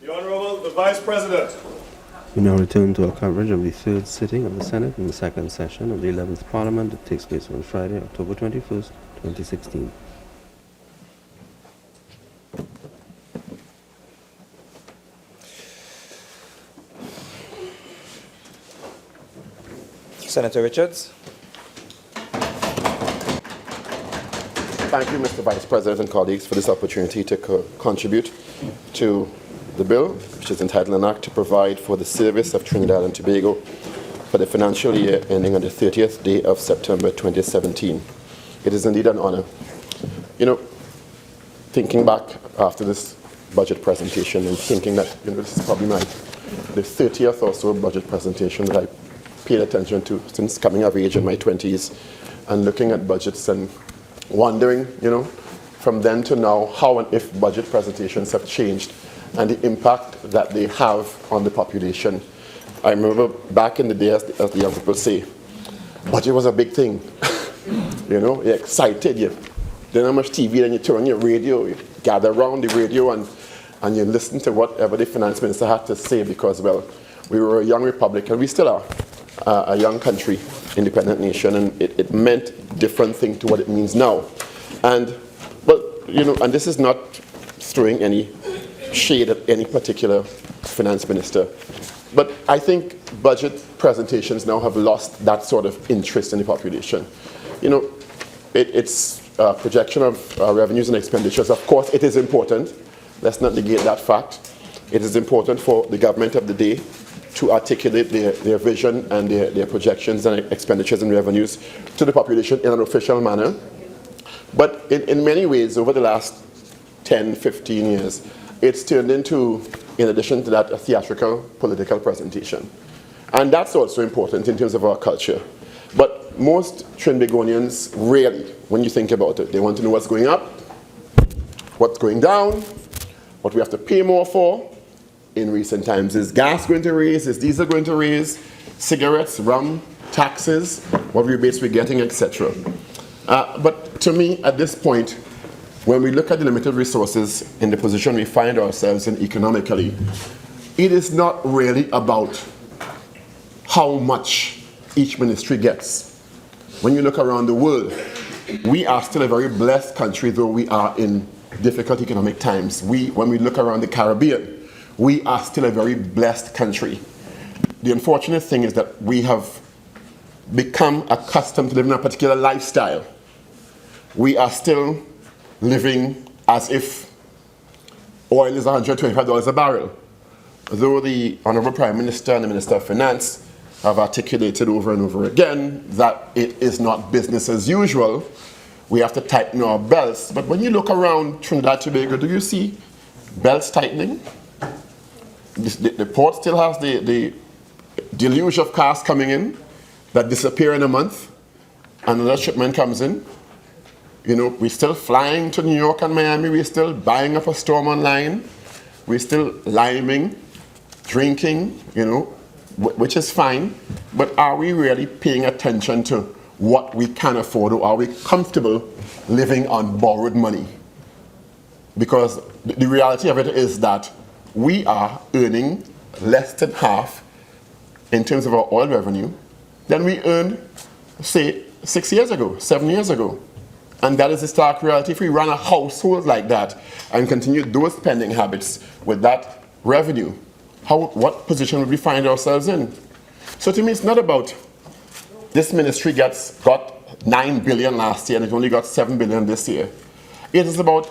The Honorable, the Vice President. We now return to our coverage of the third sitting of the Senate in the second session of the 11th Parliament that takes place on Friday, October 21st, 2016. Senator Richards. Thank you, Mr. Vice President and colleagues, for this opportunity to contribute to the bill, which is entitled an act to provide for the service of Trinidad and Tobago for the financial year ending on the 30th day of September 2017. It is indeed an honor. You know, thinking back after this budget presentation and thinking that, this is probably the 30th or so budget presentation that I paid attention to since coming of age in my 20s, and looking at budgets and wondering, from then to now, how and if budget presentations have changed and the impact that they have on the population. I remember back in the day, as the young people say, budget was a big thing. You're excited, you didn't have much TV, then you turn on your radio, you gather around the radio and you listen to whatever the finance minister had to say because, well, we were a young republic and we still are a young country, independent nation, and it meant different thing to what it means now. And this is not throwing any shade at any particular finance minister, but I think budget presentations now have lost that sort of interest in the population. It's a projection of revenues and expenditures. Of course, it is important. Let's not negate that fact. It is important for the government of the day to articulate their vision and their projections and expenditures and revenues to the population in an official manner. But in many ways, over the last 10, 15 years, it's turned into, in addition to that, a theatrical political presentation. And that's also important in terms of our culture. But most Trinbagonians really, when you think about it, they want to know what's going up, what's going down, what we have to pay more for. In recent times, is gas going to raise? Is diesel going to raise? Cigarettes, rum, taxes, what rebates we're getting, etc. But to me, at this point, when we look at the limited resources in the position we find ourselves in economically, it is not really about how much each ministry gets. When you look around the world, we are still a very blessed country, though we are in difficult economic times. When we look around the Caribbean, we are still a very blessed country. The unfortunate thing is that we have become accustomed to living a particular lifestyle. We are still living as if oil is $125 a barrel. Though the Honorable Prime Minister and the Minister of Finance have articulated over and over again that it is not business as usual, we have to tighten our belts. But when you look around Trinidad and Tobago, do you see belts tightening? The port still has the deluge of cars coming in that disappear in a month, and another shipment comes in. We're still flying to New York and Miami. We're still buying up a storm online. We're still liming, drinking, which is fine. But are we really paying attention to what we can afford, or are we comfortable living on borrowed money? Because the reality of it is that we are earning less than half in terms of our oil revenue than we earned, say, 6 years ago, 7 years ago. And that is the stark reality. If we run a household like that and continue those spending habits with that revenue, what position would we find ourselves in? So to me, it's not about this ministry got 9 billion last year and it only got 7 billion this year. It is about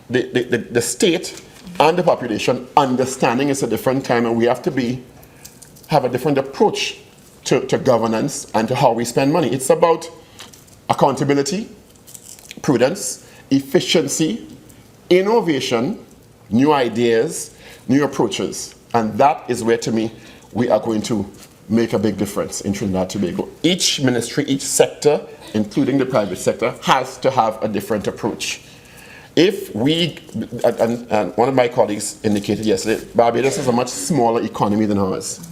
the state and the population understanding it's a different time, and we have to have a different approach to governance and to how we spend money. It's about accountability, prudence, efficiency, innovation, new ideas, new approaches. And that is where, to me, we are going to make a big difference in Trinidad and Tobago. Each ministry, each sector, including the private sector, has to have a different approach. If we, and one of my colleagues indicated yesterday, Barbados is a much smaller economy than ours,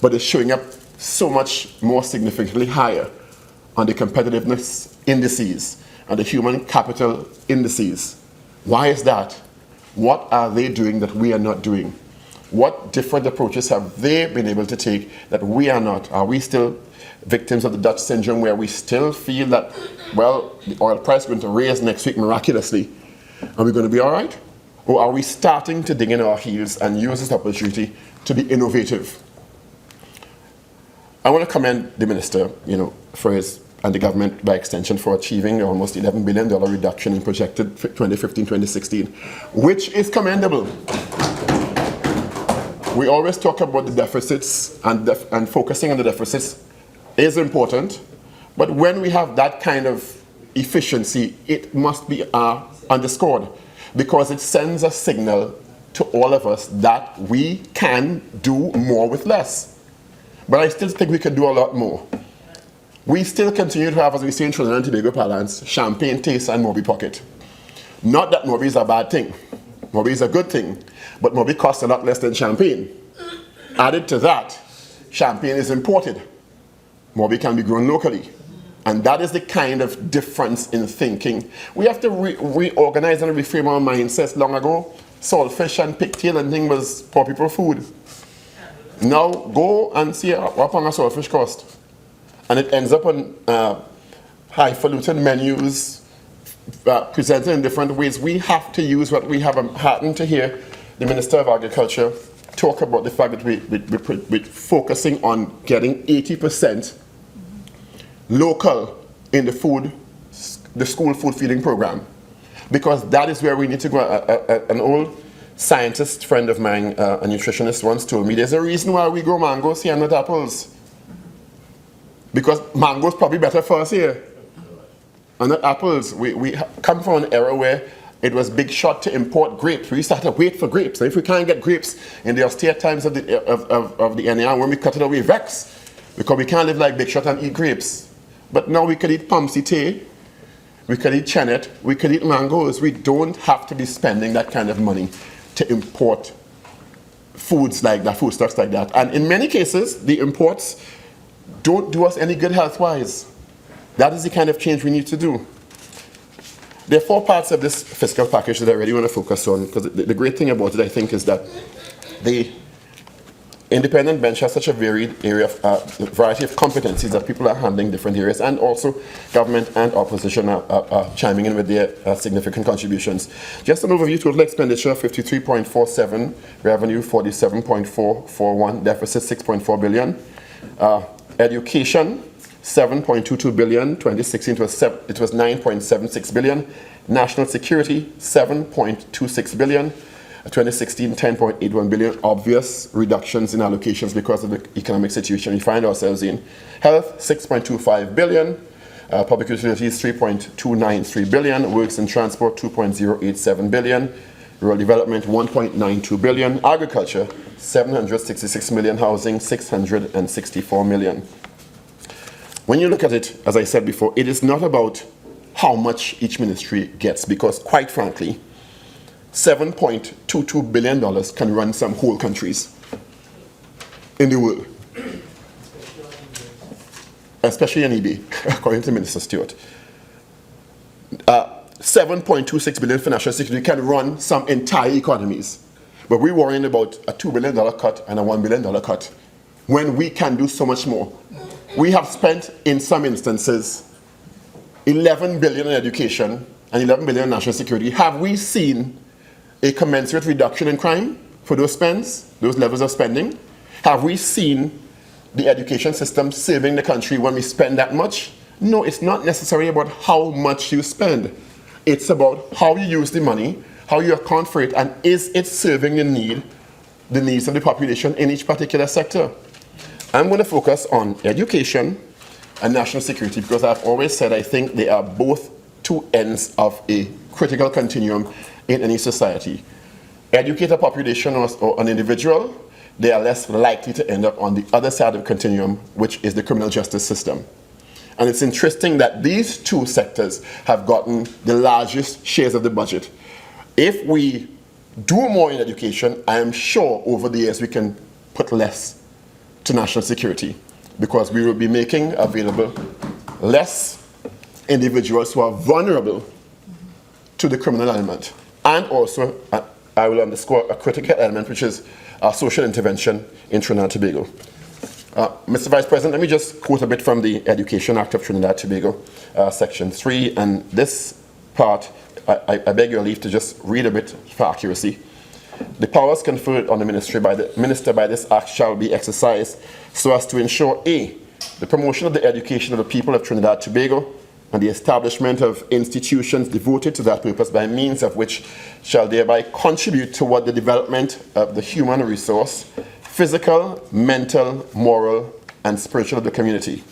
but it's showing up so much more significantly higher on the competitiveness indices and the human capital indices. Why is that? What are they doing that we are not doing? What different approaches have they been able to take that we are not? Are we still victims of the Dutch syndrome where we still feel that, well, the oil price is going to raise next week miraculously? Are we going to be all right? Or are we starting to dig in our heels and use this opportunity to be innovative? I want to commend the minister, for his, and the government by extension, for achieving almost $11 billion reduction in projected 2015-2016, which is commendable. We always talk about the deficits, and focusing on the deficits is important, but when we have that kind of efficiency, it must be underscored, because it sends a signal to all of us that we can do more with less. But I still think we can do a lot more. We still continue to have, as we say in Trinidad and Tobago parlance, champagne taste and Moby pocket. Not that Moby is a bad thing. Moby is a good thing, but Moby costs a lot less than champagne. Added to that, champagne is imported. Moby can be grown locally. And that is the kind of difference in thinking. We have to reorganize and reframe our mindsets. Long ago, saltfish and pigtail and thing was poor people food. Now go and see what a saltfish cost. And it ends up on highfalutin menus, presented in different ways. We have to use what we have. I'm heartened to hear the Minister of Agriculture talk about the fact that we're focusing on getting 80% local in the school food feeding program, because that is where we need to go. An old scientist friend of mine, a nutritionist, once told me there's a reason why we grow mangoes here and not apples, because mangoes probably better for us here and not apples. We come from an era where it was big shot to import grapes. We used to have to wait for grapes. And if we can't get grapes in the austere times of the NAR, when we cut it away, vex, because we can't live like big shot and eat grapes. But now we could eat pomsite, we could eat chenet, we could eat mangoes. We don't have to be spending that kind of money to import foods like that, foodstuffs like that. And in many cases, the imports don't do us any good health-wise. That is the kind of change we need to do. There are 4 parts of this fiscal package that I really want to focus on, because the great thing about it, I think, is that the independent bench has such a varied area of variety of competencies that people are handling different areas, and also government and opposition are chiming in with their significant contributions. Just an overview: total expenditure 53.47, revenue 47.441, deficit 6.4 billion. Education 7.22 billion. 2016 it was 9.76 billion. National security 7.26 billion. 2016, 10.81 billion, obvious reductions in allocations because of the economic situation we find ourselves in. Health, 6.25 billion. Public utilities, 3.293 billion. Works and transport, 2.087 billion. Rural development, 1.92 billion. Agriculture, 766 million. Housing, 664 million. When you look at it, as I said before, it is not about how much each ministry gets, because quite frankly, $7.22 billion can run some whole countries in the world, especially in eBay, according to Minister Stewart. 7.26 billion for national security can run some entire economies, but we're worrying about a $2 billion cut and a $1 billion cut when we can do so much more. We have spent, in some instances, 11 billion in education and 11 billion in national security. Have we seen a commensurate reduction in crime for those spends, those levels of spending? Have we seen the education system saving the country when we spend that much? No, it's not necessarily about how much you spend. It's about how you use the money, how you account for it, and is it serving the needs of the population in each particular sector. I'm going to focus on education and national security, because I've always said I think they are both 2 ends of a critical continuum in any society. Educate a population or an individual, they are less likely to end up on the other side of the continuum, which is the criminal justice system. And it's interesting that these 2 sectors have gotten the largest shares of the budget. If we do more in education, I am sure over the years we can put less to national security, because we will be making available less individuals who are vulnerable to the criminal element, and also I will underscore a critical element, which is social intervention in Trinidad and Tobago. Mr. Vice President, let me just quote a bit from the Education Act of Trinidad and Tobago, Section 3, and this part, I beg your leave to just read a bit for accuracy. The powers conferred on the minister by this act shall be exercised so as to ensure A, the promotion of the education of the people of Trinidad and Tobago and the establishment of institutions devoted to that purpose by means of which shall thereby contribute toward the development of the human resource, physical, mental, moral, and spiritual of the community.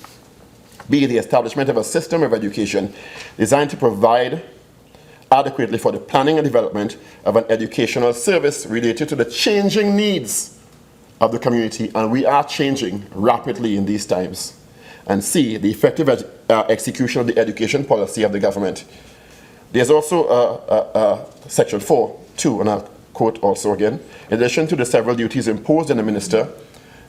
B, the establishment of a system of education designed to provide adequately for the planning and development of an educational service related to the changing needs of the community, and we are changing rapidly in these times. And C, the effective execution of the education policy of the government. There's also Section 4.2, and I'll quote also again. In addition to the several duties imposed on the minister,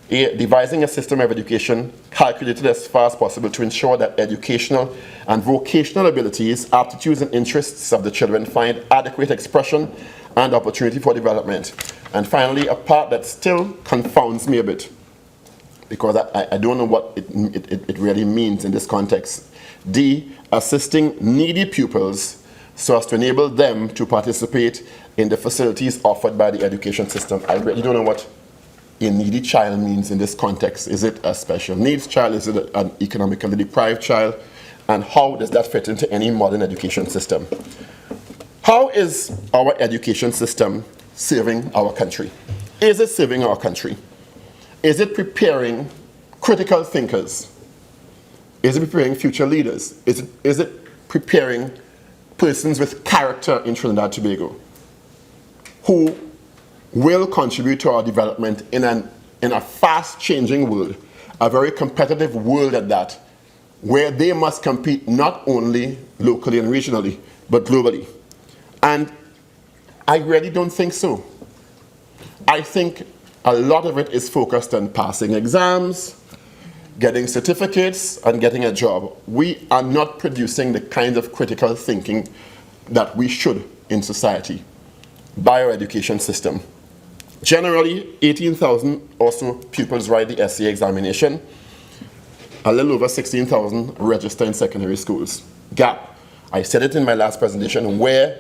devising a system of education calculated as far as possible to ensure that educational and vocational abilities, aptitudes, and interests of the children find adequate expression and opportunity for development. And finally, a part that still confounds me a bit, because I don't know what it really means in this context. D, assisting needy pupils so as to enable them to participate in the facilities offered by the education system. I really don't know what a needy child means in this context. Is it a special needs child? Is it an economically deprived child? And how does that fit into any modern education system? How is our education system serving our country? Is it serving our country? Is it preparing critical thinkers? Is it preparing future leaders? Is it preparing persons with character in Trinidad and Tobago who will contribute to our development in a fast-changing world, a very competitive world at that, where they must compete not only locally and regionally, but globally? And I really don't think so. I think a lot of it is focused on passing exams, getting certificates, and getting a job. We are not producing the kind of critical thinking that we should in society by our education system. Generally, 18,000 or so pupils write the SCA examination. A little over 16,000 register in secondary schools. Gap. I said it in my last presentation. Where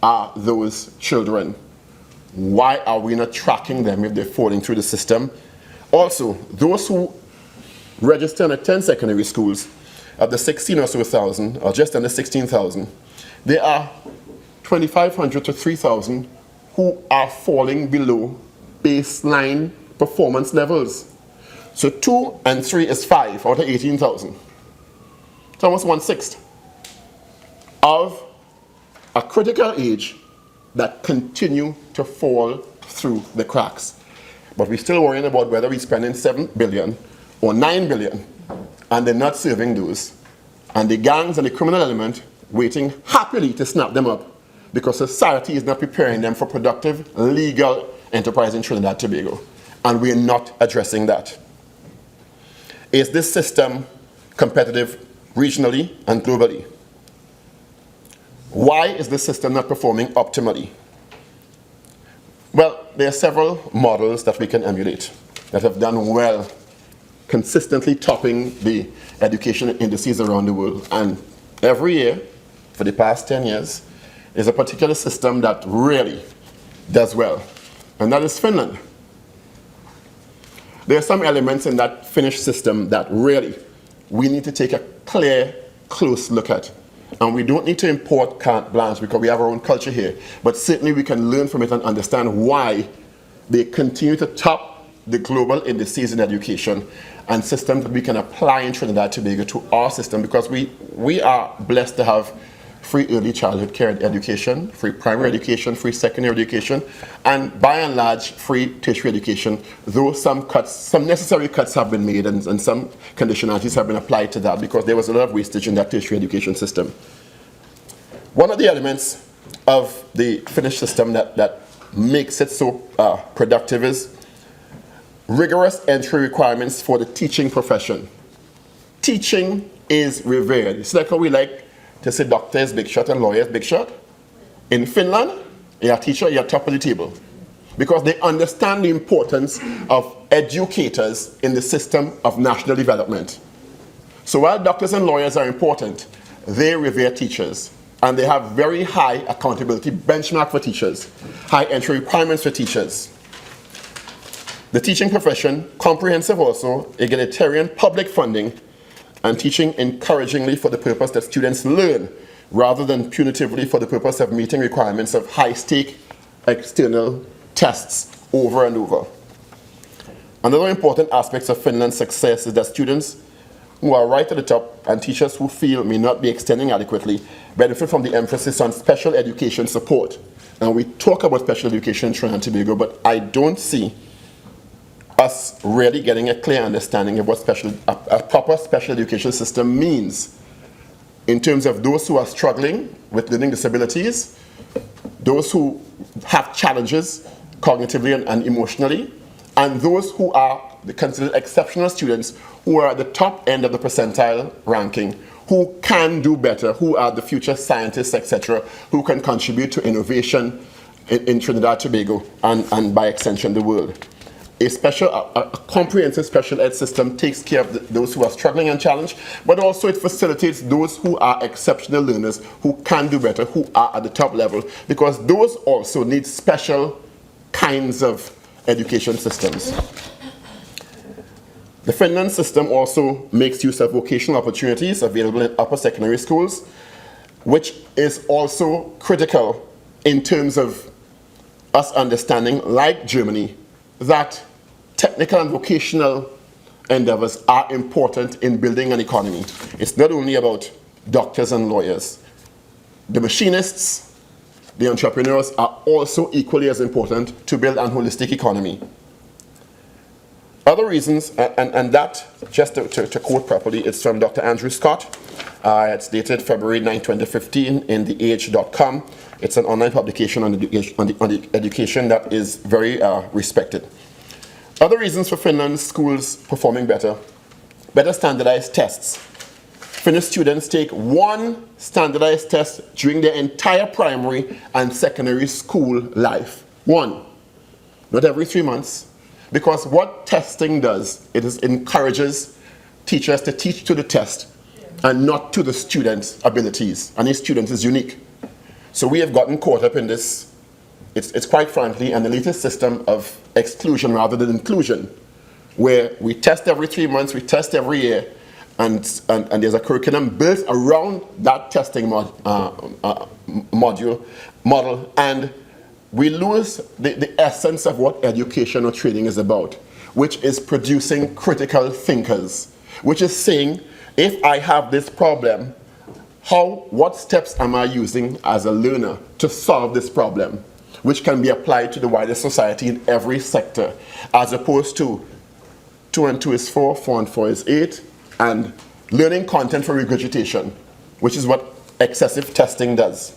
are those children? Why are we not tracking them if they're falling through the system? Also, those who register and attend secondary schools, of the 16 or so thousand, or just under 16,000, there are 2,500 to 3,000 who are falling below baseline performance levels. So 2 and 3 is 5 out of 18,000. It's almost 1/6 of a critical age that continue to fall through the cracks. But we're still worrying about whether we're spending 7 billion or 9 billion, and they're not serving those. And the gangs and the criminal element waiting happily to snap them up because society is not preparing them for productive, legal enterprise in Trinidad and Tobago. And we're not addressing that. Is this system competitive regionally and globally? Why is this system not performing optimally? Well, there are several models that we can emulate that have done well, consistently topping the education indices around the world. And every year, for the past 10 years, there's a particular system that really does well, and that is Finland. There are some elements in that Finnish system that really we need to take a clear, close look at. And we don't need to import carte blanche because we have our own culture here. But certainly we can learn from it and understand why they continue to top the global indices in education and systems that we can apply in Trinidad and Tobago to our system, because we are blessed to have free early childhood care and education, free primary education, free secondary education, and by and large, free tertiary education, though some necessary cuts have been made and some conditionalities have been applied to that because there was a lot of wastage in that tertiary education system. One of the elements of the Finnish system that makes it so productive is rigorous entry requirements for the teaching profession. Teaching is revered. It's like how we like to say doctors big shot and lawyers big shot. In Finland, You're a teacher, you're top of the table. Because they understand the importance of educators in the system of national development. So while doctors and lawyers are important, they revere teachers. And they have very high accountability benchmark for teachers, high entry requirements for teachers. The teaching profession, comprehensive also, egalitarian public funding, and teaching encouragingly for the purpose that students learn, rather than punitively for the purpose of meeting requirements of high-stake external tests over and over. Another important aspect of Finland's success is that students who are right at the top and teachers who feel may not be extending adequately benefit from the emphasis on special education support. And we talk about special education in Trinidad and Tobago, but I don't see us really getting a clear understanding of what a proper special education system means in terms of those who are struggling with learning disabilities, those who have challenges cognitively and emotionally, and those who are considered exceptional students who are at the top end of the percentile ranking, who can do better, who are the future scientists, etc., who can contribute to innovation in Trinidad and Tobago and by extension the world. A comprehensive special ed system takes care of those who are struggling and challenged, but also it facilitates those who are exceptional learners, who can do better, who are at the top level, because those also need special kinds of education systems. The Finland system also makes use of vocational opportunities available in upper secondary schools, which is also critical in terms of us understanding, like Germany, that technical and vocational endeavors are important in building an economy. It's not only about doctors and lawyers. The machinists, the entrepreneurs are also equally as important to build an holistic economy. Other reasons, and that, just to quote properly, it's from Dr. Andrew Scott. It's dated February 9, 2015 in theage.com. It's an online publication on education that is very respected. Other reasons for Finland's schools performing better standardized tests. Finnish students take one standardized test during their entire primary and secondary school life. One. Not every 3 months. Because what testing does, it encourages teachers to teach to the test and not to the student's abilities. And each student is unique. So we have gotten caught up in this, it's quite frankly an elitist system of exclusion rather than inclusion, where we test every 3 months, we test every year, and there's a curriculum built around that testing model, and we lose the essence of what education or training is about, which is producing critical thinkers, which is saying, if I have this problem, what steps am I using as a learner to solve this problem, which can be applied to the wider society in every sector, as opposed to 2 and 2 is 4, 4 and 4 is 8, and learning content for regurgitation, which is what excessive testing does.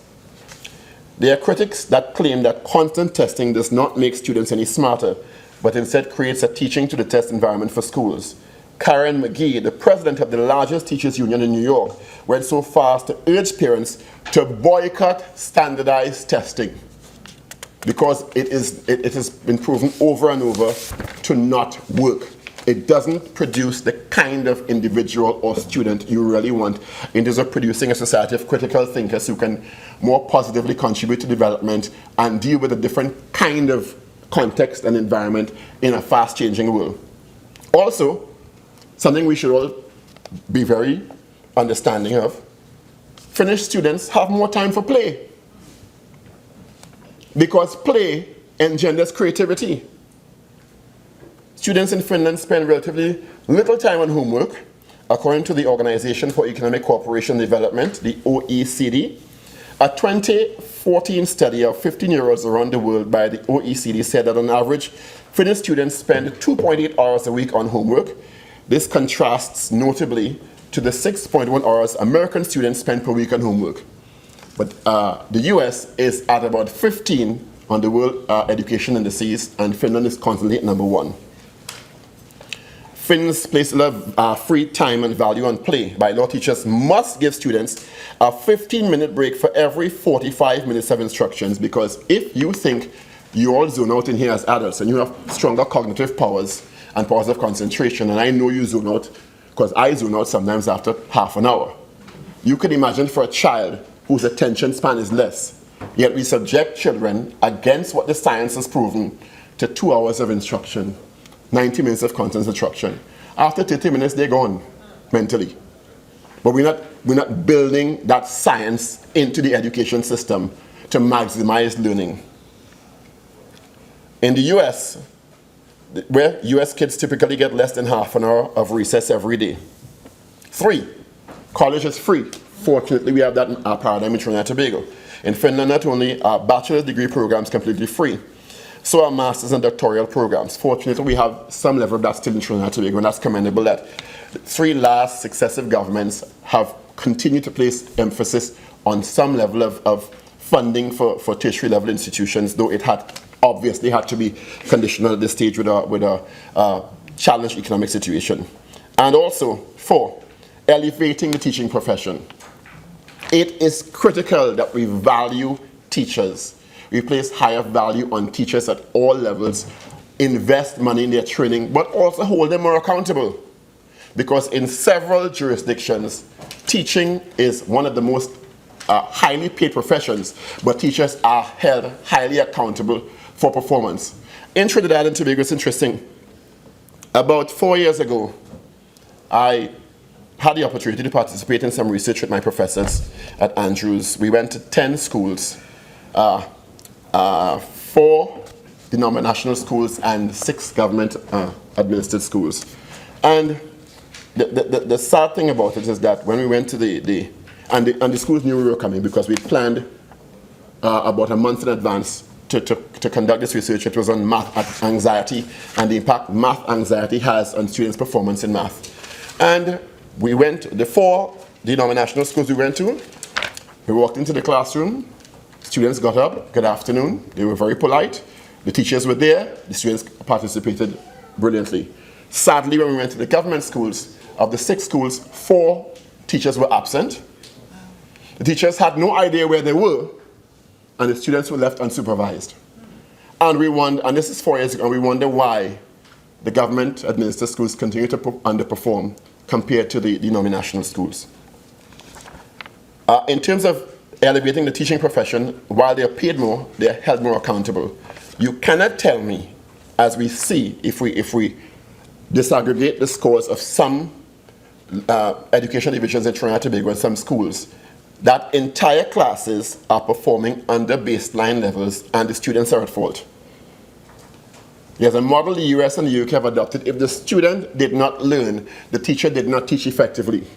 There are critics that claim that constant testing does not make students any smarter, but instead creates a teaching to the test environment for schools. Karen McGee, the president of the largest teachers union in New York, went so far as to urge parents to boycott standardized testing because it has been proven over and over to not work. It doesn't produce the kind of individual or student you really want in terms of producing a society of critical thinkers who can more positively contribute to development and deal with a different kind of context and environment in a fast-changing world. Also, something we should all be very understanding of, Finnish students have more time for play because play engenders creativity. Students in Finland spend relatively little time on homework, according to the Organization for Economic Cooperation and Development, the OECD. A 2014 study of 15-year-olds around the world by the OECD said that on average, Finnish students spend 2.8 hours a week on homework. This contrasts notably to the 6.1 hours American students spend per week on homework. But the US is at about 15 on the world education indices, and Finland is constantly at number 1. Finns place a lot of free time and value on play. By law, teachers must give students a 15-minute break for every 45 minutes of instructions, because if you think you all zone out in here as adults and you have stronger cognitive powers and powers of concentration, and I know you zone out because I zone out sometimes after half an hour. You could imagine for a child whose attention span is less, yet we subject children against what the science has proven to 2 hours of instruction, 90 minutes of content instruction. After 30 minutes, they're gone mentally. But we're not building that science into the education system to maximize learning. In the US, where US kids typically get less than half an hour of recess every day. 3, college is free. Fortunately, we have that paradigm in Trinidad and Tobago. In Finland, not only are bachelor's degree programs completely free, so are master's and doctoral programs. Fortunately, we have some level of that still in Trinidad and Tobago, and that's commendable that 3 last successive governments have continued to place emphasis on some level of funding for tertiary level institutions, though it had obviously had to be conditional at this stage with a challenged economic situation. And also, 4, elevating the teaching profession. It is critical that we value teachers. We place higher value on teachers at all levels, invest money in their training, but also hold them more accountable. Because in several jurisdictions, teaching is one of the most highly paid professions, but teachers are held highly accountable for performance. In Trinidad and Tobago, it's interesting. About 4 years ago, I had the opportunity to participate in some research with my professors at Andrews. We went to 10 schools, 4 denominational schools and 6 government administered schools. And the sad thing about it is that when we went to the schools knew we were coming, because we planned about a month in advance to conduct this research. It was on math anxiety and the impact math anxiety has on students' performance in math. And we went, the 4 denominational schools we went to, we walked into the classroom, students got up, good afternoon, they were very polite, the teachers were there, the students participated brilliantly. Sadly, when we went to the government schools, of the 6 schools, 4 teachers were absent. The teachers had no idea where they were, and the students were left unsupervised. And we wonder, and this is 4 years ago, and we wonder why the government administered schools continue to underperform compared to the denominational schools. In terms of elevating the teaching profession, while they're paid more, they're held more accountable. You cannot tell me, as we see, if we disaggregate the scores of some education divisions in Trinidad and Tobago and some schools, that entire classes are performing under baseline levels and the students are at fault. There's a model the US and the UK have adopted. If the student did not learn, the teacher did not teach effectively.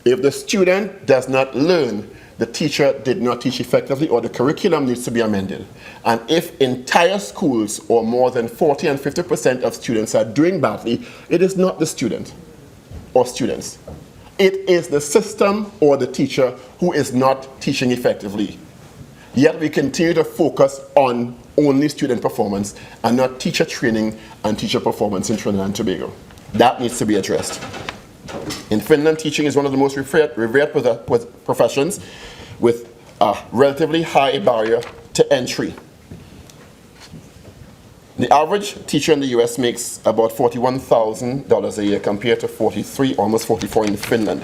If the student does not learn, the teacher did not teach effectively, or the curriculum needs to be amended. And if entire schools, or more than 40 and 50% of students are doing badly, it is not the student or students. It is the system or the teacher who is not teaching effectively. Yet we continue to focus on only student performance and not teacher training and teacher performance in Trinidad and Tobago. That needs to be addressed. In Finland, teaching is one of the most revered professions with a relatively high barrier to entry. The average teacher in the US makes about $41,000 a year compared to almost 44 in Finland.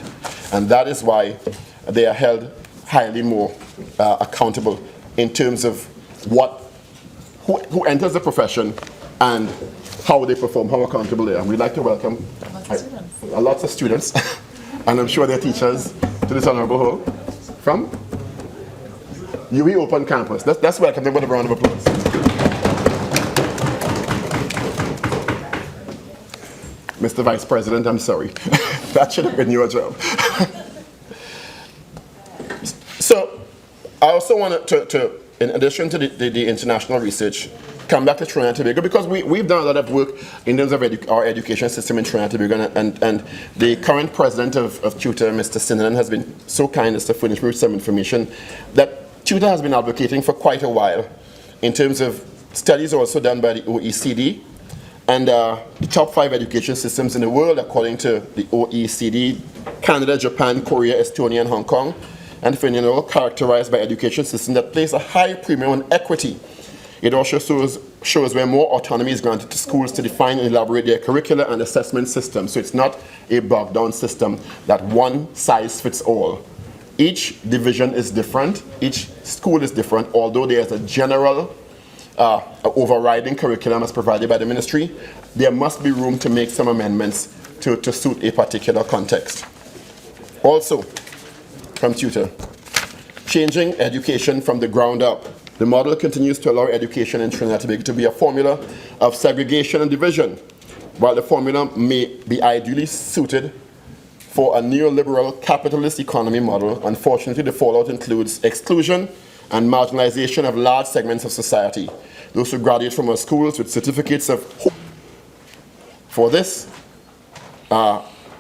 And that is why they are held highly more accountable in terms of who enters the profession and how they perform, how accountable they are. We'd like to welcome lots of students, and I'm sure they're teachers, to this honorable hall from UE Open Campus. Let's welcome them with a round of applause. Mr. Vice President, I'm sorry. That should have been your job. So, I also wanted to in addition to the international research, come back to Trinidad and Tobago, because we've done a lot of work in terms of our education system in Trinidad and Tobago, and the current president of Chote, Mr. Sinanan, has been so kind as to furnish me with some information that Chote has been advocating for quite a while in terms of studies also done by the OECD And the top 5 education systems in the world, according to the OECD, Canada, Japan, Korea, Estonia, and Hong Kong, and Finland, are all characterized by education systems that place a high premium on equity. It also shows where more autonomy is granted to schools to define and elaborate their curricular and assessment system. So it's not a bogged-down system that one size fits all. Each division is different, each school is different, although there's a general overriding curriculum as provided by the ministry, there must be room to make some amendments to suit a particular context. Also, from Tutor, changing education from the ground up. The model continues to allow education in Trinidad and Tobago to be a formula of segregation and division. While the formula may be ideally suited for a neoliberal capitalist economy model, unfortunately the fallout includes exclusion and marginalization of large segments of society. Those who graduate from our schools with certificates of hope. For this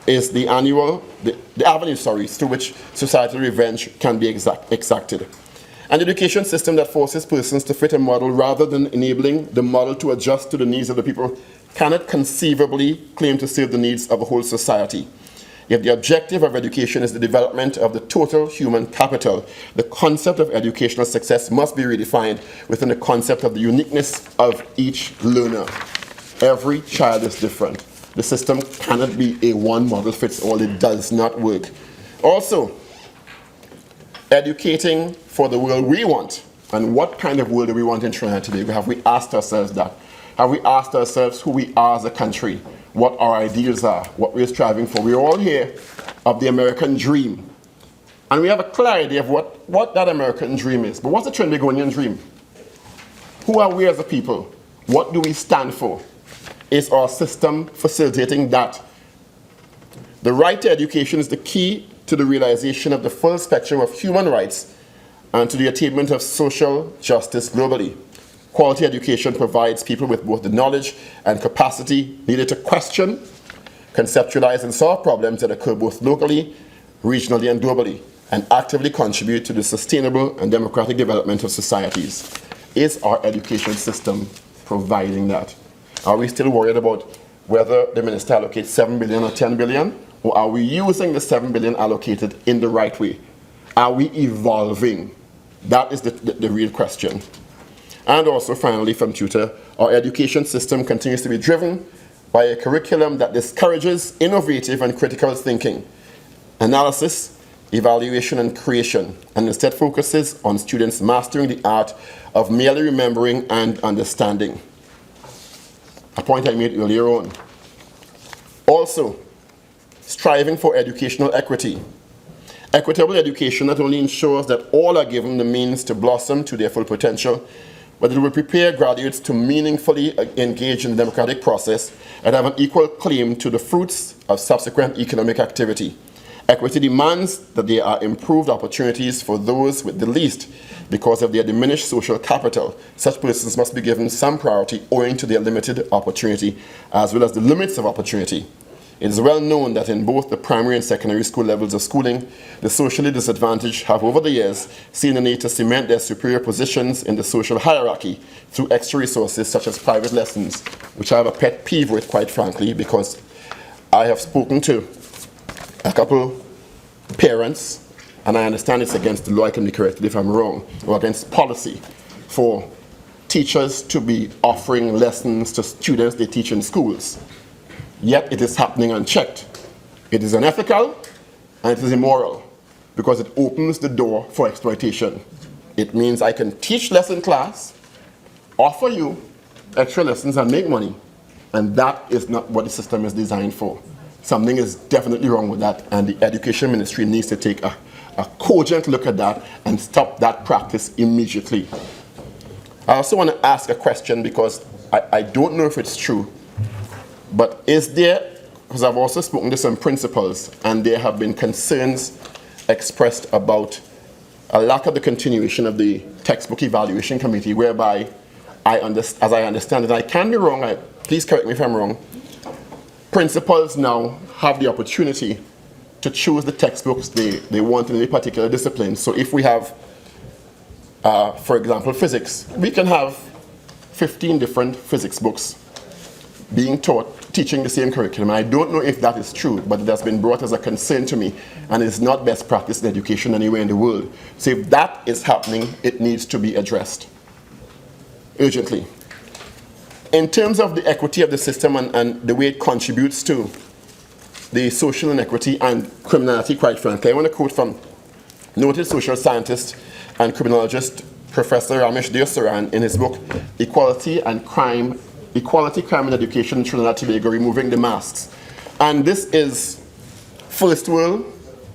is the avenue through which societal revenge can be exacted. An education system that forces persons to fit a model rather than enabling the model to adjust to the needs of the people cannot conceivably claim to serve the needs of a whole society. If the objective of education is the development of the total human capital, the concept of educational success must be redefined within the concept of the uniqueness of each learner. Every child is different. The system cannot be a one model fits all. It does not work. Also, educating for the world we want. And what kind of world do we want in Trinidad today? Have we asked ourselves that? Have we asked ourselves who we are as a country? What our ideals are? What we're striving for? We're all here of the American dream. And we have a clear idea of what that American dream is. But what's the Trinbagonian dream? Who are we as a people? What do we stand for? Is our system facilitating that? The right to education is the key to the realization of the full spectrum of human rights and to the attainment of social justice globally. Quality education provides people with both the knowledge and capacity needed to question, conceptualize, and solve problems that occur both locally, regionally, and globally, and actively contribute to the sustainable and democratic development of societies. Is our education system providing that? Are we still worried about whether the minister allocates 7 billion or 10 billion? Or are we using the 7 billion allocated in the right way? Are we evolving? That is the real question. And also, finally, from Tutor, our education system continues to be driven by a curriculum that discourages innovative and critical thinking, analysis, evaluation, and creation, and instead focuses on students mastering the art of merely remembering and understanding. A point I made earlier on. Also, striving for educational equity. Equitable education not only ensures that all are given the means to blossom to their full potential, but it will prepare graduates to meaningfully engage in the democratic process and have an equal claim to the fruits of subsequent economic activity. Equity demands that there are improved opportunities for those with the least because of their diminished social capital. Such persons must be given some priority owing to their limited opportunity, as well as the limits of opportunity. It is well known that in both the primary and secondary school levels of schooling, the socially disadvantaged have over the years seen the need to cement their superior positions in the social hierarchy through extra resources such as private lessons, which I have a pet peeve with, quite frankly, because I have spoken to a couple parents, and I understand it's against the law, I can be corrected if I'm wrong, or against policy for teachers to be offering lessons to students they teach in schools. Yet it is happening unchecked. It is unethical and it is immoral because it opens the door for exploitation. It means I can teach less in class, offer you extra lessons and make money. And that is not what the system is designed for. Something is definitely wrong with that, and the Education Ministry needs to take a cogent look at that and stop that practice immediately. I also want to ask a question because I don't know if it's true. But is there, because I've also spoken to some principals, and there have been concerns expressed about a lack of the continuation of the textbook evaluation committee, whereby, as I understand it, I can be wrong, please correct me if I'm wrong, principals now have the opportunity to choose the textbooks they want in any particular discipline. So if we have, for example, physics, we can have 15 different physics books. being taught, teaching the same curriculum. I don't know if that is true, but it has been brought as a concern to me, and it's not best practice in education anywhere in the world. So if that is happening, it needs to be addressed urgently. In terms of the equity of the system and the way it contributes to the social inequity and criminality, quite frankly, I want to quote from noted social scientist and criminologist Professor Ramesh Deosaran in his book, Equality, Crime and Education in Trinidad and Tobago, Removing the Masks. And this is first world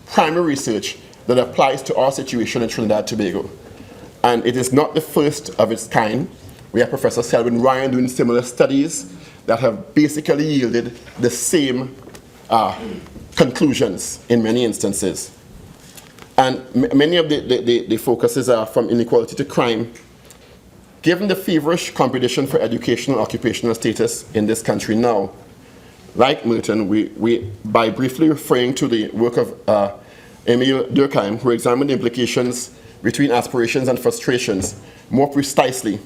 primary research that applies to our situation in Trinidad and Tobago. And it is not the first of its kind. We have Professor Selwyn Ryan doing similar studies that have basically yielded the same conclusions in many instances. And many of the focuses are from inequality to crime. Given the feverish competition for educational occupational status in this country now, like Milton, we by briefly referring to the work of Emil Durkheim, who examined the implications between aspirations and frustrations, more precisely,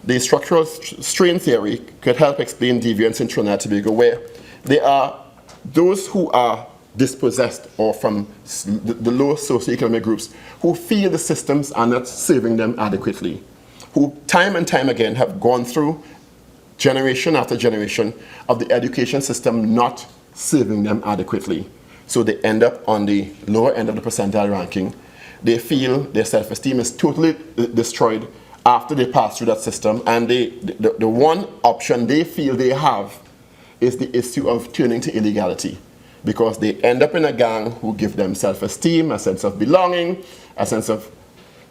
the structural strain theory could help explain deviance in Trinidad and Tobago, where there are those who are dispossessed or from the low socioeconomic groups who feel the systems are not serving them adequately, who time and time again have gone through generation after generation of the education system not serving them adequately. So they end up on the lower end of the percentile ranking. They feel their self-esteem is totally destroyed after they pass through that system, and the one option they feel they have is the issue of turning to illegality, because they end up in a gang who give them self-esteem, a sense of belonging, a sense of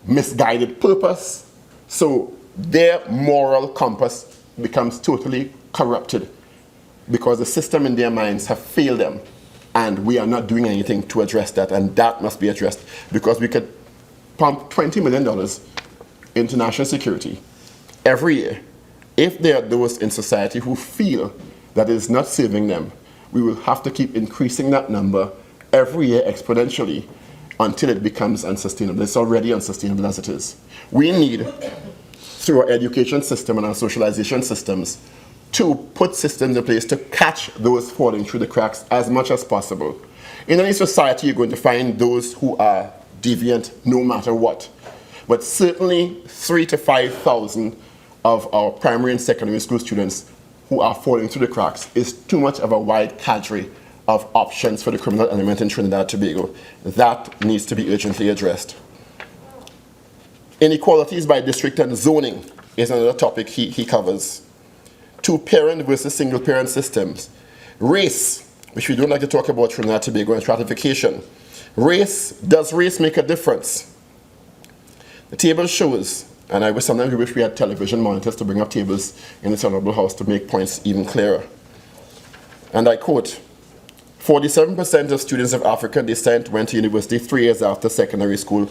misguided purpose. So their moral compass becomes totally corrupted because the system in their minds have failed them, and we are not doing anything to address that, and that must be addressed, because we could pump $20 million into national security every year. If there are those in society who feel that it is not serving them, we will have to keep increasing that number every year exponentially until it becomes unsustainable. It's already unsustainable as it is. We need, through our education system and our socialization systems, to put systems in place to catch those falling through the cracks as much as possible. In any society, you're going to find those who are deviant no matter what. But certainly 3,000 to 5,000 of our primary and secondary school students who are falling through the cracks is too much of a wide cadre of options for the criminal element in Trinidad and Tobago. That needs to be urgently addressed. Inequalities by district and zoning is another topic he covers. Two-parent versus single-parent systems. Race, which we don't like to talk about Trinidad and Tobago, and stratification. Does race make a difference? The table shows, and I sometimes wish we had television monitors to bring up tables in this honorable house to make points even clearer. And I quote, 47% of students of African descent went to university 3 years after secondary school.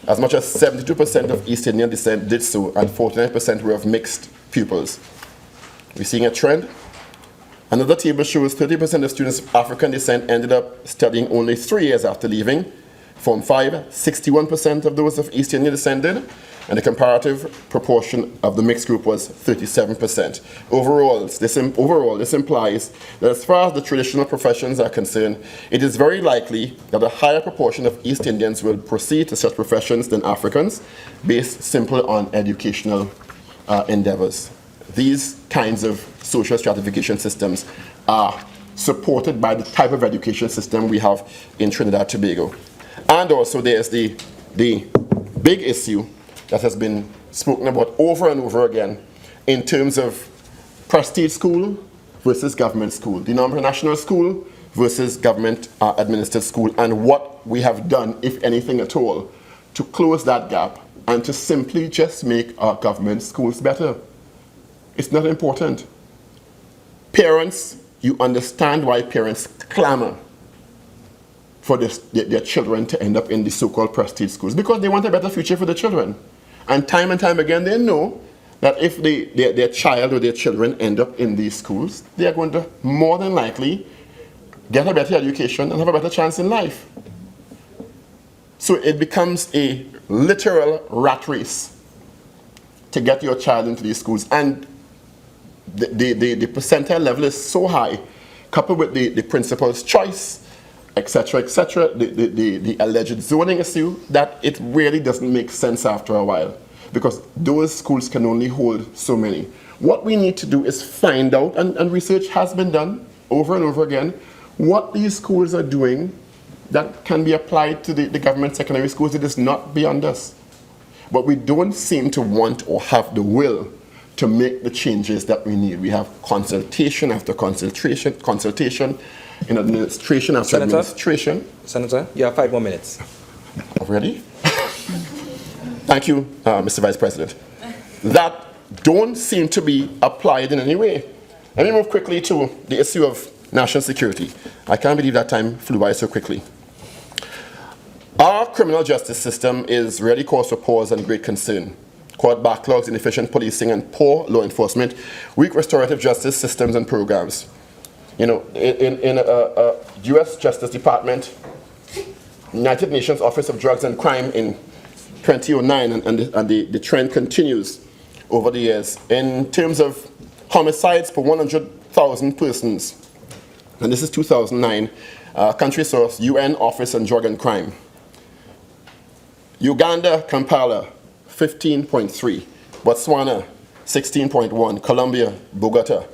As much as 72% of East Indian descent did so, and 49% were of mixed pupils. We're seeing a trend. Another table shows 30% of students of African descent ended up studying only 3 years after leaving. Form 5, 61% of those of East Indian descent did, and the comparative proportion of the mixed group was 37%. Overall, this implies that as far as the traditional professions are concerned, it is very likely that a higher proportion of East Indians will proceed to such professions than Africans, based simply on educational endeavors. These kinds of social stratification systems are supported by the type of education system we have in Trinidad and Tobago. And also there's the big issue that has been spoken about over and over again in terms of prestige school versus government school, denominational national school versus government administered school, and what we have done, if anything at all, to close that gap and to simply just make our government schools better. It's not important. Parents, you understand why parents clamor for their children to end up in the so-called prestige schools, because they want a better future for the children. And time again, they know that if their child or their children end up in these schools, they are going to more than likely get a better education and have a better chance in life. So it becomes a literal rat race to get your child into these schools. And the percentile level is so high, coupled with the principal's choice, etc., the alleged zoning issue, that it really doesn't make sense after a while, because those schools can only hold so many. What we need to do is find out, and research has been done over and over again, what these schools are doing that can be applied to the government secondary schools. It is not beyond us. But we don't seem to want or have the will to make the changes that we need. We have consultation after consultation, in administration after administration. Senator, you have 5 more minutes. Already? Thank you, Mr. Vice President. That don't seem to be applied in any way. Let me move quickly to the issue of national security. I can't believe that time flew by so quickly. Our criminal justice system is really cause for pause and great concern. Court backlogs, inefficient policing, and poor law enforcement, weak restorative justice systems and programs. You know, in U.S. Justice Department, United Nations Office of Drugs and Crime in 2009, and the trend continues over the years. In terms of homicides per 100,000 persons, and this is 2009, country source, UN Office on Drug and Crime. Uganda, Kampala, 15.3. Botswana, 16.1. Colombia, Bogota,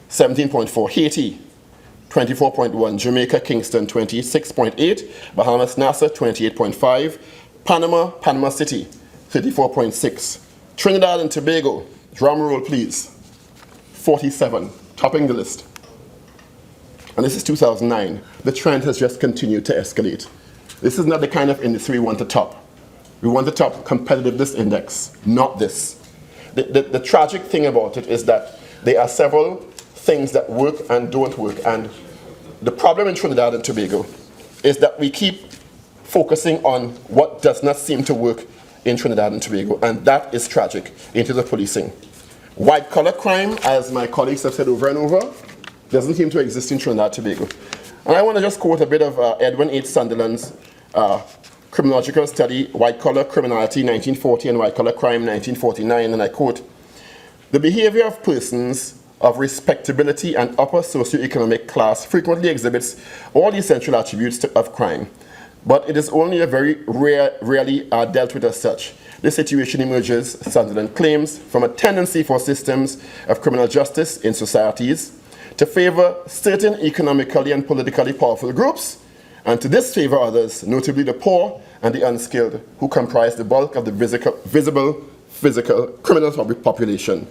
17.4. Haiti, 24.1. Jamaica, Kingston, 26.8. Bahamas, Nassau, 28.5. Panama City, 34.6. Trinidad and Tobago, drum roll please, 47, topping the list. And this is 2009. The trend has just continued to escalate. This is not the kind of industry we want to top. We want to top competitiveness index, not this. The tragic thing about it is that there are several things that work and don't work. And the problem in Trinidad and Tobago is that we keep focusing on what does not seem to work in Trinidad and Tobago, and that is tragic in terms of policing. White-collar crime, as my colleagues have said over and over, doesn't seem to exist in Trinidad and Tobago. And I want to just quote a bit of Edwin H. Sunderland's criminological study, White-Collar Criminality 1940 and White-Collar Crime 1949, and I quote, "The behavior of persons of respectability and upper socioeconomic class frequently exhibits all the essential attributes of crime, but it is only a very rarely dealt with as such. This situation emerges, Sunderland claims, from a tendency for systems of criminal justice in societies to favor certain economically and politically powerful groups, and to disfavor others, notably the poor and the unskilled, who comprise the bulk of the visible physical criminal population.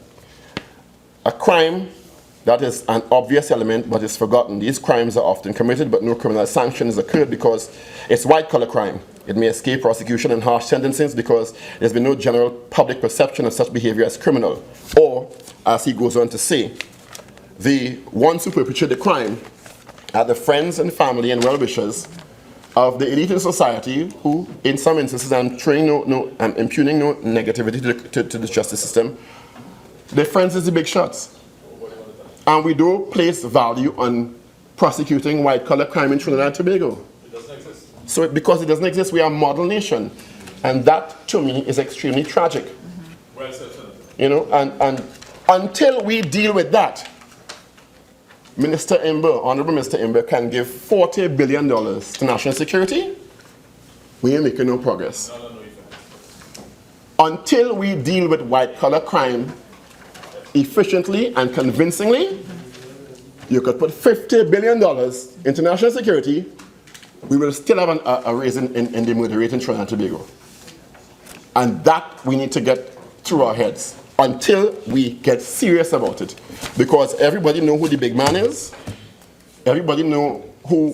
A crime that is an obvious element but is forgotten. These crimes are often committed but no criminal sanction is occurred because it's white-collar crime. It may escape prosecution and harsh sentences because there's been no general public perception of such behavior as criminal. Or, as he goes on to say, the ones who perpetrate the crime are the friends and family and well-wishers of the elite in society who, in some instances, I'm impugning no negativity to the justice system, their friends is the big shots. And we don't place value on prosecuting white-collar crime in Trinidad and Tobago. It doesn't exist. So because it doesn't exist, we are a model nation. And that, to me, is extremely tragic. Well said, Senator. You know, and until we deal with that, Minister Imber, Honorable Minister Imber, can give $40 billion to national security, we ain't making no progress. No. Until we deal with white-collar crime efficiently and convincingly, you could put $50 billion into national security, we will still have a raise in the murder rate in Trinidad and Tobago. And that we need to get through our heads until we get serious about it. Because everybody know who the big man is. Everybody know who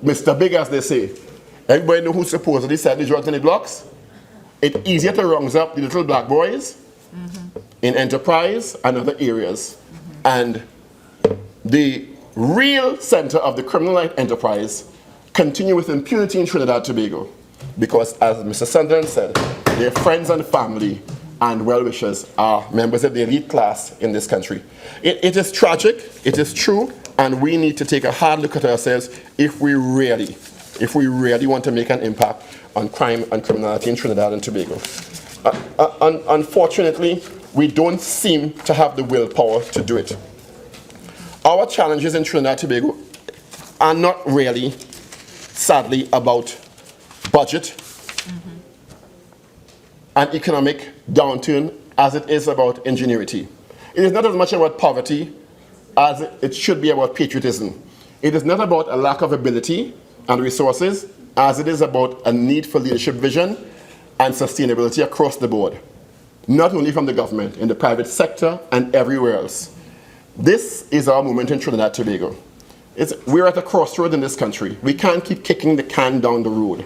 Mr. Big, as they say. Everybody know who supposedly said the drugs in the blocks. It's easier to round up the little black boys in enterprise and other areas. And the real center of the criminal enterprise continue with impunity in Trinidad and Tobago. Because as Mr. Sunderland said, their friends and family and well-wishers are members of the elite class in this country. It is tragic, it is true, and we need to take a hard look at ourselves if we really want to make an impact on crime and criminality in Trinidad and Tobago. Unfortunately, we don't seem to have the willpower to do it. Our challenges in Trinidad and Tobago are not really, sadly, about budget and economic downturn as it is about ingenuity. It is not as much about poverty as it should be about patriotism. It is not about a lack of ability and resources as it is about a need for leadership vision and sustainability across the board, not only from the government, in the private sector and everywhere else. This is our moment in Trinidad and Tobago. We're at a crossroad in this country. We can't keep kicking the can down the road.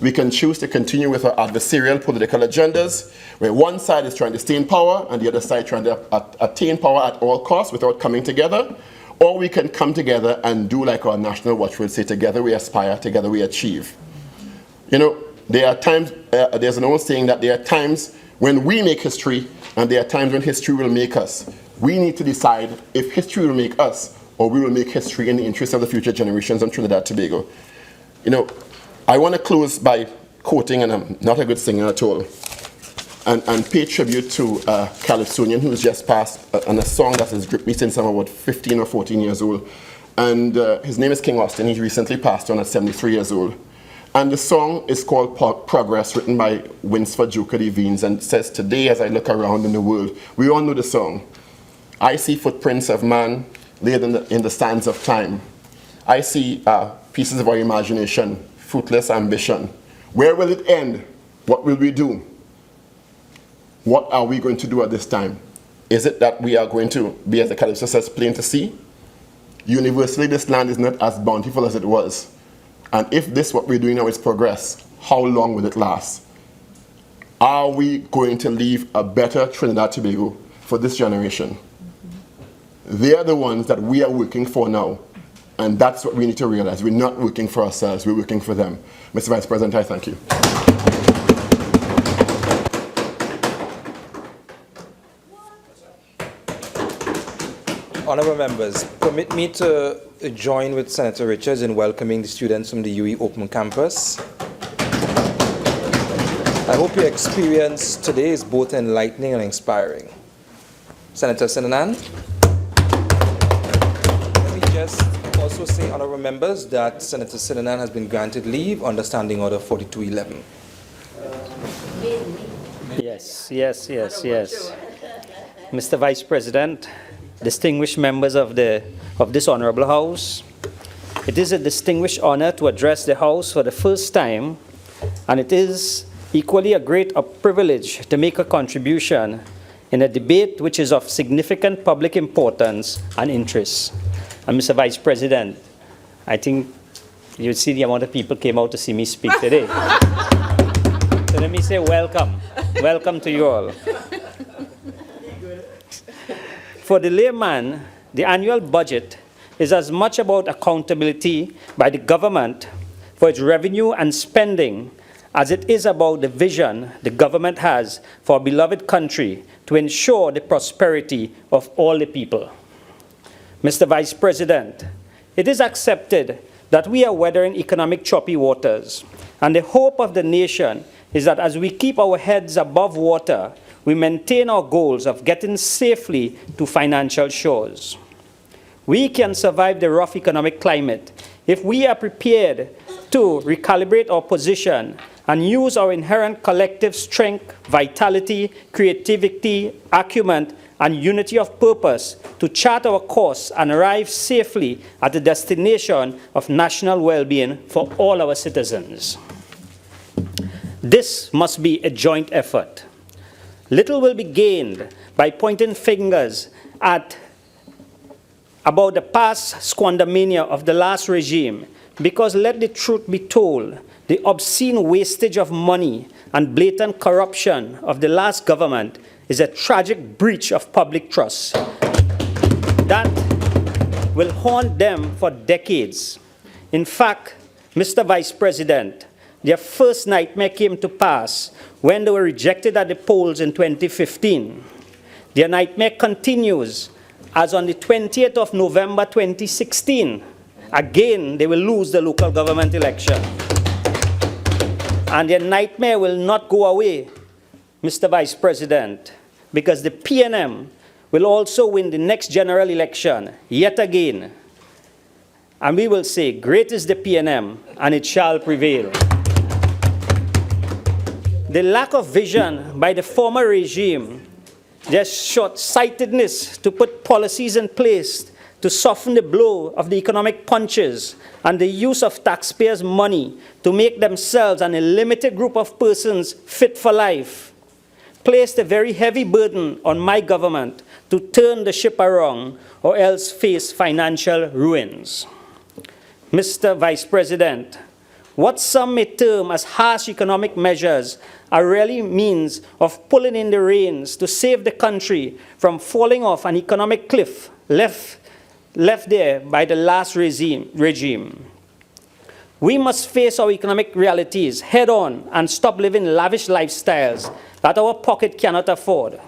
We can choose to continue with our adversarial political agendas, where one side is trying to stay in power and the other side trying to attain power at all costs without coming together, or we can come together and do like our national watch would say, together we aspire, together we achieve. You know, there are times, there's an old saying that there are times when we make history and there are times when history will make us. We need to decide if history will make us or we will make history in the interest of the future generations of Trinidad and Tobago. You know, I want to close by quoting, and I'm not a good singer at all, and pay tribute to Calypsonian, who's just passed, and a song that has gripped me since I'm about 15 or 14 years old. And his name is King Austin. He recently passed on at 73 years old. And the song is called Progress, written by Winsford Joker Devines, and it says, today as I look around in the world, we all know the song. I see footprints of man laid in the sands of time. I see pieces of our imagination, fruitless ambition. Where will it end? What will we do? What are we going to do at this time? Is it that we are going to be, as the Calypso says, plain to see? Universally, this land is not as bountiful as it was. And if this, what we're doing now, is progress, how long will it last? Are we going to leave a better Trinidad and Tobago for this generation? They are the ones that we are working for now. And that's what we need to realize. We're not working for ourselves, we're working for them. Mr. Vice President, I thank you. Honourable members, permit me to join with Senator Richards in welcoming the students from the UE Open Campus. I hope your experience today is both enlightening and inspiring. Senator Sinanan. Let me just also say, honourable members, that Senator Sinanan has been granted leave under Standing Order 4211. Yes. Mr. Vice President, distinguished members of this honorable House, it is a distinguished honor to address the House for the first time, and it is equally a great privilege to make a contribution in a debate which is of significant public importance and interest. And Mr. Vice President, I think you'll see the amount of people came out to see me speak today. So let me say welcome. Welcome to you all. For the layman, the annual budget is as much about accountability by the government for its revenue and spending as it is about the vision the government has for our beloved country to ensure the prosperity of all the people. Mr. Vice President, it is accepted that we are weathering economic choppy waters, and the hope of the nation is that as we keep our heads above water, we maintain our goals of getting safely to financial shores. We can survive the rough economic climate if we are prepared to recalibrate our position and use our inherent collective strength, vitality, creativity, acumen, and unity of purpose to chart our course and arrive safely at the destination of national well-being for all our citizens. This must be a joint effort. Little will be gained by pointing fingers at about the past squandermania of the last regime, because let the truth be told, the obscene wastage of money and blatant corruption of the last government is a tragic breach of public trust that will haunt them for decades. In fact, Mr. Vice President, their first nightmare came to pass when they were rejected at the polls in 2015. Their nightmare continues as on the 20th of November 2016. Again, they will lose the local government election. And their nightmare will not go away, Mr. Vice President, because the PNM will also win the next general election yet again. And we will say, great is the PNM, and it shall prevail. The lack of vision by the former regime, their short-sightedness to put policies in place to soften the blow of the economic punches, and the use of taxpayers' money to make themselves and a limited group of persons fit for life, placed a very heavy burden on my government to turn the ship around or else face financial ruins. Mr. Vice President, what some may term as harsh economic measures are really means of pulling in the reins to save the country from falling off an economic cliff left there by the last regime. We must face our economic realities head on and stop living lavish lifestyles that our pocket cannot afford.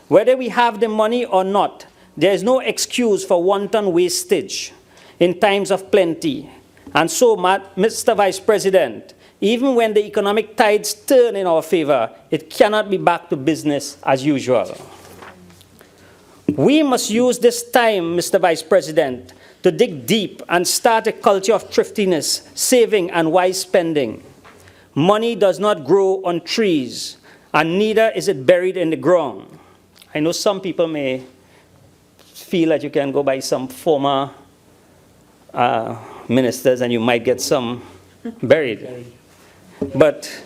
Whether we have the money or not, there is no excuse for wanton wastage in times of plenty. And so, Mr. Vice President, even when the economic tides turn in our favor, it cannot be back to business as usual. We must use this time, Mr. Vice President, to dig deep and start a culture of thriftiness, saving, and wise spending. Money does not grow on trees, and neither is it buried in the ground. I know some people may feel that you can go by some former ministers and you might get some buried. But,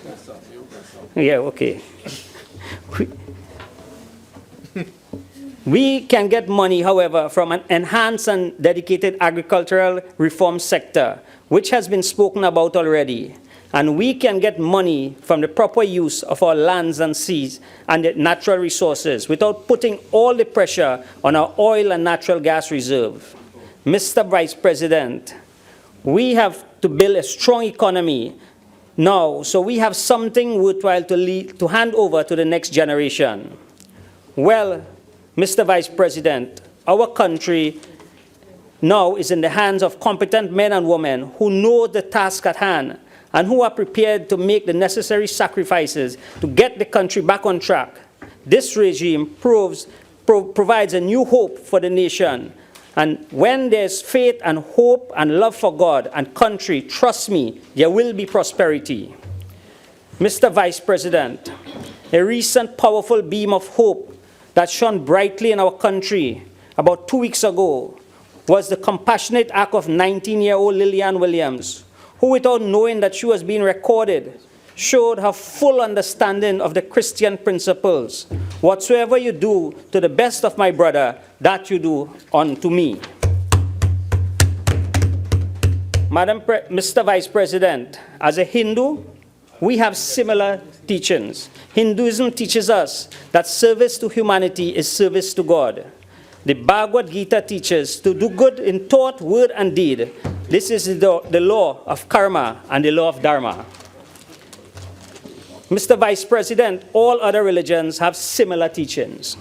yeah, okay. We can get money, however, from an enhanced and dedicated agricultural reform sector, which has been spoken about already. And we can get money from the proper use of our lands and seas and the natural resources without putting all the pressure on our oil and natural gas reserve. Mr. Vice President, we have to build a strong economy now, so we have something worthwhile to hand over to the next generation. Well, Mr. Vice President, our country now is in the hands of competent men and women who know the task at hand and who are prepared to make the necessary sacrifices to get the country back on track. This regime provides a new hope for the nation. And when there's faith and hope and love for God and country, trust me, there will be prosperity. Mr. Vice President, a recent powerful beam of hope that shone brightly in our country about 2 weeks ago was the compassionate act of 19-year-old Lillian Williams, who, without knowing that she was being recorded, showed her full understanding of the Christian principles. Whatsoever you do to the best of my brother, that you do unto me. Mr. Vice President, as a Hindu, we have similar teachings. Hinduism teaches us that service to humanity is service to God. The Bhagavad Gita teaches to do good in thought, word, and deed. This is the law of karma and the law of dharma. Mr. Vice President, all other religions have similar teachings.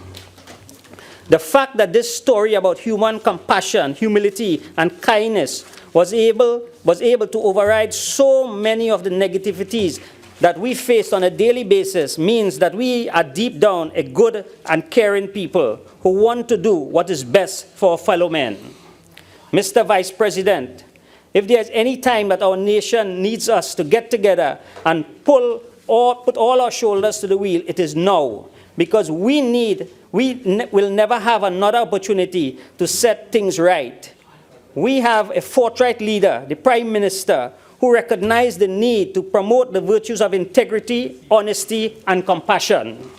The fact that this story about human compassion, humility, and kindness was able to override so many of the negativities that we face on a daily basis means that we are deep down a good and caring people who want to do what is best for our fellow men. Mr. Vice President, if there's any time that our nation needs us to get together and put all our shoulders to the wheel, it is now. Because we will never have another opportunity to set things right. We have a forthright leader, the Prime Minister, who recognized the need to promote the virtues of integrity, honesty, and compassion.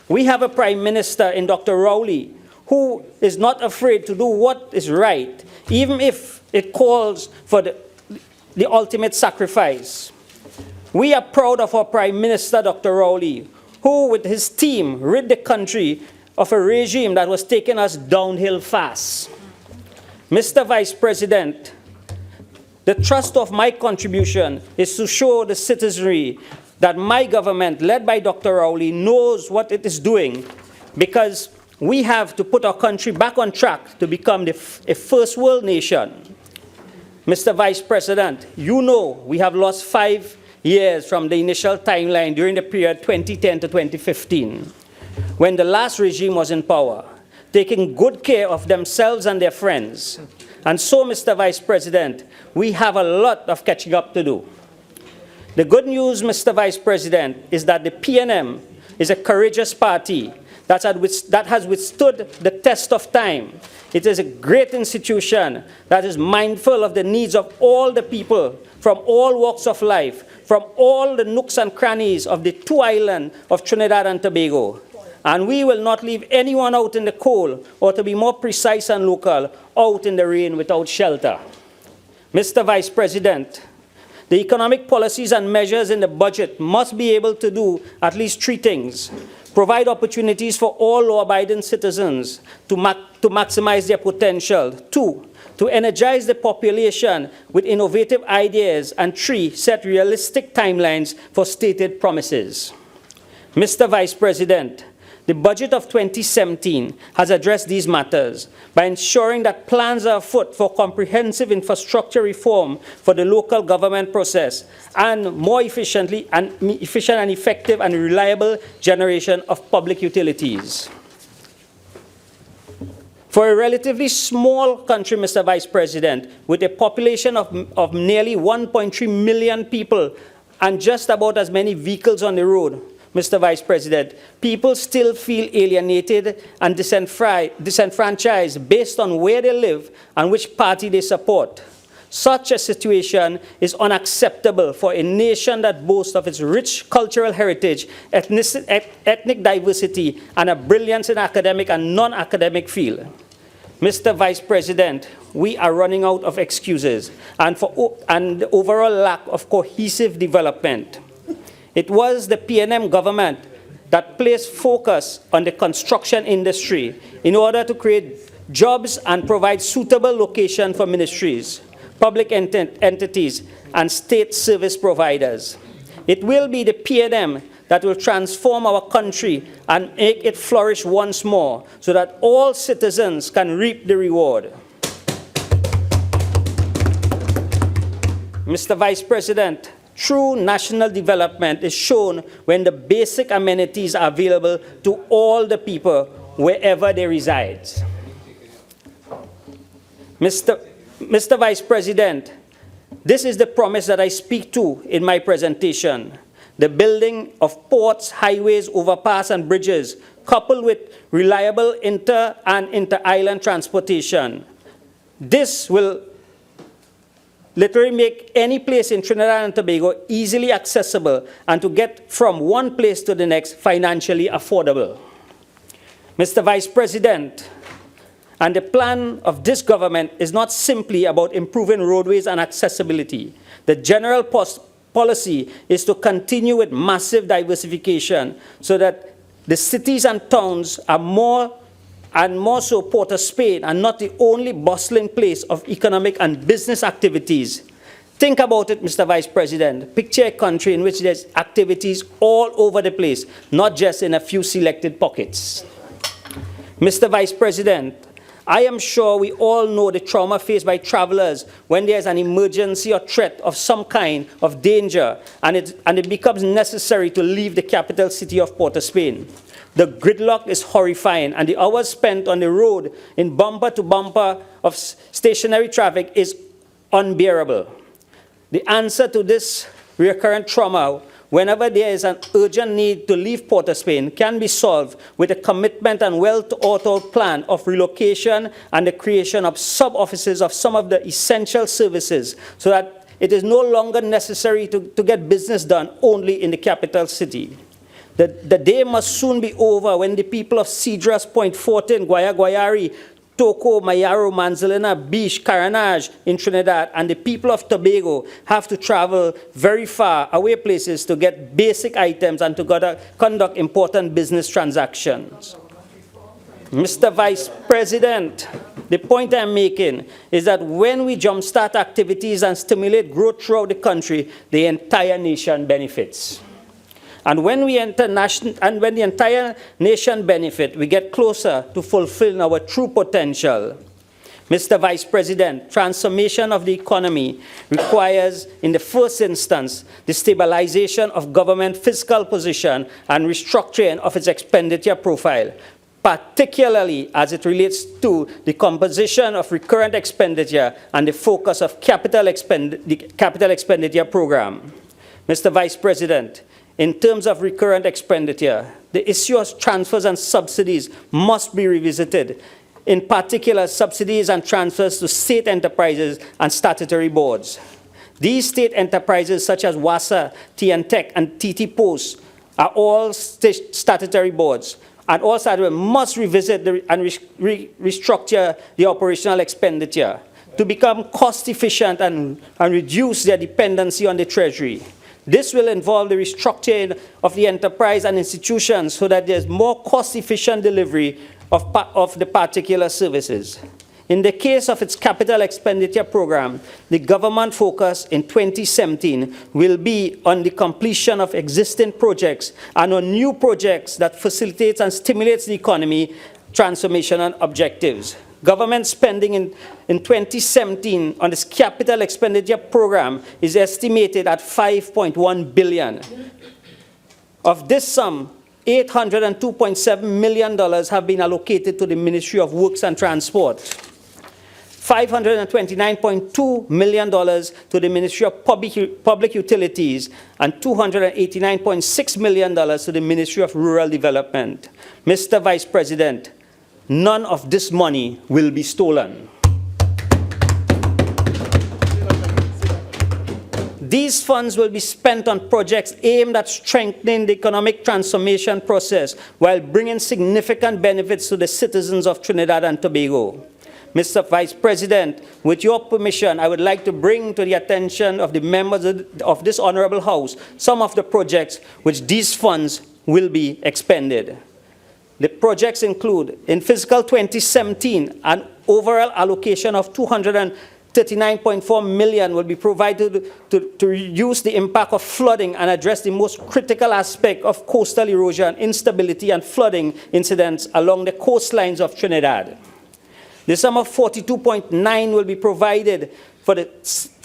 We have a Prime Minister in Dr. Rowley, who is not afraid to do what is right, even if it calls for the ultimate sacrifice. We are proud of our Prime Minister, Dr. Rowley, who, with his team, rid the country of a regime that was taking us downhill fast. Mr. Vice President, the thrust of my contribution is to show the citizenry that my government, led by Dr. Rowley, knows what it is doing, because we have to put our country back on track to become a first world nation. Mr. Vice President, you know we have lost 5 years from the initial timeline during the period 2010 to 2015. when the last regime was in power, taking good care of themselves and their friends. And so, Mr. Vice President, we have a lot of catching up to do. The good news, Mr. Vice President, is that the PNM is a courageous party that has withstood the test of time. It is a great institution that is mindful of the needs of all the people from all walks of life, from all the nooks and crannies of the two islands of Trinidad and Tobago. And we will not leave anyone out in the cold, or to be more precise and local, out in the rain without shelter. Mr. Vice President, the economic policies and measures in the budget must be able to do at least three things: provide opportunities for all law-abiding citizens to maximize their potential; two, to energize the population with innovative ideas; and three, set realistic timelines for stated promises. Mr. Vice President, the budget of 2017 has addressed these matters by ensuring that plans are afoot for comprehensive infrastructure reform for the local government process and more efficient and effective and reliable generation of public utilities. For a relatively small country, Mr. Vice President, with a population of nearly 1.3 million people and just about as many vehicles on the road, Mr. Vice President, people still feel alienated and disenfranchised based on where they live and which party they support. Such a situation is unacceptable for a nation that boasts of its rich cultural heritage, ethnic diversity, and a brilliance in academic and non-academic field. Mr. Vice President, we are running out of excuses and the overall lack of cohesive development. It was the PNM government that placed focus on the construction industry in order to create jobs and provide suitable location for ministries, public entities, and state service providers. It will be the PNM that will transform our country and make it flourish once more so that all citizens can reap the reward. Mr. Vice President, true national development is shown when the basic amenities are available to all the people wherever they reside. Mr. Vice President, this is the promise that I speak to in my presentation: the building of ports, highways, overpass, and bridges, coupled with reliable inter- and inter-island transportation. This will literally make any place in Trinidad and Tobago easily accessible and to get from one place to the next financially affordable. Mr. Vice President, and the plan of this government is not simply about improving roadways and accessibility. The general policy is to continue with massive diversification so that the cities and towns are more so Port of Spain and not the only bustling place of economic and business activities. Think about it, Mr. Vice President. Picture a country in which there's activities all over the place, not just in a few selected pockets. Mr. Vice President, I am sure we all know the trauma faced by travelers when there's an emergency or threat of some kind of danger and it becomes necessary to leave the capital city of Port of Spain. The gridlock is horrifying, and the hours spent on the road in bumper to bumper of stationary traffic is unbearable. The answer to this recurrent trauma, whenever there is an urgent need to leave Port of Spain, can be solved with a commitment and well-thought-out plan of relocation and the creation of sub-offices of some of the essential services so that it is no longer necessary to get business done only in the capital city. The day must soon be over when the people of Cedras, Point Fortin, Guayari, Toco, Mayaro, Manzalina, Beach, Caranage in Trinidad, and the people of Tobago have to travel very far away places to get basic items and to conduct important business transactions. Mr. Vice President, the point I'm making is that when we jumpstart activities and stimulate growth throughout the country, the entire nation benefits. And when the entire nation benefits, we get closer to fulfilling our true potential. Mr. Vice President, transformation of the economy requires, in the first instance, the stabilization of government fiscal position and restructuring of its expenditure profile, particularly as it relates to the composition of recurrent expenditure and the focus of the capital expenditure program. Mr. Vice President, in terms of recurrent expenditure, the issue of transfers and subsidies must be revisited, in particular subsidies and transfers to state enterprises and statutory boards. These state enterprises such as WASA, TNTech, and TT Post are all statutory boards, and all statutory must revisit and restructure the operational expenditure to become cost efficient and reduce their dependency on the Treasury. This will involve the restructuring of the enterprise and institutions so that there's more cost-efficient delivery of the particular services. In the case of its capital expenditure program, the government focus in 2017 will be on the completion of existing projects and on new projects that facilitates and stimulates the economy transformation and objectives. Government spending in 2017 on this capital expenditure program is estimated at $5.1 billion. Of this sum, $802.7 million have been allocated to the Ministry of Works and Transport, $529.2 million to the Ministry of Public Utilities, and $289.6 million to the Ministry of Rural Development. Mr. Vice President, none of this money will be stolen. These funds will be spent on projects aimed at strengthening the economic transformation process while bringing significant benefits to the citizens of Trinidad and Tobago. Mr. Vice President, with your permission, I would like to bring to the attention of the members of this Honorable House some of the projects which these funds will be expended. The projects include, in fiscal 2017, an overall allocation of $239.4 million will be provided to reduce the impact of flooding and address the most critical aspect of coastal erosion, instability, and flooding incidents along the coastlines of Trinidad. The sum of $42.9 will be provided for the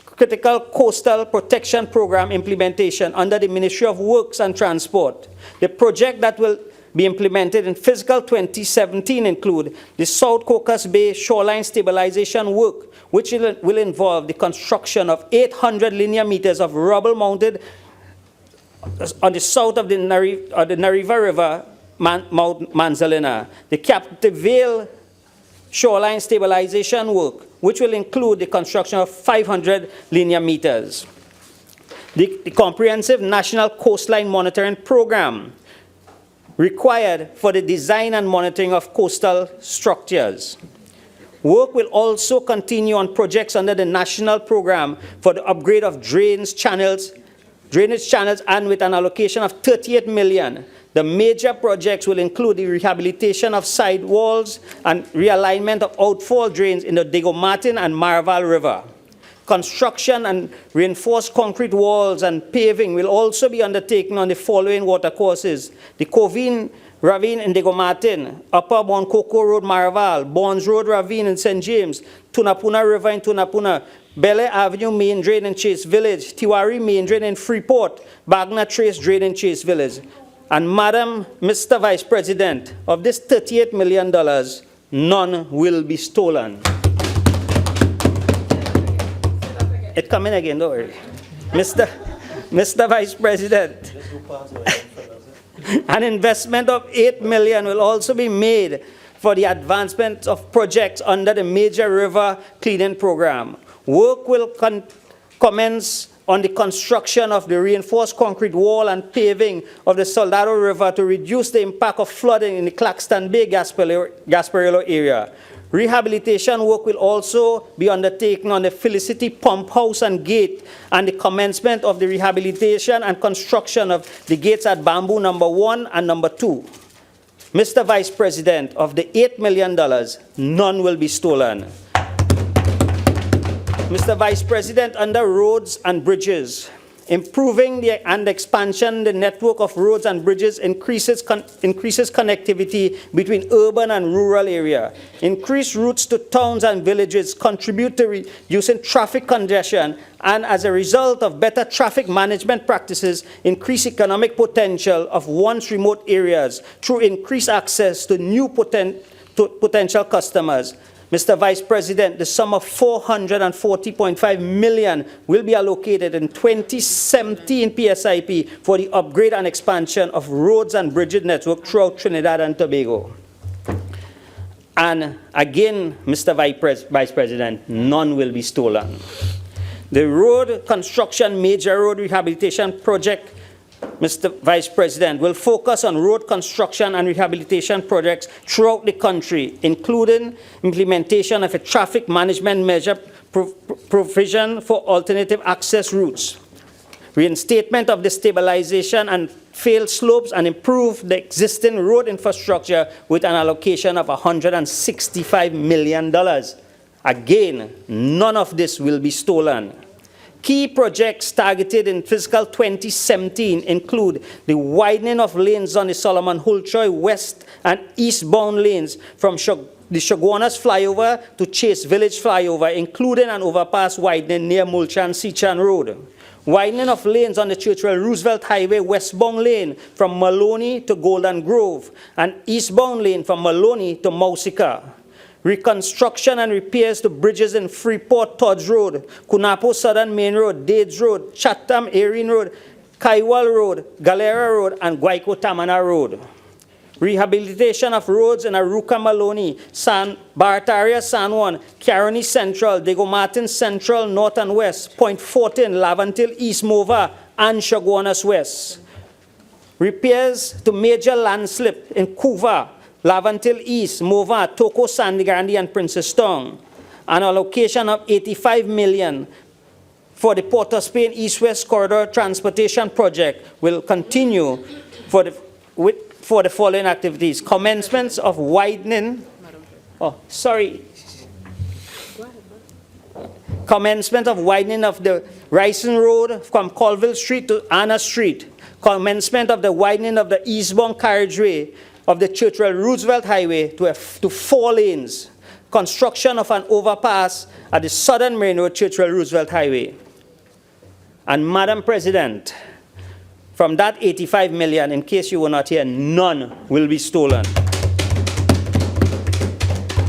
Critical Coastal Protection Program implementation under the Ministry of Works and Transport. The project that will be implemented in fiscal 2017 include the South Cocos Bay shoreline stabilization work, which will involve the construction of 800 linear meters of rubble mounted on the south of the Nariva River, Mount Manzalina. The Captive Vale shoreline stabilization work, which will include the construction of 500 linear meters. The Comprehensive National Coastline Monitoring Program, required for the design and monitoring of coastal structures. Work will also continue on projects under the National Program for the upgrade of drainage channels, and with an allocation of $38 million. The major projects will include the rehabilitation of sidewalls and realignment of outfall drains in the Diego Martin and Maraval River. Construction and reinforced concrete walls and paving will also be undertaken on the following watercourses: the Covine Ravine in Diego Martin, Upper Bon Coco Road, Maraval, Bonds Road Ravine in St. James, Tunapuna River in Tunapuna, Belle Avenue Main Drain in Chase Village, Tiwari Main Drain in Freeport, Bagna Trace Drain in Chase Village. And Madam, Mr. Vice President, of this $38 million, none will be stolen. It come in again, don't worry. Mr. Vice President, an investment of $8 million will also be made for the advancement of projects under the Major River Cleaning Program. Work will commence on the construction of the reinforced concrete wall and paving of the Soldado River to reduce the impact of flooding in the Claxton Bay Gasparillo area. Rehabilitation work will also be undertaken on the Felicity Pump House and Gate, and the commencement of the rehabilitation and construction of the gates at Bamboo number 1 and number 2. Mr. Vice President, of the $8 million, none will be stolen. Mr. Vice President, under roads and bridges, improving and expansion the network of roads and bridges increases connectivity between urban and rural area. Increased routes to towns and villages contribute to reducing traffic congestion, and as a result of better traffic management practices, increase economic potential of once remote areas through increased access to new potential customers. Mr. Vice President, the sum of $440.5 million will be allocated in 2017 PSIP for the upgrade and expansion of roads and bridges network throughout Trinidad and Tobago. And again, Mr. Vice President, none will be stolen. The road construction major road rehabilitation project, Mr. Vice President, will focus on road construction and rehabilitation projects throughout the country, including implementation of a traffic management measure provision for alternative access routes, reinstatement of the stabilization and failed slopes, and improve the existing road infrastructure with an allocation of $165 million. Again, none of this will be stolen. Key projects targeted in fiscal 2017 include the widening of lanes on the Solomon Hulchoy west and eastbound lanes from the Shoguanas flyover to Chase Village flyover, including an overpass widening near Mulchan-Sichan Road. Widening of lanes on the Churchill Roosevelt Highway westbound lane from Maloney to Golden Grove, and eastbound lane from Maloney to Mausika. Reconstruction and repairs to bridges in Freeport, Todd's Road, Kunapo Southern Main Road, Dades Road, Chatham Erin Road, Kaiwal Road, Galera Road, and Guayco Tamana Road. Rehabilitation of roads in Aruca Maloney, Barataria San Juan, Caroni Central, Diego Martin Central, North and West, Point 14, Lavantil East Mova, and Shoguanas West. Repairs to major landslip in Couva, Lavantil East, Mova, Toko, Sandigrandi, and Princess Town. An allocation of $85 million for the Port of Spain East-West Corridor Transportation Project will continue for the following activities. Commencements of widening. Commencement of widening of the Ryson Road from Colville Street to Anna Street. Commencement of the widening of the eastbound carriageway of the Churchill Roosevelt Highway to 4 lanes. Construction of an overpass at the Southern Main Road Churchill Roosevelt Highway. And Madam President, from that $85 million, in case you were not here, none will be stolen.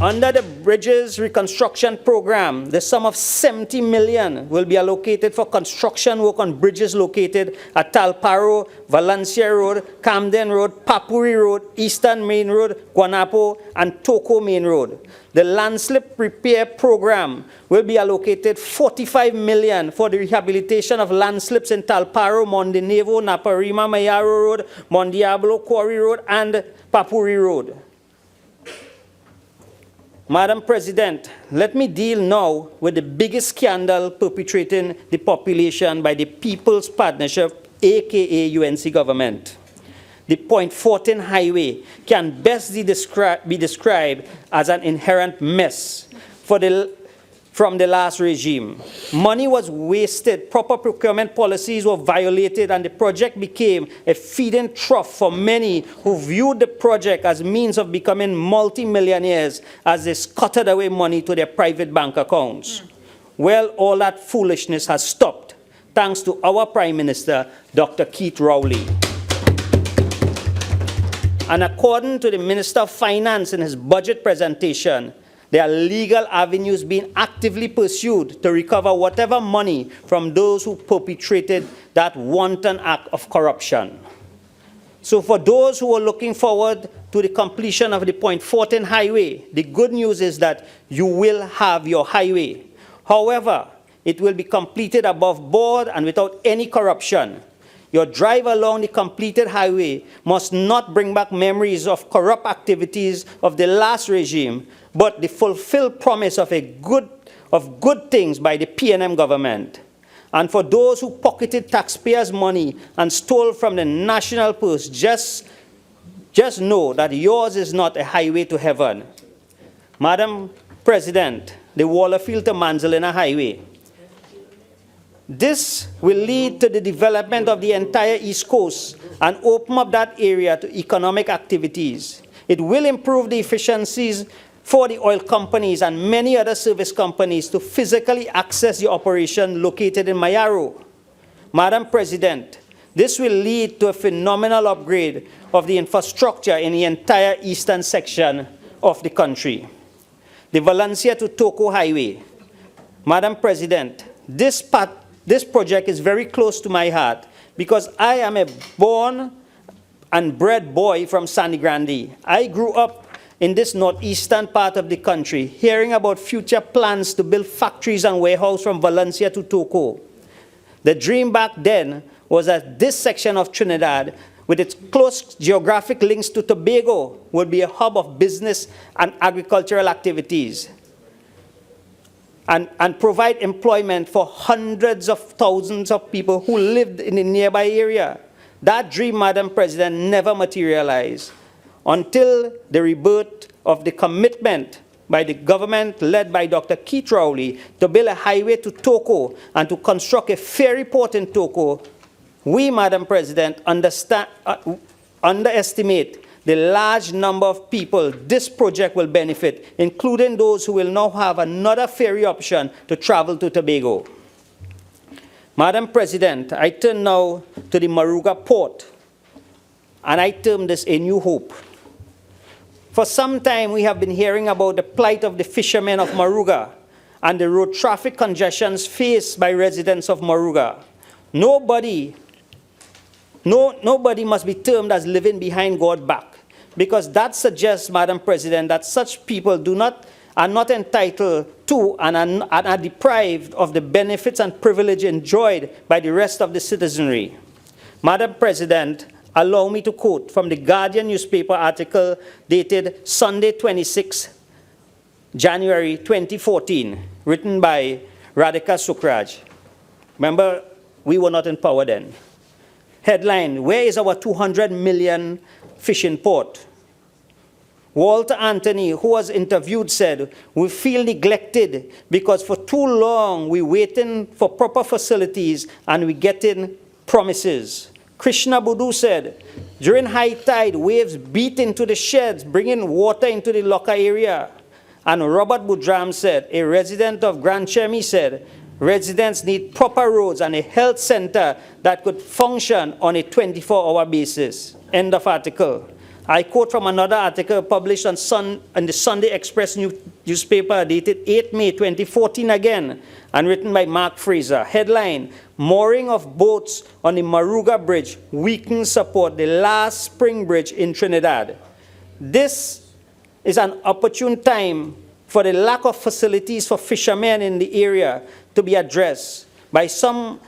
Under the Bridges Reconstruction Program, the sum of $70 million will be allocated for construction work on bridges located at Talparo, Valencia Road, Camden Road, Papuri Road, Eastern Main Road, Guanapo, and Toko Main Road. The landslip repair program will be allocated $45 million for the rehabilitation of landslips in Talparo, Mondenevo, Naparima, Mayaro Road, Mondiablo, Quarry Road, and Papuri Road. Madam President, let me deal now with the biggest scandal perpetrating the population by the People's Partnership, aka UNC government. The Point 14 highway can best be described as an inherent mess from the last regime. Money was wasted, proper procurement policies were violated, and the project became a feeding trough for many who viewed the project as means of becoming multi-millionaires as they scattered away money to their private bank accounts. Well, all that foolishness has stopped, thanks to our Prime Minister, Dr. Keith Rowley. And according to the Minister of Finance in his budget presentation, there are legal avenues being actively pursued to recover whatever money from those who perpetrated that wanton act of corruption. So for those who are looking forward to the completion of the Point 14 highway, the good news is that you will have your highway. However, it will be completed above board and without any corruption. Your drive along the completed highway must not bring back memories of corrupt activities of the last regime, but the fulfilled promise of good things by the PNM government. And for those who pocketed taxpayers' money and stole from the national purse, just know that yours is not a highway to heaven. Madam President, the Wallerfield to Manzalina Highway This will lead to the development of the entire East Coast and open up that area to economic activities. It will improve the efficiencies for the oil companies and many other service companies to physically access the operation located in Mayaro. Madam President, this will lead to a phenomenal upgrade of the infrastructure in the entire eastern section of the country. The Valencia to Toko Highway. Madam President, this project is very close to my heart because I am a born and bred boy from Sandy Grande. I grew up in this northeastern part of the country, hearing about future plans to build factories and warehouses from Valencia to Toko. The dream back then was that this section of Trinidad, with its close geographic links to Tobago, would be a hub of business and agricultural activities and provide employment for hundreds of thousands of people who lived in the nearby area. That dream, Madam President, never materialized until the rebirth of the commitment by the government led by Dr. Keith Rowley to build a highway to Toko and to construct a ferry port in Toko. We, Madam President, underestimate the large number of people this project will benefit, including those who will now have another ferry option to travel to Tobago. Madam President, I turn now to the Moruga port, and I term this a new hope. For some time, we have been hearing about the plight of the fishermen of Moruga and the road traffic congestions faced by residents of Moruga. Nobody must be termed as living behind God's back, because that suggests, Madam President, that such people are not entitled to and are deprived of the benefits and privilege enjoyed by the rest of the citizenry. Madam President, allow me to quote from the Guardian newspaper article dated Sunday, 26 January 2014, written by Radhika Sukraj. Remember, we were not in power then. Headline, where is our 200 million fishing port? Walter Anthony, who was interviewed, said, we feel neglected because for too long we're waiting for proper facilities and we're getting promises. Krishna Budhu said, during high tide, waves beat into the sheds, bringing water into the locker area. And Robert Budram said, a resident of Grand Chemi said, residents need proper roads and a health center that could function on a 24-hour basis. End of article. I quote from another article published on the Sunday Express newspaper dated 8 May 2014 again, and written by Mark Fraser. Headline, mooring of boats on the Moruga Bridge weakens support, the last spring bridge in Trinidad. This is an opportune time for the lack of facilities for fishermen in the area to be addressed by some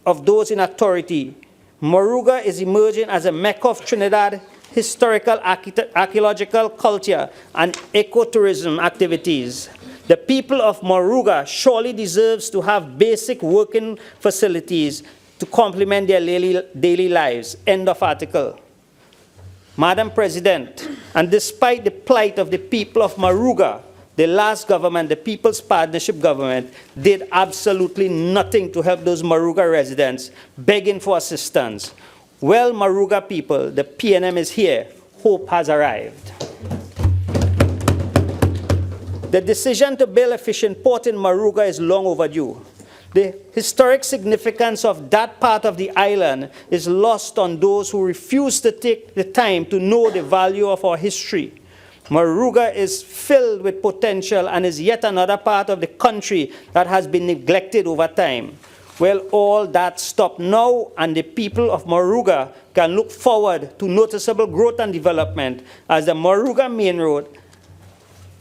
of those in authority. Moruga is emerging as a mecca of Trinidad historical, archaeological culture, and ecotourism activities. The people of Moruga surely deserves to have basic working facilities to complement their daily lives. End of article. Madam President, and despite the plight of the people of Moruga, the last government, the People's Partnership Government, did absolutely nothing to help those Moruga residents begging for assistance. Well, Moruga people, the PNM is here. Hope has arrived. The decision to build a fishing port in Moruga is long overdue. The historic significance of that part of the island is lost on those who refuse to take the time to know the value of our history. Moruga is filled with potential and is yet another part of the country that has been neglected over time. Well, all that stopped now, and the people of Moruga can look forward to noticeable growth and development as the Moruga Main Road,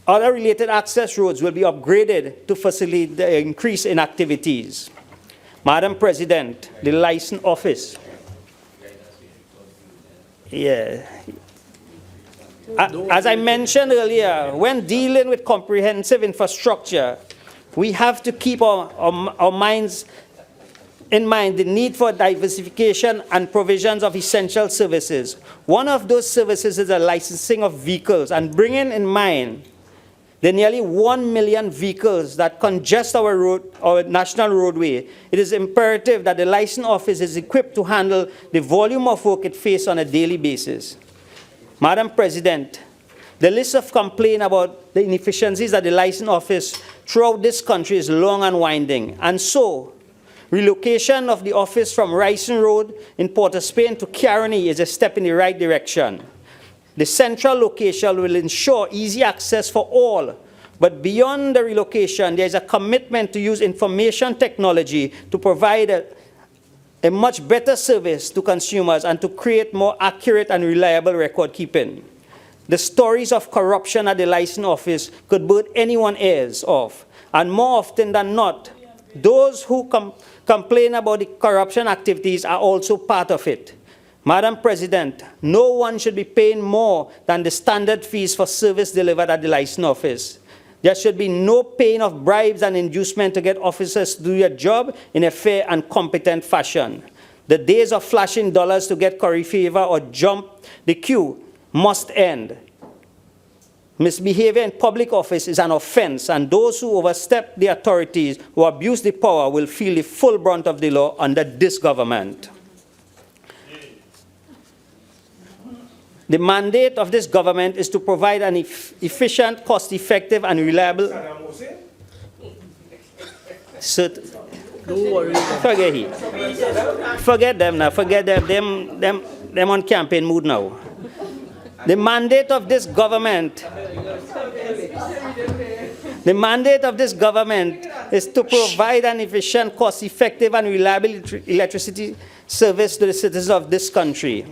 other related access roads will be upgraded to facilitate the increase in activities. Madam President, the license office. Yeah. As I mentioned earlier, when dealing with comprehensive infrastructure, we have to keep our minds in mind the need for diversification and provisions of essential services. One of those services is the licensing of vehicles, and bringing in mind the nearly 1 million vehicles that congest our national roadway, it is imperative that the license office is equipped to handle the volume of work it faces on a daily basis. Madam President, the list of complaints about the inefficiencies at the license office throughout this country is long and winding, and so relocation of the office from Rising Road in Port of Spain to Caroni is a step in the right direction. The central location will ensure easy access for all, but beyond the relocation, there is a commitment to use information technology to provide a much better service to consumers and to create more accurate and reliable record keeping. The stories of corruption at the license office could burn anyone ears off, and more often than not, those who complain about the corruption activities are also part of it. Madam President, no one should be paying more than the standard fees for service delivered at the license office. There should be no paying of bribes and inducement to get officers to do their job in a fair and competent fashion. The days of flashing dollars to get curry favor or jump the queue must end. Misbehavior in public office is an offense, and those who overstep the authorities, who abuse the power, will feel the full brunt of the law under this government. The mandate of this government is to provide an efficient, cost-effective, and reliable. Forget he. Forget them now. Forget them. Them on campaign mood now. The mandate of this government. The mandate of this government is to provide an efficient, cost-effective, and reliable electricity service to the citizens of this country.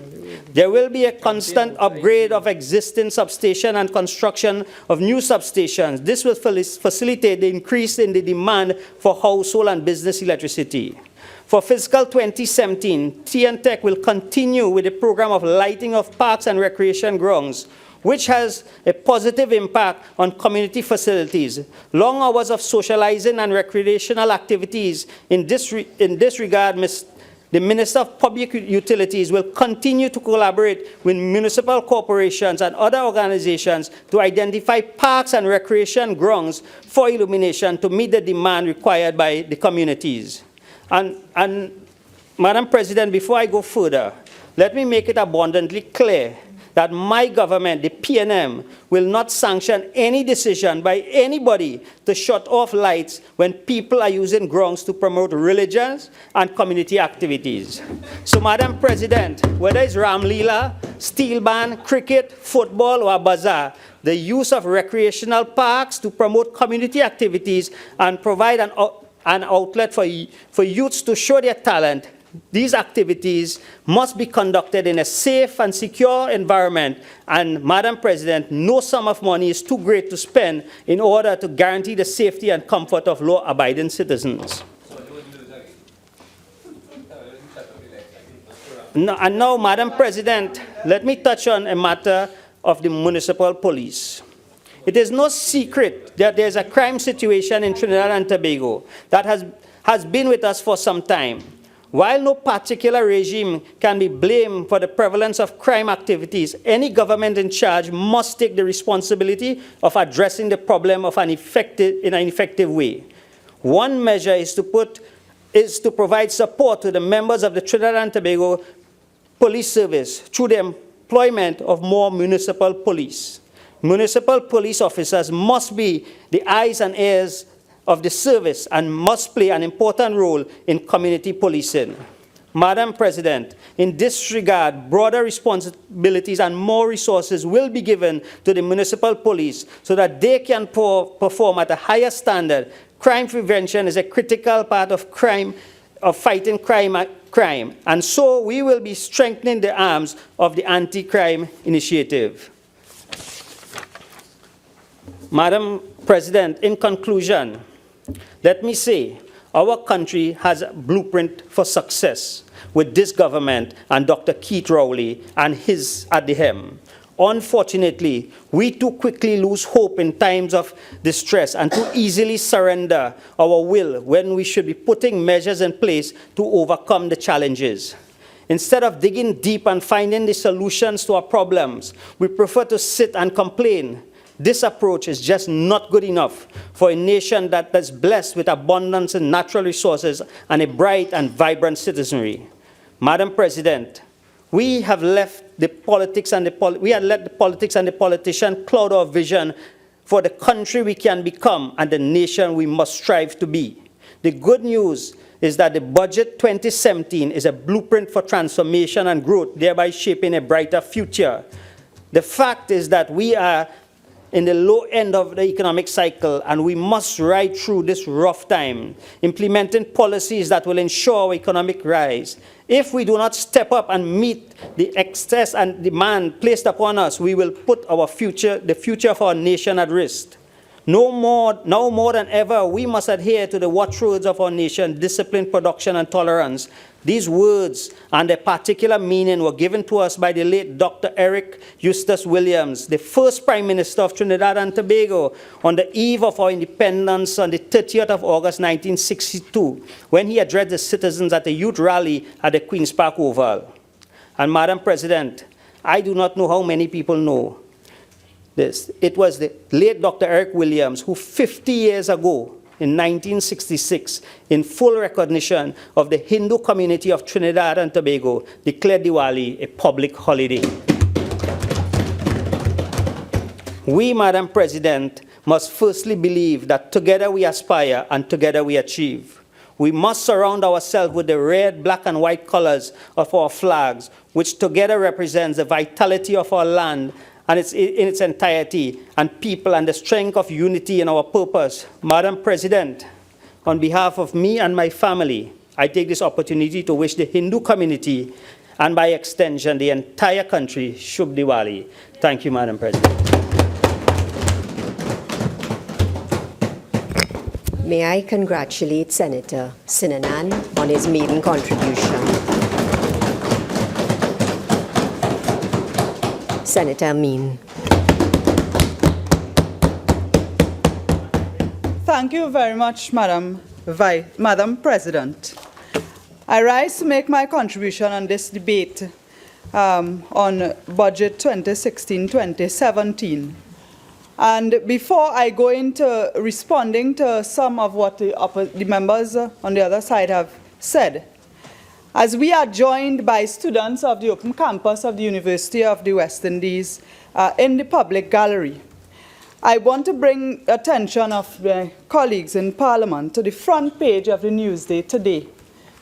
There will be a constant upgrade of existing substations and construction of new substations. This will facilitate the increase in the demand for household and business electricity. For fiscal 2017, TNTech will continue with the program of lighting of parks and recreation grounds, which has a positive impact on community facilities. Long hours of socializing and recreational activities in this regard, the Minister of Public Utilities will continue to collaborate with municipal corporations and other organizations to identify parks and recreation grounds for illumination to meet the demand required by the communities. And Madam President, before I go further, let me make it abundantly clear that my government, the PNM, will not sanction any decision by anybody to shut off lights when people are using grounds to promote religious and community activities. So, Madam President, whether it's Ram Leela, steel band, cricket, football, or bazaar, the use of recreational parks to promote community activities and provide an outlet for youths to show their talent, these activities must be conducted in a safe and secure environment, and Madam President, no sum of money is too great to spend in order to guarantee the safety and comfort of law-abiding citizens. Now, Madam President, let me touch on a matter of the municipal police. It is no secret that there is a crime situation in Trinidad and Tobago that has been with us for some time. While no particular regime can be blamed for the prevalence of crime activities, any government in charge must take the responsibility of addressing the problem in an effective way. One measure is to provide support to the members of the Trinidad and Tobago Police Service through the employment of more municipal police. Municipal police officers must be the eyes and ears of the service and must play an important role in community policing. Madam President, in this regard, broader responsibilities and more resources will be given to the municipal police so that they can perform at a higher standard. Crime prevention is a critical part of fighting crime, and so we will be strengthening the arms of the anti-crime initiative. Madam President, in conclusion, let me say, our country has a blueprint for success with this government and Dr. Keith Rowley and his at the helm. Unfortunately, we too quickly lose hope in times of distress and too easily surrender our will when we should be putting measures in place to overcome the challenges. Instead of digging deep and finding the solutions to our problems, we prefer to sit and complain. This approach is just not good enough for a nation that's blessed with abundance in natural resources and a bright and vibrant citizenry. Madam President, we have left the politics and we have let the politics and the politician cloud our vision for the country we can become and the nation we must strive to be. The good news is that the budget 2017 is a blueprint for transformation and growth, thereby shaping a brighter future. The fact is that we are in the low end of the economic cycle, and we must ride through this rough time, implementing policies that will ensure our economic rise. If we do not step up and meet the excess and demand placed upon us, we will put our future, the future of our nation at risk. Now more than ever, we must adhere to the watchwords of our nation: discipline, production, and tolerance. These words and their particular meaning were given to us by the late Dr. Eric Eustace Williams, the first Prime Minister of Trinidad and Tobago, on the eve of our independence on the 30th of August 1962, when he addressed the citizens at a youth rally at the Queen's Park Oval. And Madam President, I do not know how many people know this. It was the late Dr. Eric Williams who 50 years ago, in 1966, in full recognition of the Hindu community of Trinidad and Tobago, declared Diwali a public holiday. We, Madam President, must firstly believe that together we aspire and together we achieve. We must surround ourselves with the red, black, and white colors of our flags, which together represents the vitality of our land and in its entirety, and people, and the strength of unity in our purpose. Madam President, on behalf of me and my family, I take this opportunity to wish the Hindu community, and by extension, the entire country, Shubh Diwali. Thank you, Madam President. May I congratulate Senator Sinanan on his maiden contribution. Senator Ameen. Thank you very much, Madam President. I rise to make my contribution on this debate on Budget 2016-2017. And before I go into responding to some of what the members on the other side have said, as we are joined by students of the open campus of the University of the West Indies in the public gallery, I want to bring attention of my colleagues in Parliament to the front page of the Newsday today,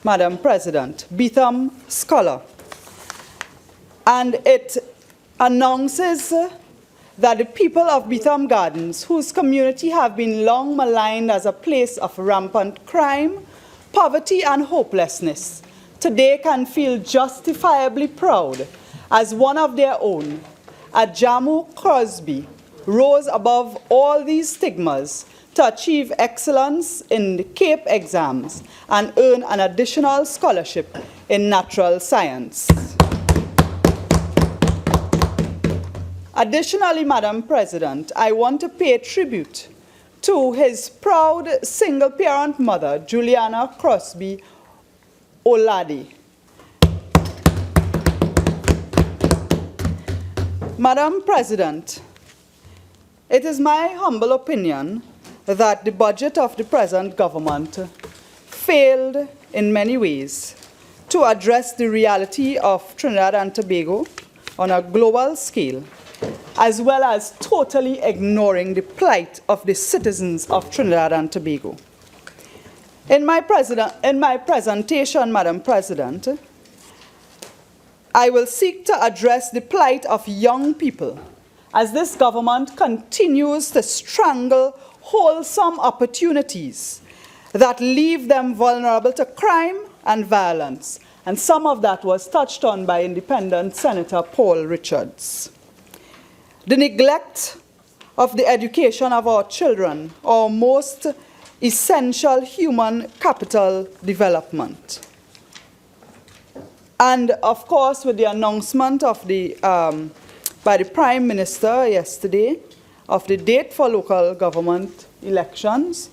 Madam President, Beetham Scholar. And it announces that the people of Beetham Gardens, whose community have been long maligned as a place of rampant crime, poverty, and hopelessness, today can feel justifiably proud as one of their own. Ajamu Crosby rose above all these stigmas to achieve excellence in the CAPE exams and earn an additional scholarship in natural science. Additionally, Madam President, I want to pay tribute to his proud single-parent mother, Juliana Crosby Oladi. Madam President, it is my humble opinion that the budget of the present government failed in many ways to address the reality of Trinidad and Tobago on a global scale, as well as totally ignoring the plight of the citizens of Trinidad and Tobago. In my presentation, Madam President, I will seek to address the plight of young people as this government continues to strangle wholesome opportunities that leave them vulnerable to crime and violence. And some of that was touched on by Independent Senator Paul Richards. The neglect of the education of our children, our most essential human capital development. And of course, with the announcement of by the Prime Minister yesterday of the date for local government elections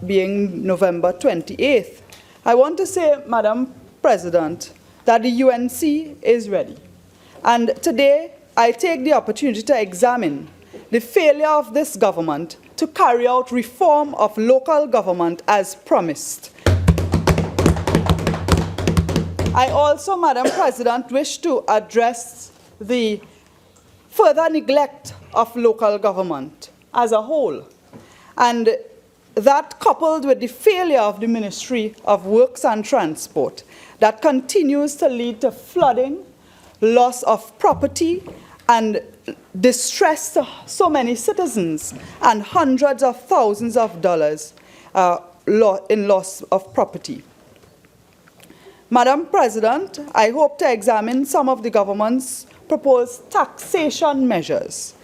being November 28th, I want to say, Madam President, that the UNC is ready. And today, I take the opportunity to examine the failure of this government to carry out reform of local government as promised. I also, Madam President, wish to address the further neglect of local government as a whole, and that coupled with the failure of the Ministry of Works and Transport that continues to lead to flooding, loss of property, and distress to so many citizens, and hundreds of thousands of dollars in loss of property. Madam President, I hope to examine some of the government's proposed taxation measures,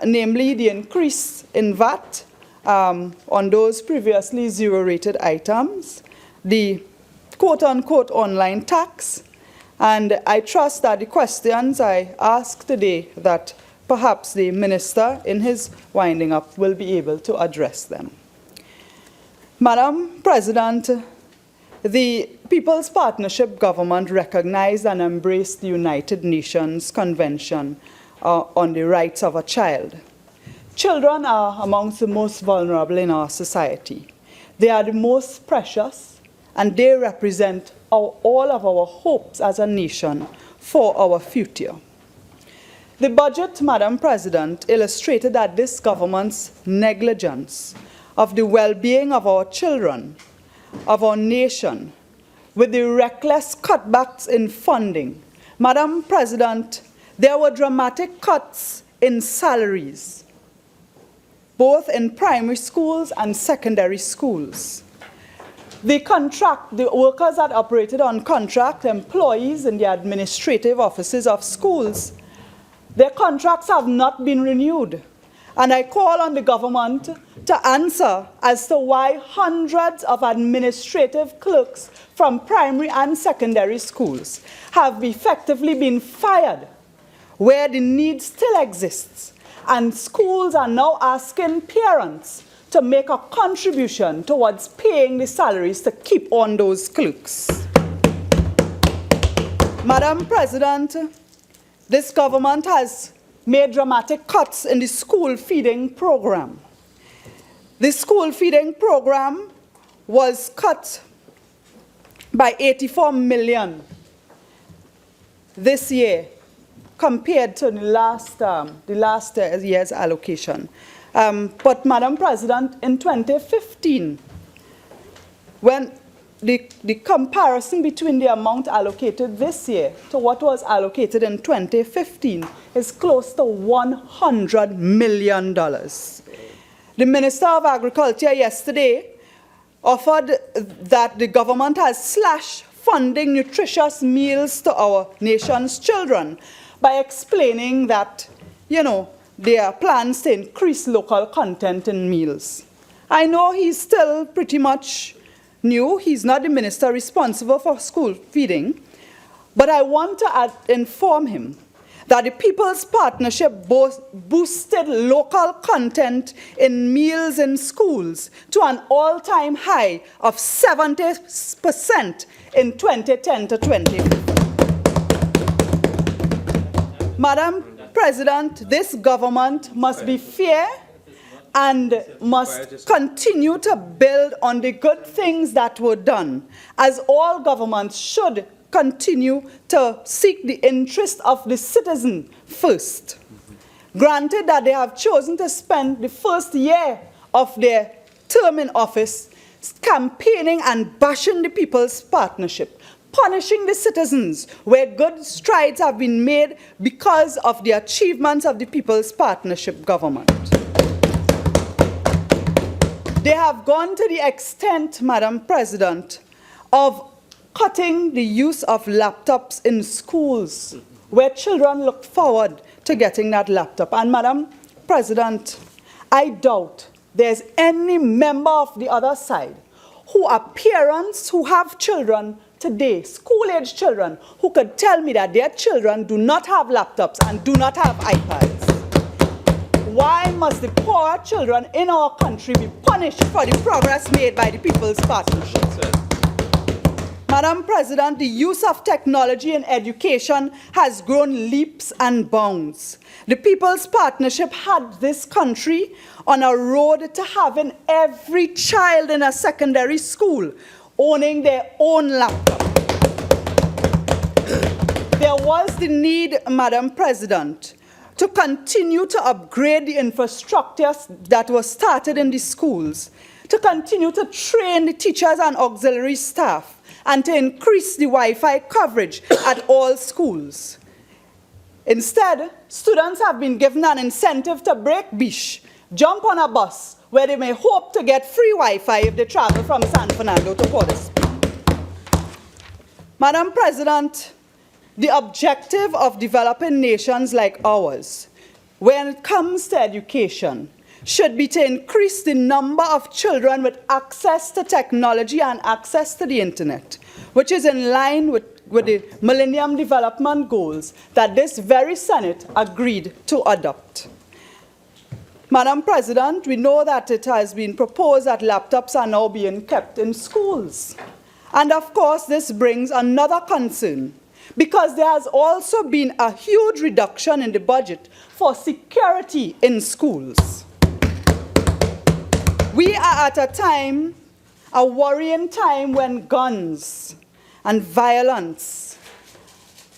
namely the increase in VAT on those previously zero-rated items, the quote-unquote online tax, and I trust that the questions I ask today, that perhaps the minister in his winding up will be able to address them. Madam President, the People's Partnership Government recognized and embraced the United Nations Convention on the Rights of a Child. Children are amongst the most vulnerable in our society. They are the most precious, and they represent all of our hopes as a nation for our future. The budget, Madam President, illustrated that this government's negligence of the well-being of our children, of our nation, with the reckless cutbacks in funding. Madam President, there were dramatic cuts in salaries, both in primary schools and secondary schools. The workers that operated on contract, employees in the administrative offices of schools, their contracts have not been renewed. And I call on the government to answer as to why hundreds of administrative clerks from primary and secondary schools have effectively been fired, where the need still exists. And schools are now asking parents to make a contribution towards paying the salaries to keep on those clerks. Madam President, this government has made dramatic cuts in the school feeding program. The school feeding program was cut by 84 million this year compared to the last year's allocation. But Madam President, in 2015, when the comparison between the amount allocated this year to what was allocated in 2015 is close to $100 million. The Minister of Agriculture yesterday offered that the government has slashed funding nutritious meals to our nation's children by explaining that, there are plans to increase local content in meals. I know he's still pretty much new. He's not the minister responsible for school feeding. But I want to inform him that the People's Partnership boosted local content in meals in schools to an all-time high of 70% in 2010 to 2015. Madam President, this government must be fair and must continue to build on the good things that were done, as all governments should continue to seek the interest of the citizen first. Granted that they have chosen to spend the first year of their term in office campaigning and bashing the People's Partnership, punishing the citizens where good strides have been made because of the achievements of the People's Partnership government. They have gone to the extent, Madam President, of cutting the use of laptops in schools, where children look forward to getting that laptop. And Madam President, I doubt there's any member of the other side who are parents who have children today, school-age children, who could tell me that their children do not have laptops and do not have iPads. Why must the poor children in our country be punished for the progress made by the People's Partnership? Madam President, the use of technology in education has grown leaps and bounds. The People's Partnership had this country on a road to having every child in a secondary school owning their own laptop. There was the need, Madam President, to continue to upgrade the infrastructure that was started in the schools, to continue to train the teachers and auxiliary staff, and to increase the Wi-Fi coverage at all schools. Instead, students have been given an incentive to break bish, jump on a bus, where they may hope to get free Wi-Fi if they travel from San Fernando to Port of Spain. Madam President, the objective of developing nations like ours, when it comes to education, should be to increase the number of children with access to technology and access to the internet, which is in line with the Millennium Development Goals that this very Senate agreed to adopt. Madam President, we know that it has been proposed that laptops are now being kept in schools. And of course, this brings another concern, because there has also been a huge reduction in the budget for security in schools. We are at a time, a worrying time, when guns and violence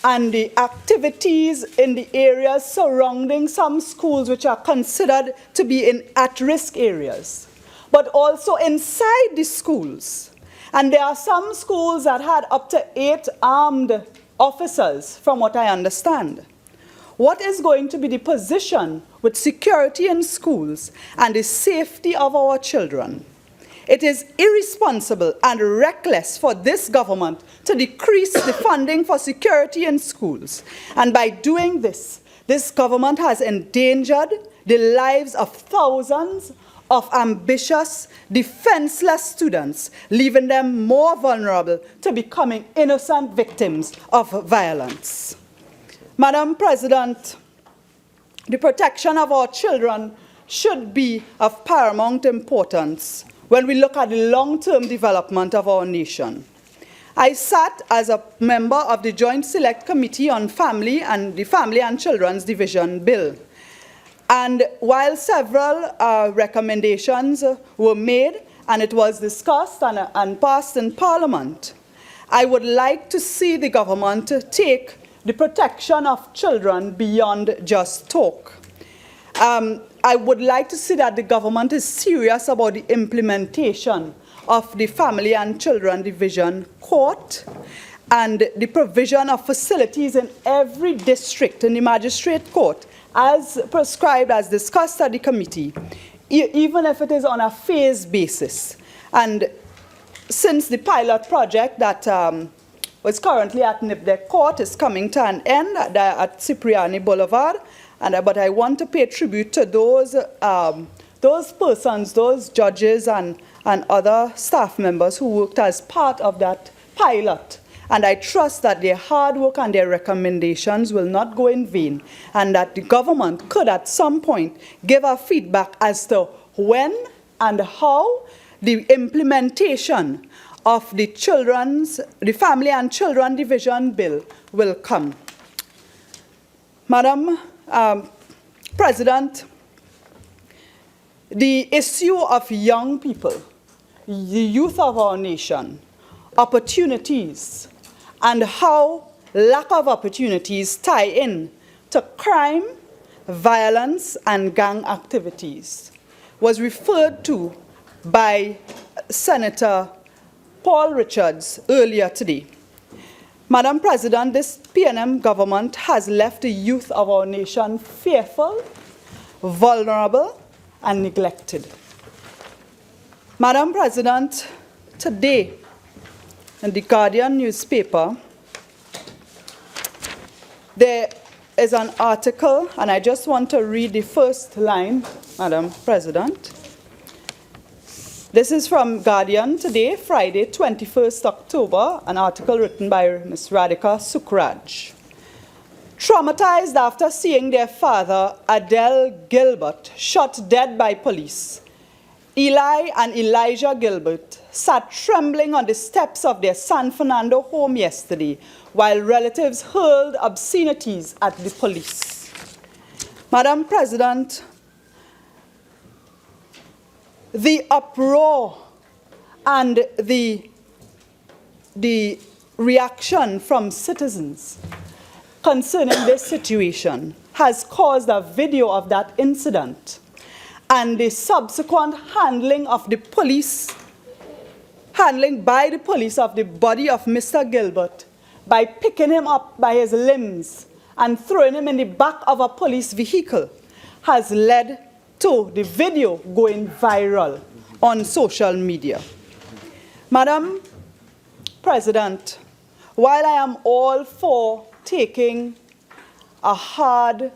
and the activities in the areas surrounding some schools which are considered to be in at-risk areas, but also inside the schools. And there are some schools that had up to 8 armed officers, from what I understand. What is going to be the position with security in schools and the safety of our children? It is irresponsible and reckless for this government to decrease the funding for security in schools. And by doing this, this government has endangered the lives of thousands of ambitious, defenseless students, leaving them more vulnerable to becoming innocent victims of violence. Madam President, the protection of our children should be of paramount importance when we look at the long-term development of our nation. I sat as a member of the Joint Select Committee on Family and the Family and Children's Division Bill. And while several recommendations were made and it was discussed and passed in Parliament, I would like to see the government take the protection of children beyond just talk. I would like to see that the government is serious about the implementation of the Family and Children Division Court and the provision of facilities in every district in the magistrate court, as prescribed, as discussed at the committee, even if it is on a phased basis. And since the pilot project that was currently at Nipdek Court is coming to an end at Cipriani Boulevard, but I want to pay tribute to those persons, those judges and other staff members who worked as part of that pilot. And I trust that their hard work and their recommendations will not go in vain, and that the government could at some point give a feedback as to when and how the implementation of the Family and Children Division Bill will come. Madam President, the issue of young people, the youth of our nation, opportunities, and how lack of opportunities tie in to crime, violence, and gang activities was referred to by Senator Paul Richards earlier today. Madam President, this PNM government has left the youth of our nation fearful, vulnerable, and neglected. Madam President, today in the Guardian newspaper, there is an article, and I just want to read the first line, Madam President. This is from Guardian today, Friday, 21st October, an article written by Ms. Radhika Sukraj. Traumatized after seeing their father, Adele Gilbert, shot dead by police, Eli and Elijah Gilbert sat trembling on the steps of their San Fernando home yesterday while relatives hurled obscenities at the police. Madam President, the uproar and the reaction from citizens concerning this situation has caused a video of that incident and the subsequent handling by the police of the body of Mr. Gilbert by picking him up by his limbs and throwing him in the back of a police vehicle has led to the video going viral on social media. Madam President, while I am all for taking a hard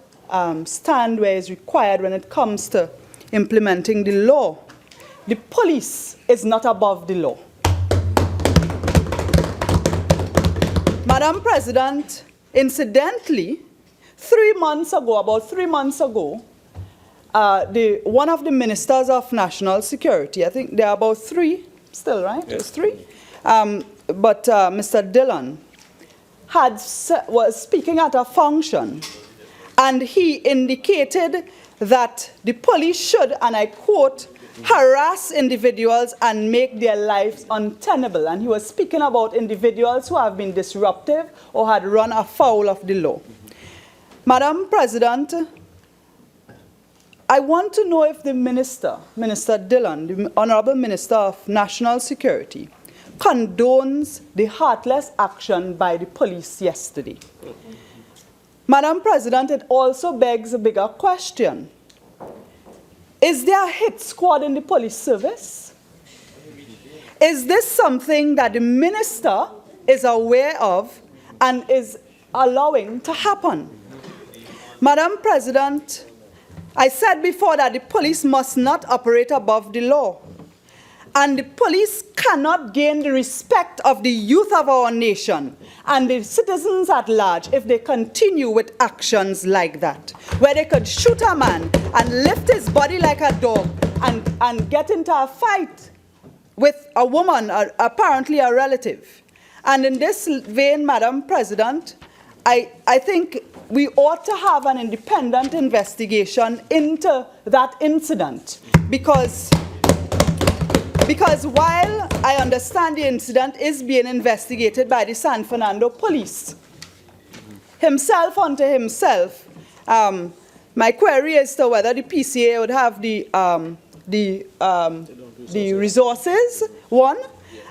stand where it's required when it comes to implementing the law, the police is not above the law. Madam President, incidentally, about 3 months ago, one of the ministers of national security, I think there are about 3 still, right? Yes. It's 3. But Mr. Dillon was speaking at a function, and he indicated that the police should, and I quote, harass individuals and make their lives untenable. And he was speaking about individuals who have been disruptive or had run afoul of the law. Madam President, I want to know if the Minister Dillon, the Honorable Minister of National Security, condones the heartless action by the police yesterday. Madam President, it also begs a bigger question. Is there a hit squad in the police service? Is this something that the minister is aware of and is allowing to happen? Madam President, I said before that the police must not operate above the law. And the police cannot gain the respect of the youth of our nation and the citizens at large if they continue with actions like that, where they could shoot a man and lift his body like a dog and get into a fight with a woman, apparently a relative. And in this vein, Madam President, I think we ought to have an independent investigation into that incident because while I understand the incident is being investigated by the San Fernando police, himself unto himself, my query is to whether the PCA would have the resources, one,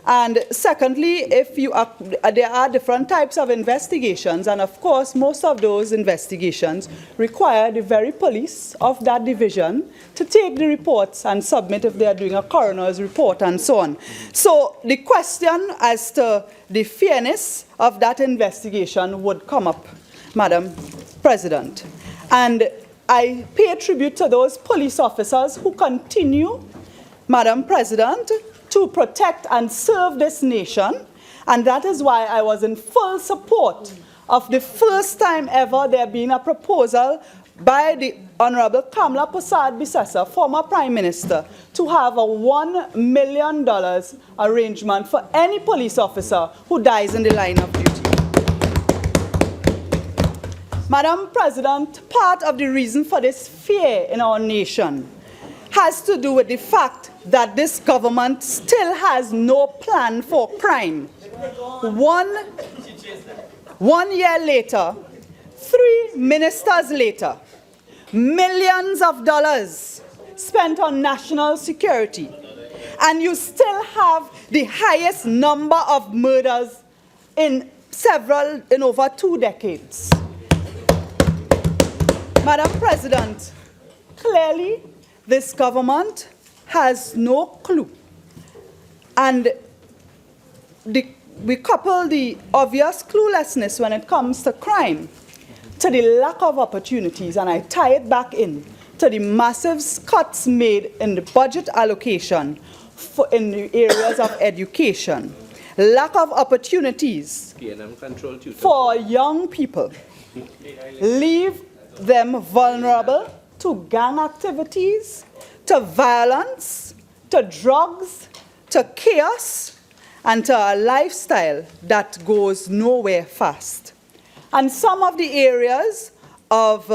and secondly, if there are different types of investigations, and of course, most of those investigations require the very police of that division to take the reports and submit if they are doing a coroner's report and so on. So the question as to the fairness of that investigation would come up, Madam President. And I pay tribute to those police officers who continue, Madam President, to protect and serve this nation, and that is why I was in full support of the first time ever there being a proposal by the Honorable Kamla Persad-Bissessar, former Prime Minister, to have a $1 million arrangement for any police officer who dies in the line of duty. Madam President, part of the reason for this fear in our nation has to do with the fact that this government still has no plan for crime. 1 year later, 3 ministers later, millions of dollars spent on national security, and you still have the highest number of murders in over 2 decades. Madam President, clearly, this government has no clue. And we couple the obvious cluelessness when it comes to crime to the lack of opportunities, and I tie it back in to the massive cuts made in the budget allocation in the areas of education. Lack of opportunities for young people leave them vulnerable to gang activities, to violence, to drugs, to chaos, and to a lifestyle that goes nowhere fast. And some of the areas of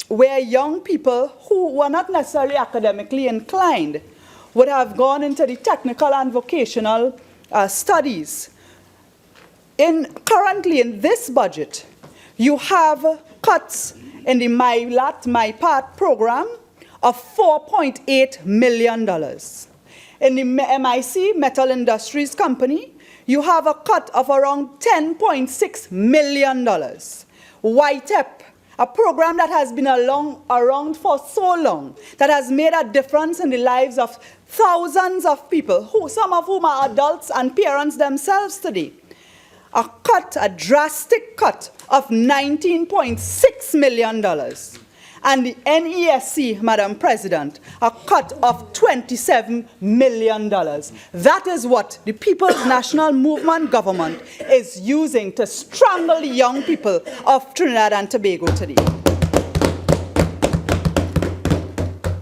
where young people who were not necessarily academically inclined would have gone into the technical and vocational studies. Currently in this budget, you have cuts in the My Part program of $4.8 million. In the MIC, Metal Industries Company, you have a cut of around $10.6 million. YTEP, a program that has been around for so long, that has made a difference in the lives of thousands of people, some of whom are adults and parents themselves today. A drastic cut of $19.6 million. And the NESC, Madam President, a cut of $27 million. That is what the People's National Movement government is using to strangle the young people of Trinidad and Tobago today.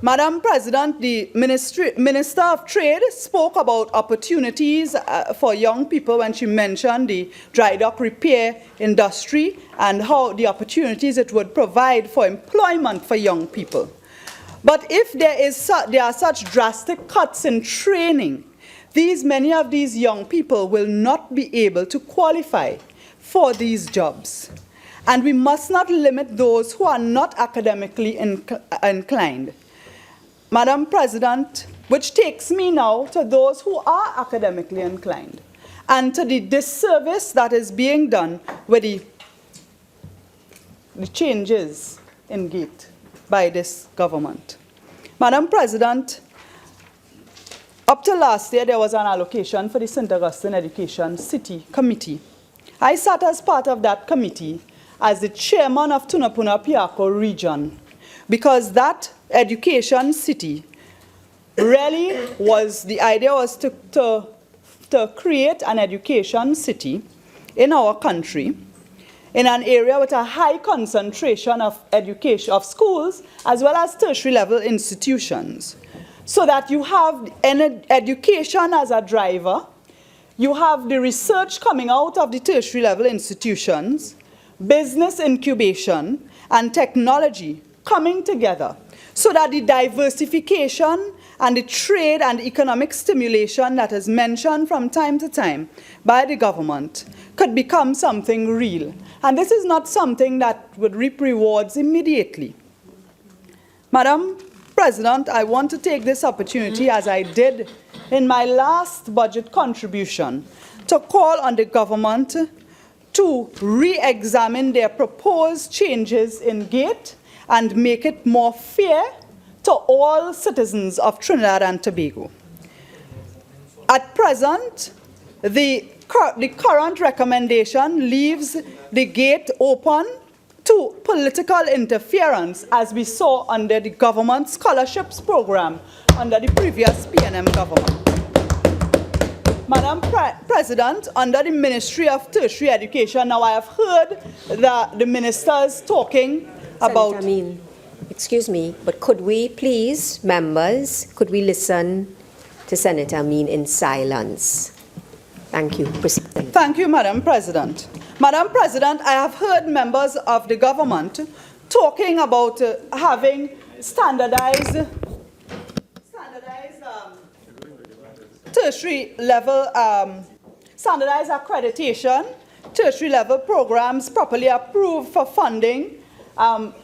Madam President, the Minister of Trade spoke about opportunities for young people when she mentioned the dry dock repair industry and how the opportunities it would provide for employment for young people. But if there are such drastic cuts in training, many of these young people will not be able to qualify for these jobs. And we must not limit those who are not academically inclined. Madam President, which takes me now to those who are academically inclined and to the disservice that is being done with the changes in GATE by this government. Madam President, up to last year, there was an allocation for the St. Augustine Education City Committee. I sat as part of that committee as the chairman of Tunapuna-Piako region, because that education city really was, the idea was to create an education city in our country in an area with a high concentration of education, of schools, as well as tertiary level institutions, so that you have education as a driver, you have the research coming out of the tertiary level institutions, business incubation, and technology coming together, so that the diversification and the trade and economic stimulation that is mentioned from time to time by the government could become something real. And this is not something that would reap rewards immediately. Madam President, I want to take this opportunity, as I did in my last budget contribution, to call on the government to re-examine their proposed changes in GATE and make it more fair to all citizens of Trinidad and Tobago. At present, the current recommendation leaves the gate open to political interference, as we saw under the government scholarships program under the previous PNM government. Madam President, under the Ministry of Tertiary Education, now I have heard the ministers talking about... Senator Ameen, excuse me, but could we please, members, could we listen to Senator Ameen in silence? Thank you. Proceed. Thank you, Madam President. Madam President, I have heard members of the government talking about having standardized tertiary level, standardized accreditation, tertiary level programs properly approved for funding,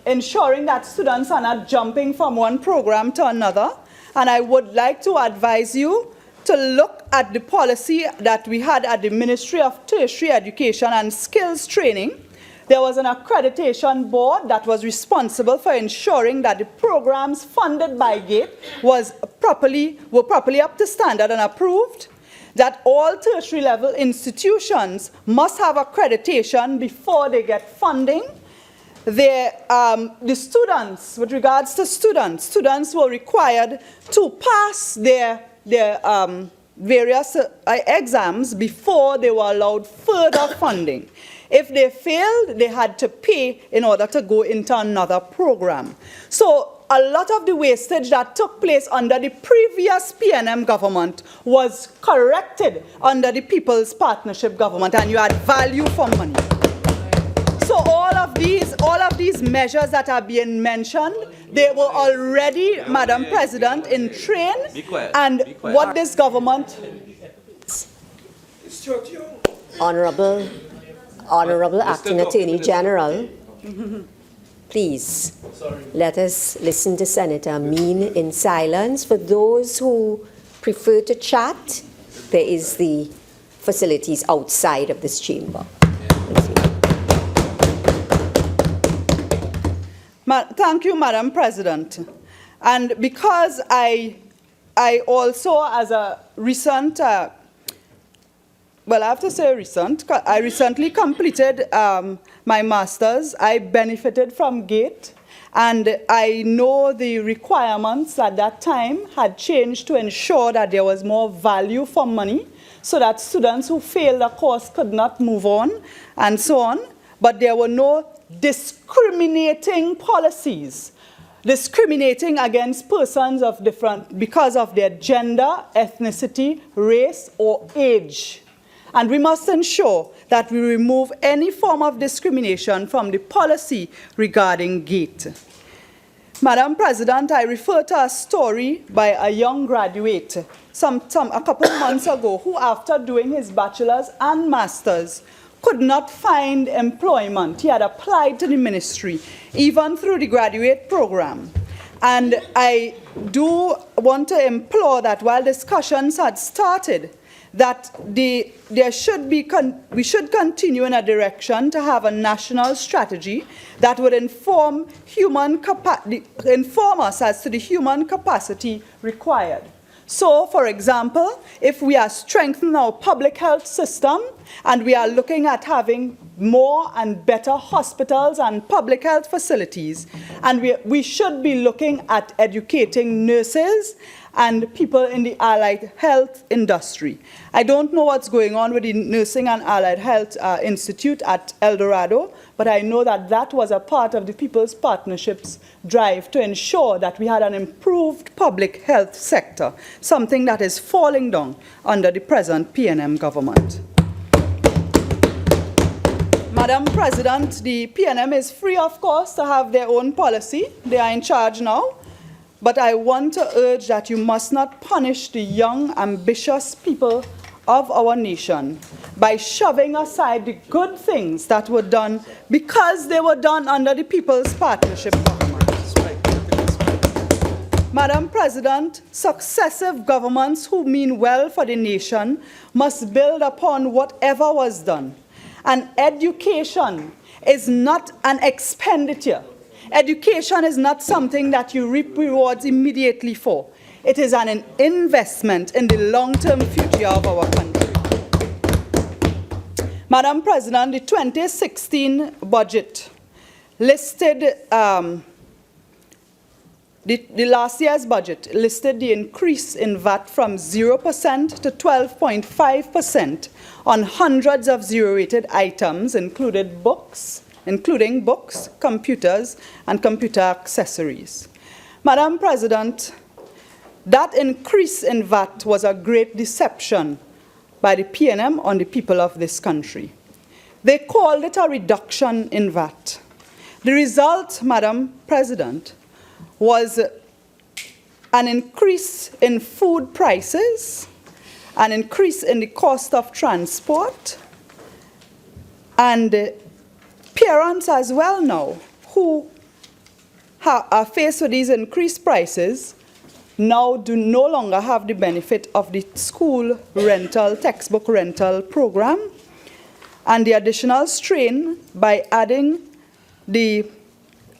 ensuring that students are not jumping from one program to another. And I would like to advise you to look at the policy that we had at the Ministry of Tertiary Education and Skills Training. There was an accreditation board that was responsible for ensuring that the programs funded by GATE were properly up to standard and approved, that all tertiary level institutions must have accreditation before they get funding. The students, with regards to students were required to pass their various exams before they were allowed further funding. If they failed, they had to pay in order to go into another program. So a lot of the wastage that took place under the previous PNM government was corrected under the People's Partnership government, and you had value for money. So all of these measures that are being mentioned, they were already, Madam President, in train. And what this government... Honorable Acting Attorney General, please let us listen to Senator Ameen in silence. For those who prefer to chat, there is the facilities outside of this chamber. Thank you, Madam President. And because I also, as a recent, well, I have to say recent, I recently completed my master's. I benefited from GATE, and I know the requirements at that time had changed to ensure that there was more value for money, so that students who failed the course could not move on, and so on. But there were no discriminating policies, discriminating against persons of because of their gender, ethnicity, race, or age. And we must ensure that we remove any form of discrimination from the policy regarding GATE. Madam President, I refer to a story by a young graduate a couple of months ago who, after doing his bachelor's and master's, could not find employment. He had applied to the ministry, even through the graduate program. And I do want to implore that while discussions had started, that we should continue in a direction to have a national strategy that would inform us as to the human capacity required. So, for example, if we are strengthening our public health system and we are looking at having more and better hospitals and public health facilities, and we should be looking at educating nurses and people in the allied health industry. I don't know what's going on with the Nursing and Allied Health Institute at El Dorado, but I know that that was a part of the People's Partnership's drive to ensure that we had an improved public health sector, something that is falling down under the present PNM government. Madam President, the PNM is free, of course, to have their own policy. They are in charge now. But I want to urge that you must not punish the young, ambitious people of our nation by shoving aside the good things that were done because they were done under the People's Partnership government. Madam President, successive governments who mean well for the nation must build upon whatever was done. And education is not an expenditure. Education is not something that you reap rewards immediately for. It is an investment in the long-term future of our country. Madam President, the 2016 budget listed, the last year's budget listed the increase in VAT from 0% to 12.5% on hundreds of zero-rated items, including books, computers, and computer accessories. Madam President, that increase in VAT was a great deception by the PNM on the people of this country. They called it a reduction in VAT. The result, Madam President, was an increase in food prices, an increase in the cost of transport, and parents as well now who are faced with these increased prices now do no longer have the benefit of the school rental, textbook rental program, and the additional strain by adding the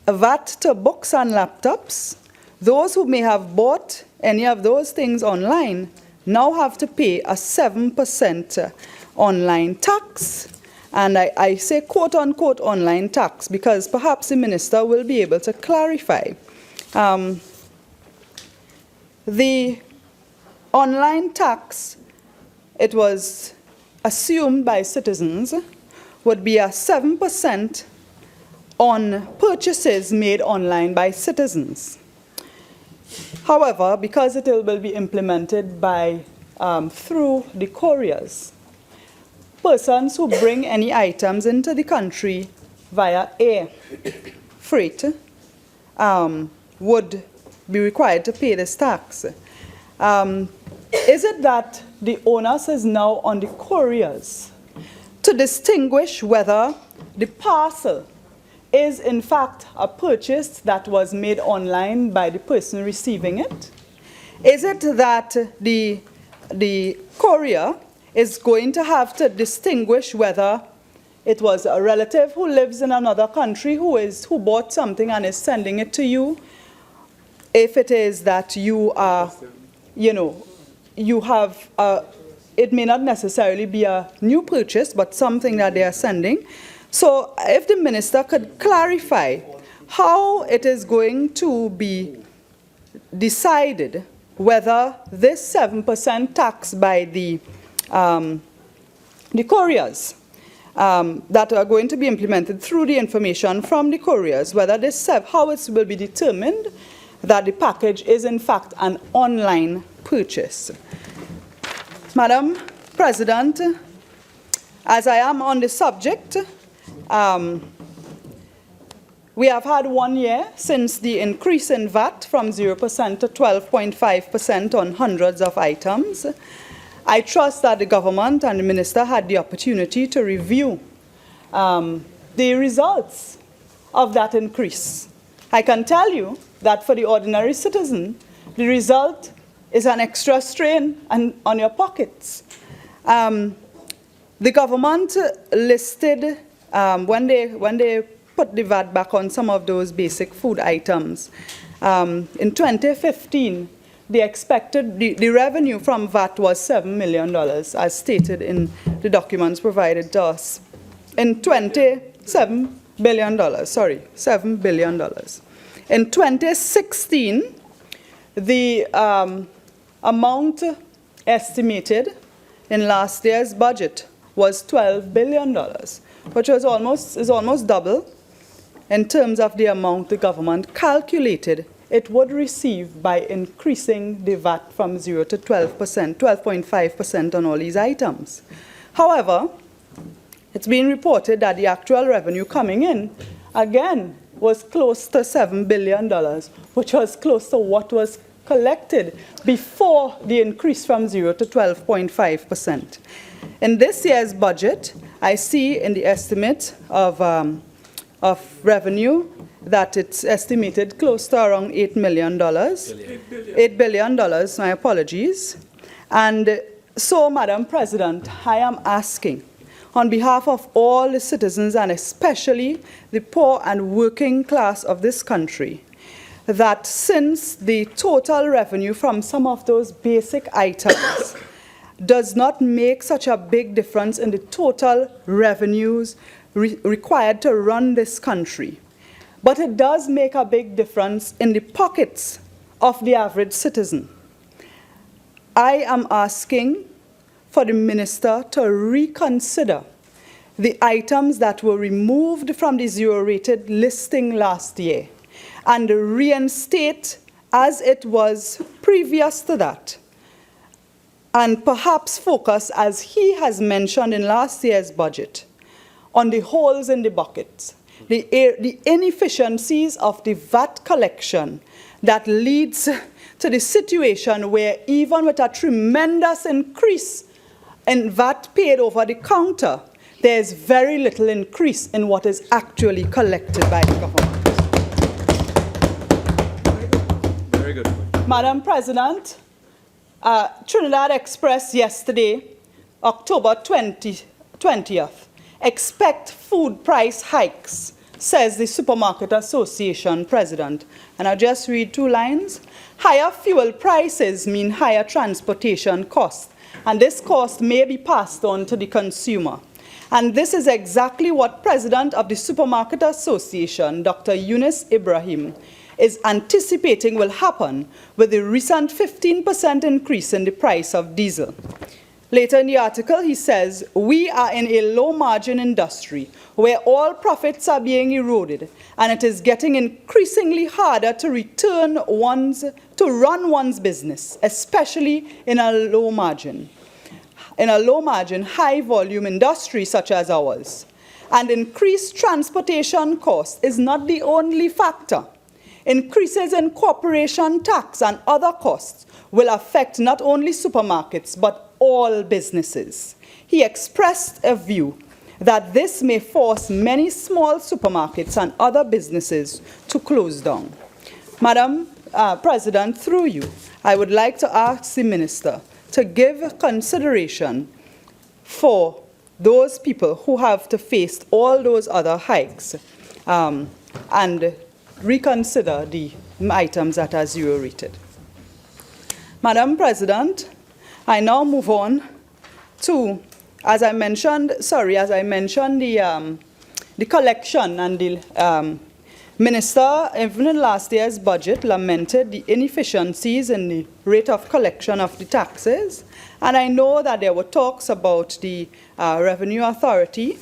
VAT to books and laptops. Those who may have bought any of those things online now have to pay a 7% online tax. And I say quote-unquote online tax because perhaps the minister will be able to clarify. The online tax, it was assumed by citizens, would be a 7% on purchases made online by citizens. However, because it will be implemented by, through the couriers, persons who bring any items into the country via air freight would be required to pay this tax. Is it that the onus is now on the couriers to distinguish whether the parcel is in fact a purchase that was made online by the person receiving it? Is it that the courier is going to have to distinguish whether it was a relative who lives in another country who bought something and is sending it to you? If it is that you are, you have, it may not necessarily be a new purchase, but something that they are sending. So if the minister could clarify how it is going to be decided whether this 7% tax by the couriers that are going to be implemented through the information from the couriers, whether this, how it will be determined that the package is in fact an online purchase. Madam President, as I am on the subject, we have had 1 year since the increase in VAT from 0% to 12.5% on hundreds of items. I trust that the government and the minister had the opportunity to review the results of that increase. I can tell you that for the ordinary citizen, the result is an extra strain on your pockets. The government listed, when they put the VAT back on some of those basic food items, in 2015, they expected the revenue from VAT was $7 million, as stated in the documents provided to us. $7 billion. In 2016, the amount estimated in last year's budget was $12 billion, which was almost double in terms of the amount the government calculated it would receive by increasing the VAT from 0 to 12%, 12.5% on all these items. However, it's been reported that the actual revenue coming in, again, was close to $7 billion, which was close to what was collected before the increase from 0 to 12.5%. In this year's budget, I see in the estimate of revenue that it's estimated close to around $8 million. $8 billion, my apologies. And so, Madam President, I am asking, on behalf of all the citizens and especially the poor and working class of this country, that since the total revenue from some of those basic items does not make such a big difference in the total revenues required to run this country, but it does make a big difference in the pockets of the average citizen, I am asking for the minister to reconsider the items that were removed from the zero-rated listing last year and reinstate as it was previous to that, and perhaps focus, as he has mentioned in last year's budget, on the holes in the buckets, the inefficiencies of the VAT collection that leads to the situation where even with a tremendous increase in VAT paid over the counter, there is very little increase in what is actually collected by the government. Very good. Madam President, Trinidad Express yesterday, October 20th, expect food price hikes, says the Supermarket Association president. And I'll just read 2 lines. Higher fuel prices mean higher transportation costs, and this cost may be passed on to the consumer. And this is exactly what President of the Supermarket Association, Dr. Yunus Ibrahim, is anticipating will happen with the recent 15% increase in the price of diesel. Later in the article, he says, we are in a low-margin industry where all profits are being eroded, and it is getting increasingly harder to run one's business, especially in a low-margin, high-volume industry such as ours. And increased transportation costs is not the only factor. Increases in corporation tax and other costs will affect not only supermarkets, but all businesses. He expressed a view that this may force many small supermarkets and other businesses to close down. Madam President, through you, I would like to ask the Minister to give consideration for those people who have to face all those other hikes and reconsider the items that are zero-rated. Madam President, I now move on to, as I mentioned the collection, and the Minister, even in last year's budget, lamented the inefficiencies in the rate of collection of the taxes. And I know that there were talks about the Revenue Authority.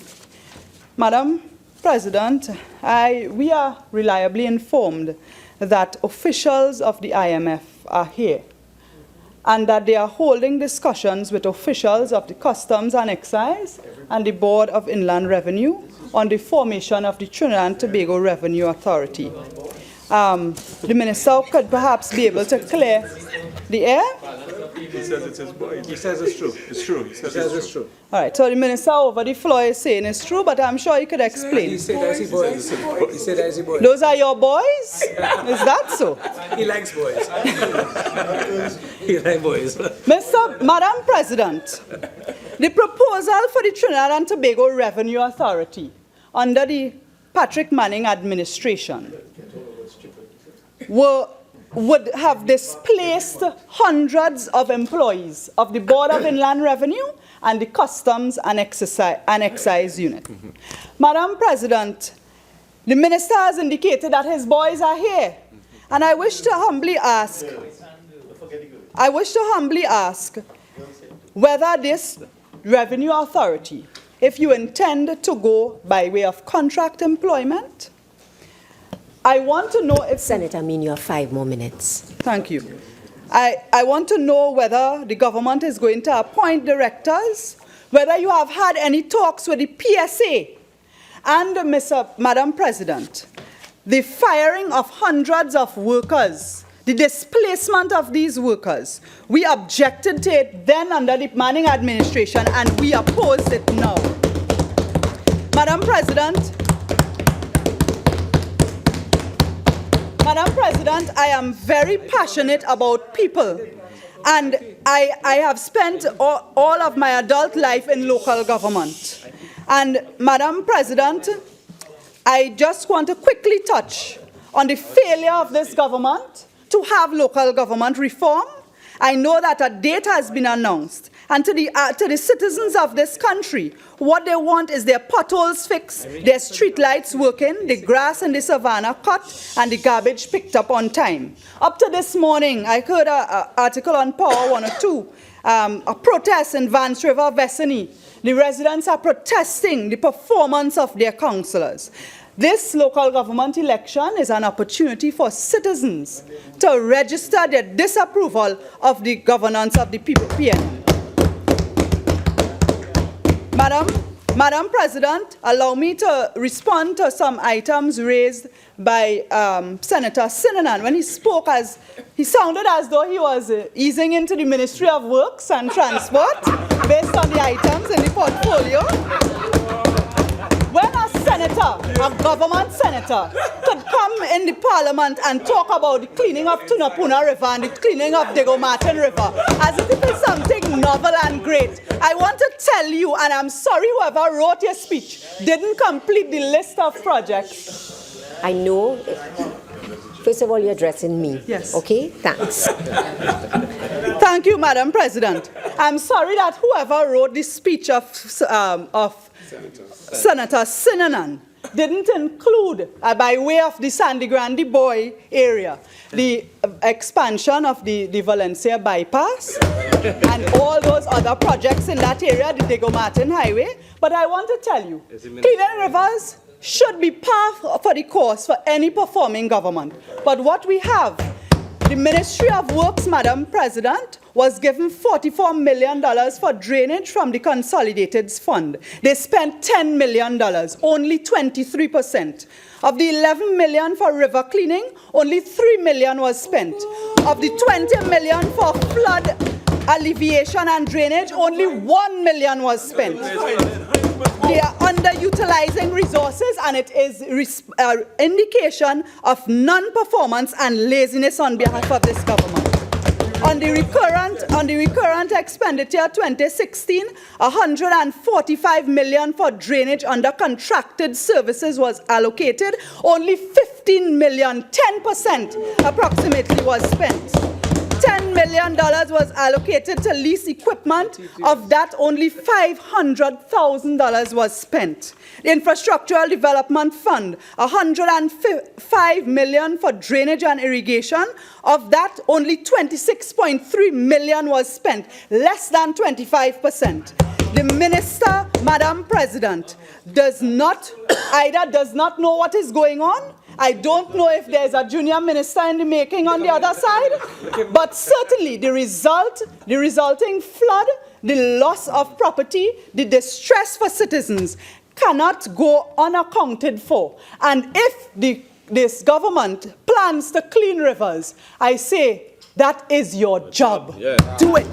Madam President, we are reliably informed that officials of the IMF are here, and that they are holding discussions with officials of the Customs and Excise and the Board of Inland Revenue on the formation of the Trinidad and Tobago Revenue Authority. The Minister could perhaps be able to clear the air. He says it's his boy. He says it's true. It's true. He says it's true. All right, so the Minister over the floor is saying it's true, but I'm sure he could explain. He said that's his boys. He said that's his boys. Those are your boys? Is that so? He likes boys. He likes boys. Madam President, the proposal for the Trinidad and Tobago Revenue Authority under the Patrick Manning administration would have displaced hundreds of employees of the Board of Inland Revenue and the Customs and Excise Unit. Madam President, the Minister has indicated that his boys are here, and I wish to humbly ask whether this Revenue Authority, if you intend to go by way of contract employment, I want to know if... Senator Ameen, you have 5 more minutes. Thank you. I want to know whether the government is going to appoint directors, whether you have had any talks with the PSA, and Madam President, the firing of hundreds of workers, the displacement of these workers. We objected to it then under the Manning administration, and we opposed it now. Madam President, I am very passionate about people, and I have spent all of my adult life in local government. And Madam President, I just want to quickly touch on the failure of this government to have local government reform. I know that a date has been announced, and to the citizens of this country, what they want is their potholes fixed, their street lights working, the grass in the savannah cut, and the garbage picked up on time. Up to this morning, I heard an article on Power 102, a protest in Vance River, Vecini. The residents are protesting the performance of their councillors. This local government election is an opportunity for citizens to register their disapproval of the governance of the PPN. Madam President, allow me to respond to some items raised by Senator Sinanan. When he spoke, he sounded as though he was easing into the Ministry of Works and Transport based on the items in the portfolio. When a senator, a government senator, could come in the parliament and talk about the cleaning of Tunapuna River and the cleaning of Diego Martin River, as if it is something novel and great, I want to tell you, and I'm sorry whoever wrote your speech didn't complete the list of projects. I know. First of all, you're addressing me. Yes. Okay? Thanks. Thank you, Madam President. I'm sorry that whoever wrote the speech of Senator Sinanan didn't include, by way of the Sandy Grande Boy area, the expansion of the Valencia bypass and all those other projects in that area, the Diego Martin Highway. But I want to tell you, cleaning rivers should be par for the course for any performing government. But what we have, the Ministry of Works, Madam President, was given $44 million for drainage from the Consolidated Fund. They spent $10 million, only 23%. Of the $11 million for river cleaning, only $3 million was spent. Of the $20 million for flood alleviation and drainage, only $1 million was spent. They are underutilizing resources, and it is an indication of non-performance and laziness on behalf of this government. On the recurrent expenditure 2016, $145 million for drainage under contracted services was allocated. Only $15 million, 10% approximately, was spent. $10 million was allocated to lease equipment. Of that, only $500,000 was spent. The Infrastructural Development Fund, $105 million for drainage and irrigation. Of that, only $26.3 million was spent, less than 25%. The minister, Madam President, either does not know what is going on. I don't know if there's a junior minister in the making on the other side, but certainly the resulting flood, the loss of property, the distress for citizens cannot go unaccounted for. And if this government plans to clean rivers, I say that is your job. Yeah. Do it.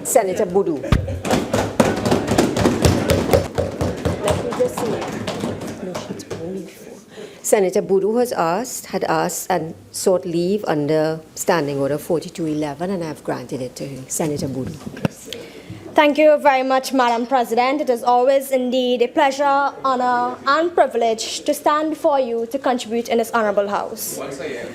Senator Budhu. Let me just say, no, she's only before. Senator Budhu had asked and sought leave under Standing Order 4211, and I've granted it to her. Senator Budhu. Thank you very much, Madam President. It is always indeed a pleasure, honor, and privilege to stand before you to contribute in this honorable house. Once again.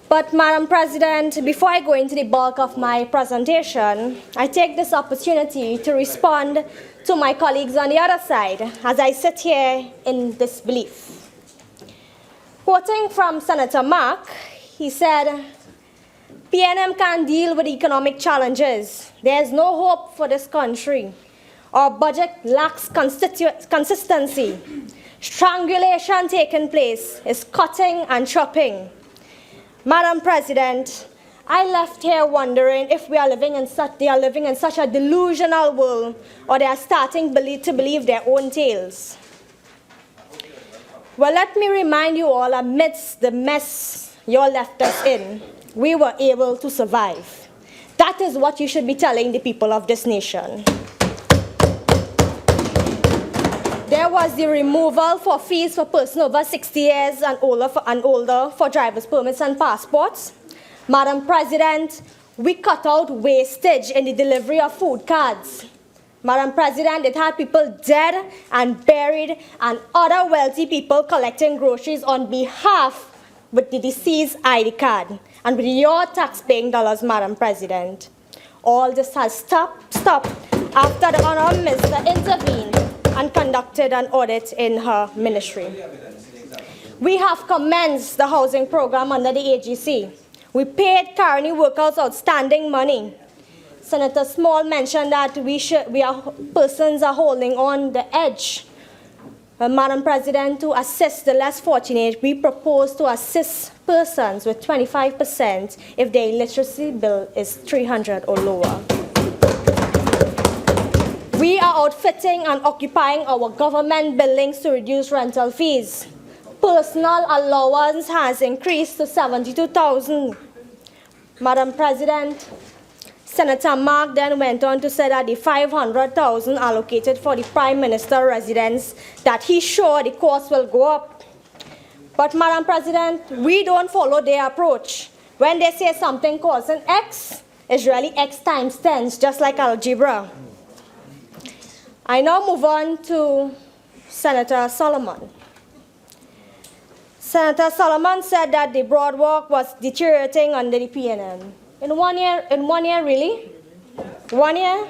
But, Madam President, before I go into the bulk of my presentation, I take this opportunity to respond to my colleagues on the other side as I sit here in disbelief. Quoting from Senator Mark, he said, PNM can't deal with economic challenges. There's no hope for this country. Our budget lacks consistency. Strangulation taking place is cutting and chopping. Madam President, I left here wondering if they are living in such a delusional world, or they are starting to believe their own tales. Well, let me remind you all, amidst the mess you all left us in, we were able to survive. That is what you should be telling the people of this nation. There was the removal for fees for persons over 60 years and older for driver's permits and passports. Madam President, we cut out wastage in the delivery of food cards. Madam President, it had people dead and buried and other wealthy people collecting groceries on behalf with the deceased ID card and with your tax-paying dollars, Madam President. All this has stopped after the Honourable Minister intervened and conducted an audit in her ministry. We have commenced the housing program under the AGC. We paid Carney workers outstanding money. Senator Small mentioned that persons are holding on the edge. Madam President, to assist the less fortunate, we propose to assist persons with 25% if their literacy bill is 300 or lower. We are outfitting and occupying our government buildings to reduce rental fees. Personal allowance has increased to $72,000. Madam President, Senator Mark then went on to say that the $500,000 allocated for the Prime Minister residence, that he's sure the cost will go up. But Madam President, we don't follow their approach. When they say something costing X, it's really X times 10, just like algebra. I now move on to Senator Solomon. Senator Solomon said that the boardwalk was deteriorating under the PNM. In 1 year, really? 1 year?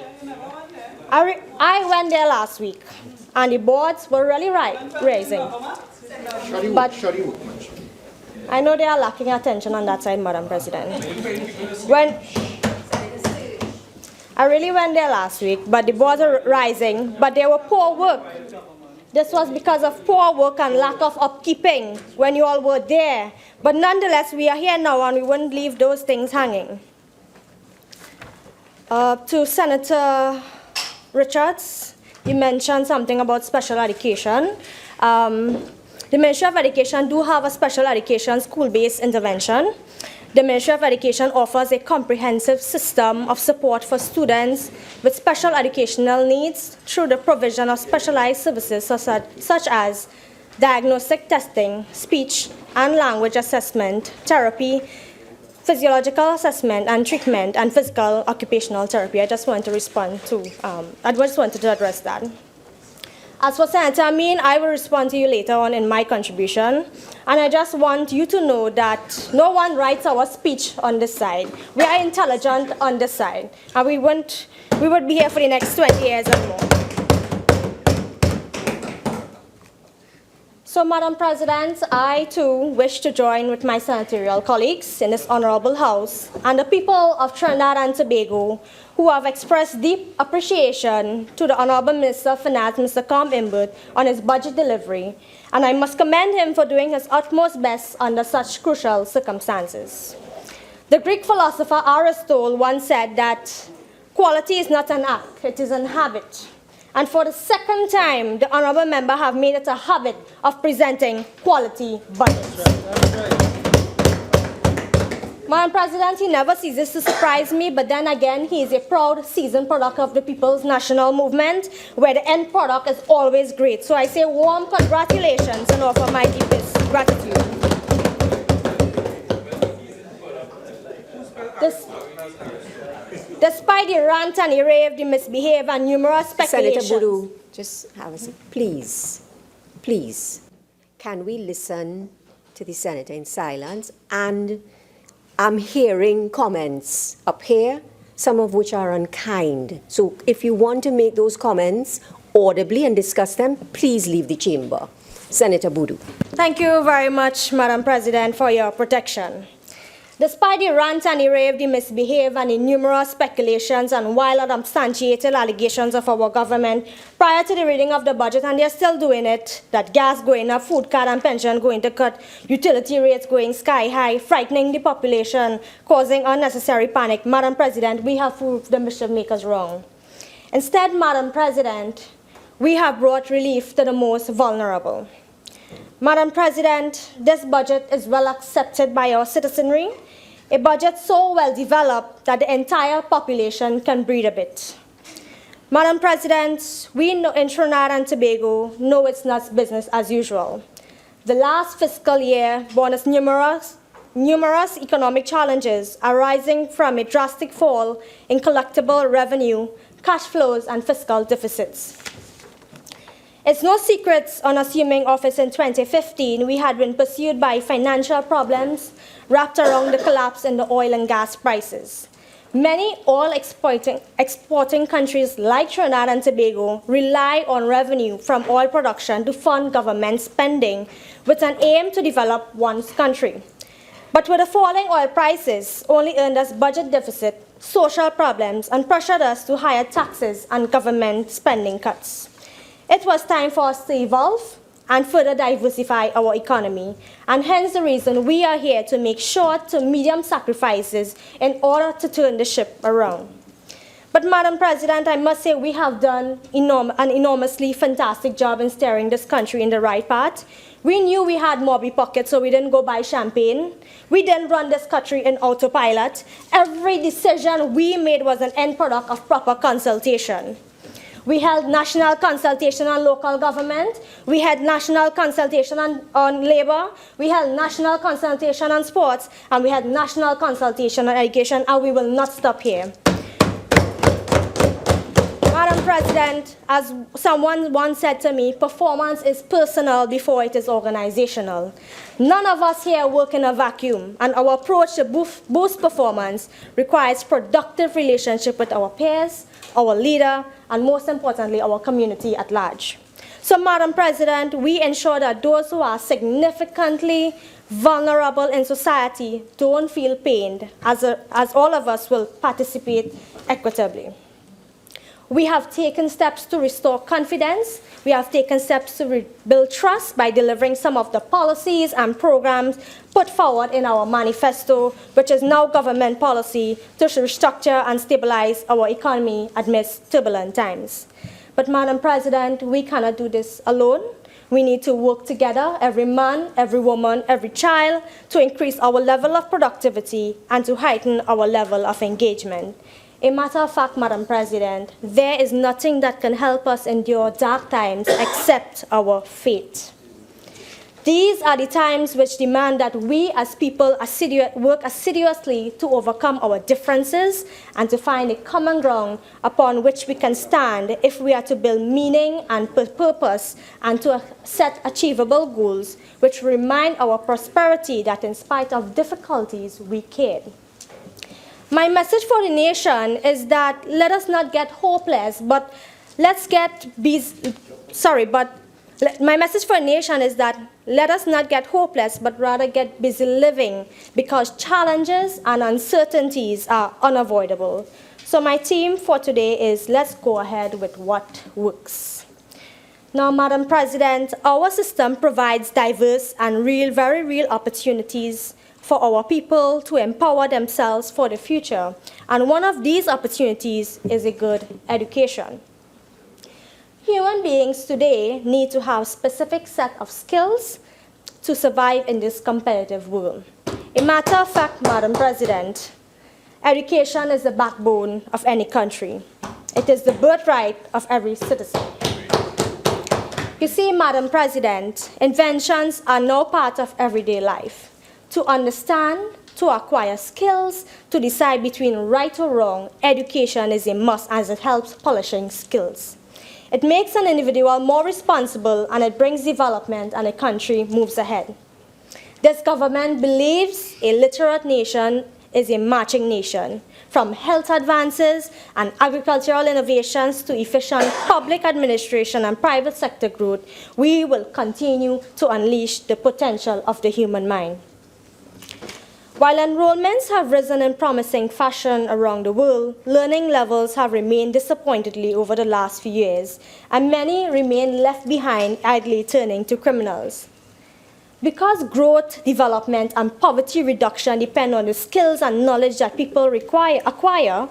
I went there last week, and the boards were really raising. But I know they are lacking attention on that side, Madam President. I really went there last week, but the boards are rising, but there were poor work. This was because of poor work and lack of upkeeping when you all were there. But nonetheless, we are here now and we wouldn't leave those things hanging. To Senator Richards, you mentioned something about special education. The Ministry of Education do have a special education school-based intervention. The Ministry of Education offers a comprehensive system of support for students with special educational needs through the provision of specialized services such as diagnostic testing, speech and language assessment, therapy, physiological assessment and treatment, and physical occupational therapy. I just want to address that. As for Senator Ameen, I will respond to you later on in my contribution. And I just want you to know that no one writes our speech on this side. We are intelligent on this side. And we would be here for the next 20 years and more. So, Madam President, I too wish to join with my senatorial colleagues in this honorable House and the people of Trinidad and Tobago who have expressed deep appreciation to the Honorable Minister of Finance, Mr. Com Imbert, on his budget delivery, and I must commend him for doing his utmost best under such crucial circumstances. The Greek philosopher Aristotle once said that quality is not an act, it is an habit. And for the second time, the honorable member have made it a habit of presenting quality budgets. Madam President, he never ceases to surprise me, but then again, he is a proud, seasoned product of the People's National Movement, where the end product is always great. So I say warm congratulations and offer my deepest gratitude. Despite the rant and the rave, the misbehavior, and numerous speculations. Senator Budhu, just have a seat. Please, please, can we listen to the Senator in silence? And I'm hearing comments up here, some of which are unkind. So if you want to make those comments audibly and discuss them, please leave the chamber. Senator Budhu. Thank you very much, Madam President, for your protection. Despite the rant and the rave, the misbehavior, and the numerous speculations and wild and unsubstantiated allegations of our government prior to the reading of the budget, and they're still doing it, that gas going up, food card and pension going to cut, utility rates going sky high, frightening the population, causing unnecessary panic. Madam President, we have proved the mischief makers wrong. Instead, Madam President, we have brought relief to the most vulnerable. Madam President, this budget is well accepted by our citizenry, a budget so well developed that the entire population can breathe a bit. Madam President, we know in Trinidad and Tobago know it's not business as usual. The last fiscal year brought us numerous economic challenges arising from a drastic fall in collectible revenue, cash flows, and fiscal deficits. It's no secret on assuming office in 2015, we had been pursued by financial problems wrapped around the collapse in the oil and gas prices. Many oil-exporting countries like Trinidad and Tobago rely on revenue from oil production to fund government spending with an aim to develop one's country. But with the falling oil prices, only earned us budget deficit, social problems, and pressured us to higher taxes and government spending cuts. It was time for us to evolve and further diversify our economy, and hence the reason we are here to make short to medium sacrifices in order to turn the ship around. But Madam President, I must say we have done an enormously fantastic job in steering this country in the right path. We knew we had mobby pockets, so we didn't go buy champagne. We didn't run this country in autopilot. Every decision we made was an end product of proper consultation. We held national consultation on local government. We had national consultation on labor. We held national consultation on sports. And we had national consultation on education. And we will not stop here. Madam President, as someone once said to me, performance is personal before it is organizational. None of us here work in a vacuum, and our approach to boost performance requires productive relationship with our peers, our leader, and most importantly, our community at large. So, Madam President, we ensure that those who are significantly vulnerable in society don't feel pained, as all of us will participate equitably. We have taken steps to restore confidence. We have taken steps to rebuild trust by delivering some of the policies and programs put forward in our manifesto, which is now government policy to restructure and stabilize our economy amidst turbulent times. But, Madam President, we cannot do this alone. We need to work together, every man, every woman, every child, to increase our level of productivity and to heighten our level of engagement. A matter of fact, Madam President, there is nothing that can help us endure dark times except our faith. These are the times which demand that we as people work assiduously to overcome our differences and to find a common ground upon which we can stand if we are to build meaning and purpose and to set achievable goals which remind our prosperity that in spite of my message for the nation is that let us not get hopeless, but my message for the nation is that let us not get hopeless, but rather get busy living, because challenges and uncertainties are unavoidable. So my theme for today is let's go ahead with what works. Now, Madam President, our system provides diverse and very real opportunities for our people to empower themselves for the future. And one of these opportunities is a good education. Human beings today need to have a specific set of skills to survive in this competitive world. A matter of fact, Madam President, education is the backbone of any country. It is the birthright of every citizen. You see, Madam President, inventions are now part of everyday life. To understand, to acquire skills, to decide between right or wrong, education is a must as it helps polishing skills. It makes an individual more responsible and it brings development and a country moves ahead. This government believes a literate nation is a marching nation. From health advances and agricultural innovations to efficient public administration and private sector growth, we will continue to unleash the potential of the human mind. While enrollments have risen in promising fashion around the world, learning levels have remained disappointingly over the last few years, and many remain left behind, idly turning to criminals. Because growth, development, and poverty reduction depend on the skills and knowledge that people acquire,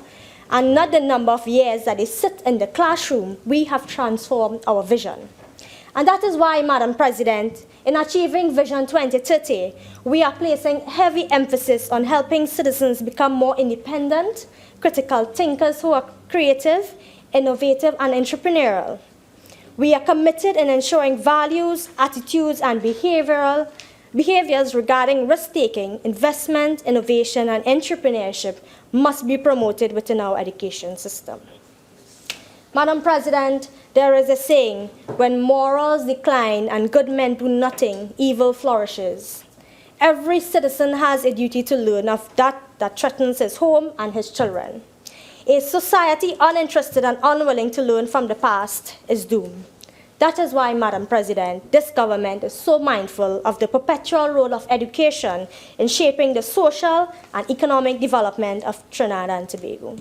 and not the number of years that they sit in the classroom, we have transformed our vision. And that is why, Madam President, in achieving Vision 2030, we are placing heavy emphasis on helping citizens become more independent, critical thinkers who are creative, innovative, and entrepreneurial. We are committed in ensuring values, attitudes, and behaviors regarding risk-taking, investment, innovation, and entrepreneurship must be promoted within our education system. Madam President, there is a saying, when morals decline and good men do nothing, evil flourishes. Every citizen has a duty to learn of that threatens his home and his children. A society uninterested and unwilling to learn from the past is doomed. That is why, Madam President, this government is so mindful of the perpetual role of education in shaping the social and economic development of Trinidad and Tobago.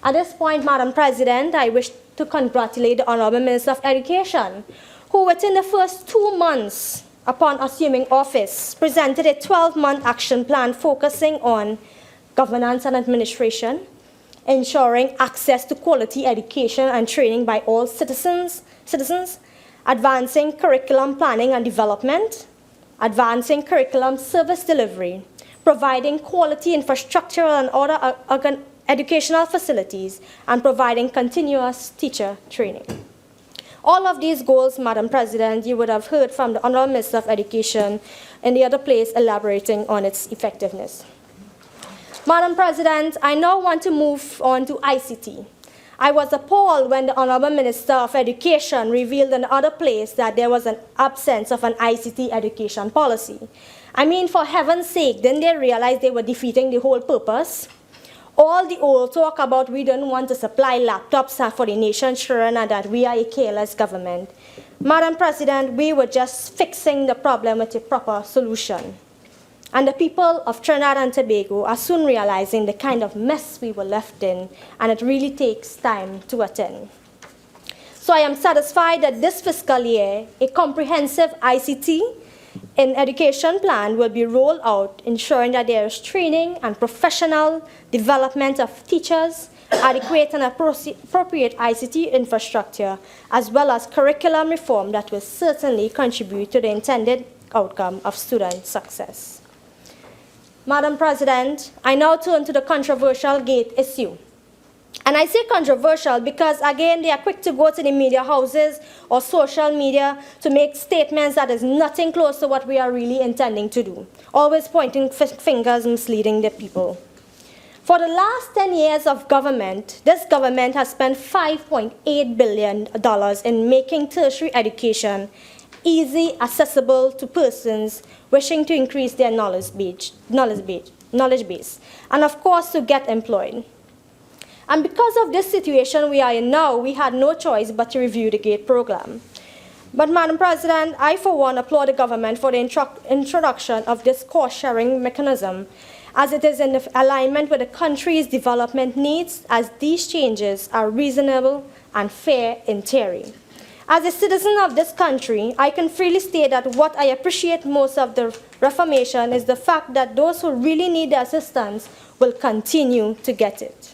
At this point, Madam President, I wish to congratulate the Honorable Minister of Education, who within the first 2 months upon assuming office, presented a 12-month action plan focusing on governance and administration, ensuring access to quality education and training by all citizens, advancing curriculum planning and development, advancing curriculum service delivery, providing quality infrastructural and other educational facilities, and providing continuous teacher training. All of these goals, Madam President, you would have heard from the Honorable Minister of Education in the other place elaborating on its effectiveness. Madam President, I now want to move on to ICT. I was appalled when the Honorable Minister of Education revealed in other place that there was an absence of an ICT education policy. I mean, for heaven's sake, didn't they realize they were defeating the whole purpose? All the old talk about we don't want to supply laptops for the nation's children and that we are a careless government. Madam President, we were just fixing the problem with a proper solution. And the people of Trinidad and Tobago are soon realizing the kind of mess we were left in, and it really takes time to attend. So I am satisfied that this fiscal year, a comprehensive ICT in education plan will be rolled out, ensuring that there is training and professional development of teachers, adequate and appropriate ICT infrastructure, as well as curriculum reform that will certainly contribute to the intended outcome of student success. Madam President, I now turn to the controversial gate issue. And I say controversial because, again, they are quick to go to the media houses or social media to make statements that is nothing close to what we are really intending to do, always pointing fingers and misleading the people. For the last 10 years of government, this government has spent $5.8 billion in making tertiary education easy, accessible to persons wishing to increase their knowledge base, and of course to get employed. And because of this situation we are in now, we had no choice but to review the GATE program. But Madam President, I for one applaud the government for the introduction of this cost-sharing mechanism, as it is in alignment with the country's development needs, as these changes are reasonable and fair in theory. As a citizen of this country, I can freely state that what I appreciate most of the reformation is the fact that those who really need the assistance will continue to get it.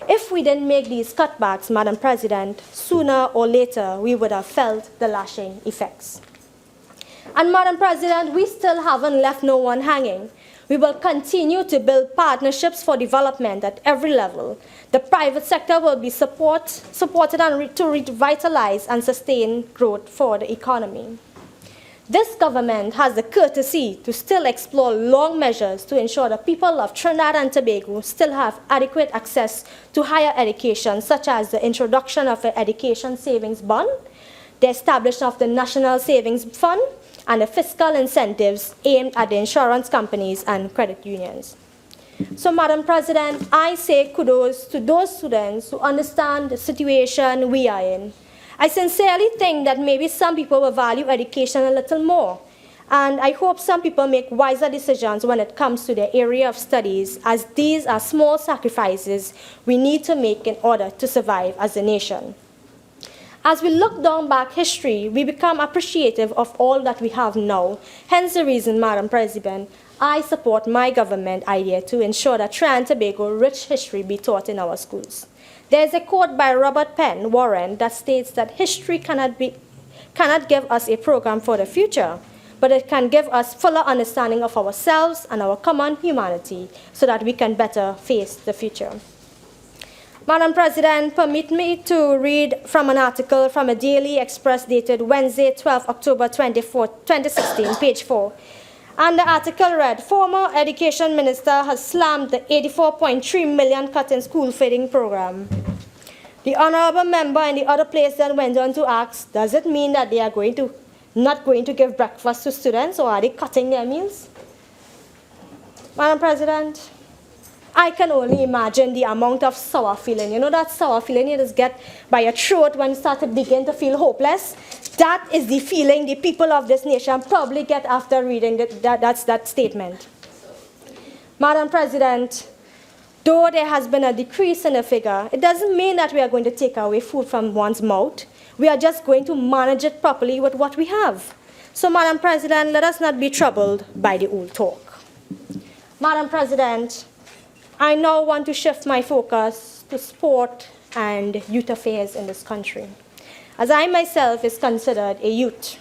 If we didn't make these cutbacks, Madam President, sooner or later we would have felt the lashing effects. And Madam President, we still haven't left no one hanging. We will continue to build partnerships for development at every level. The private sector will be supported and to revitalize and sustain growth for the economy. This government has the courtesy to still explore long measures to ensure the people of Trinidad and Tobago still have adequate access to higher education, such as the introduction of an education savings bond, the establishment of the National Savings Fund, and the fiscal incentives aimed at the insurance companies and credit unions. So, Madam President, I say kudos to those students who understand the situation we are in. I sincerely think that maybe some people will value education a little more, and I hope some people make wiser decisions when it comes to their area of studies, as these are small sacrifices we need to make in order to survive as a nation. As we look down back history, we become appreciative of all that we have now. Hence the reason, Madam President, I support my government idea to ensure that Trinidad and Tobago rich history be taught in our schools. There is a quote by Robert Penn Warren that states that history cannot give us a program for the future, but it can give us fuller understanding of ourselves and our common humanity so that we can better face the future. Madam President, permit me to read from an article from a Daily Express dated Wednesday, 12 October 2016, page 4. And the article read, former Education Minister has slammed the $84.3 million cut in school feeding program. The honorable member in the other place then went on to ask, does it mean that they are not going to give breakfast to students, or are they cutting their meals? Madam President, I can only imagine the amount of sour feeling. You know that sour feeling you just get by your throat when you start to begin to feel hopeless? That is the feeling the people of this nation probably get after reading that statement. Madam President, though there has been a decrease in the figure, it doesn't mean that we are going to take away food from one's mouth. We are just going to manage it properly with what we have. So, Madam President, let us not be troubled by the old talk. Madam President, I now want to shift my focus to sport and youth affairs in this country, as I myself is considered a youth.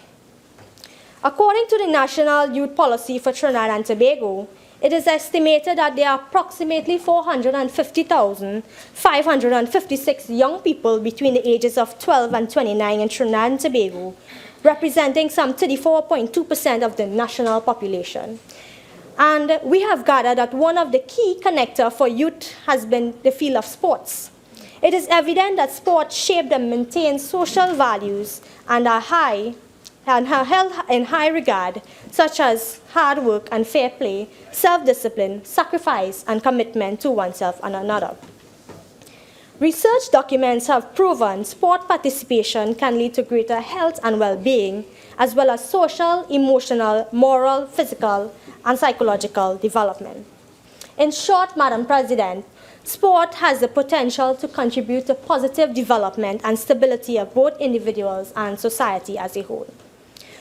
According to the National Youth Policy for Trinidad and Tobago, it is estimated that there are approximately 450,556 young people between the ages of 12 and 29 in Trinidad and Tobago, representing some 34.2% of the national population. And we have gathered that one of the key connectors for youth has been the field of sports. It is evident that sports shape and maintain social values and are held in high regard, such as hard work and fair play, self-discipline, sacrifice, and commitment to oneself and another. Research documents have proven sport participation can lead to greater health and well-being, as well as social, emotional, moral, physical, and psychological development. In short, Madam President, sport has the potential to contribute to positive development and stability of both individuals and society as a whole.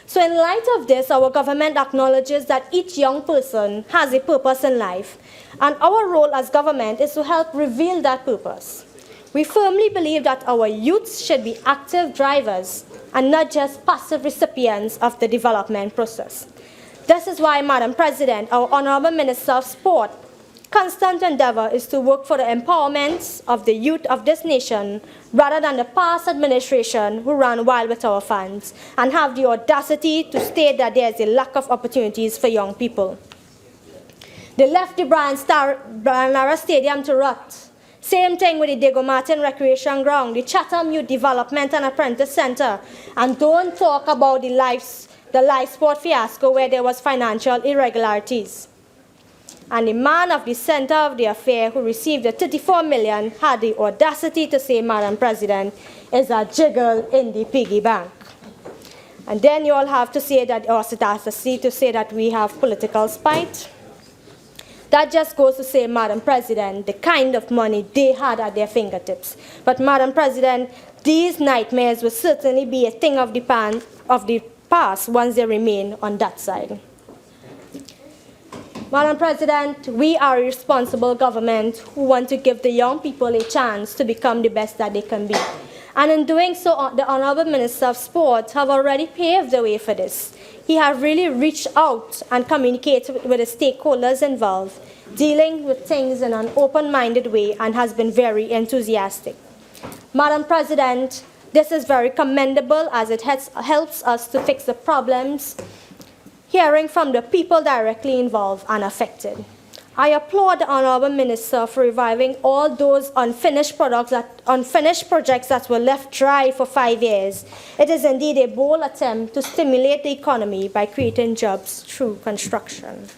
So in light of this, our government acknowledges that each young person has a purpose in life, and our role as government is to help reveal that purpose. We firmly believe that our youths should be active drivers and not just passive recipients of the development process. This is why, Madam President, our Honorable Minister of Sport, constant endeavor is to work for the empowerment of the youth of this nation rather than the past administration who ran wild with our funds and have the audacity to state that there is a lack of opportunities for young people. They left the Brian Lara Stadium to rot. Same thing with the Diego Martin Recreation Ground, the Chatham Youth Development and Apprentice Center, and don't talk about the live sport fiasco where there was financial irregularities. And the man of the center of the affair who received the 34 million had the audacity to say, Madam President, is a jiggle in the piggy bank. And then you all have to say that, or audacity to say that we have political spite. That just goes to say, Madam President, the kind of money they had at their fingertips. But Madam President, these nightmares will certainly be a thing of the past once they remain on that side. Madam President, we are a responsible government who want to give the young people a chance to become the best that they can be. And in doing so, the Honorable Minister of Sport have already paved the way for this. He has really reached out and communicated with the stakeholders involved, dealing with things in an open-minded way, and has been very enthusiastic. Madam President, this is very commendable as it helps us to fix the problems, hearing from the people directly involved and affected. I applaud the Honorable Minister for reviving all those unfinished projects that were left dry for 5 years. It is indeed a bold attempt to stimulate the economy by creating jobs through construction.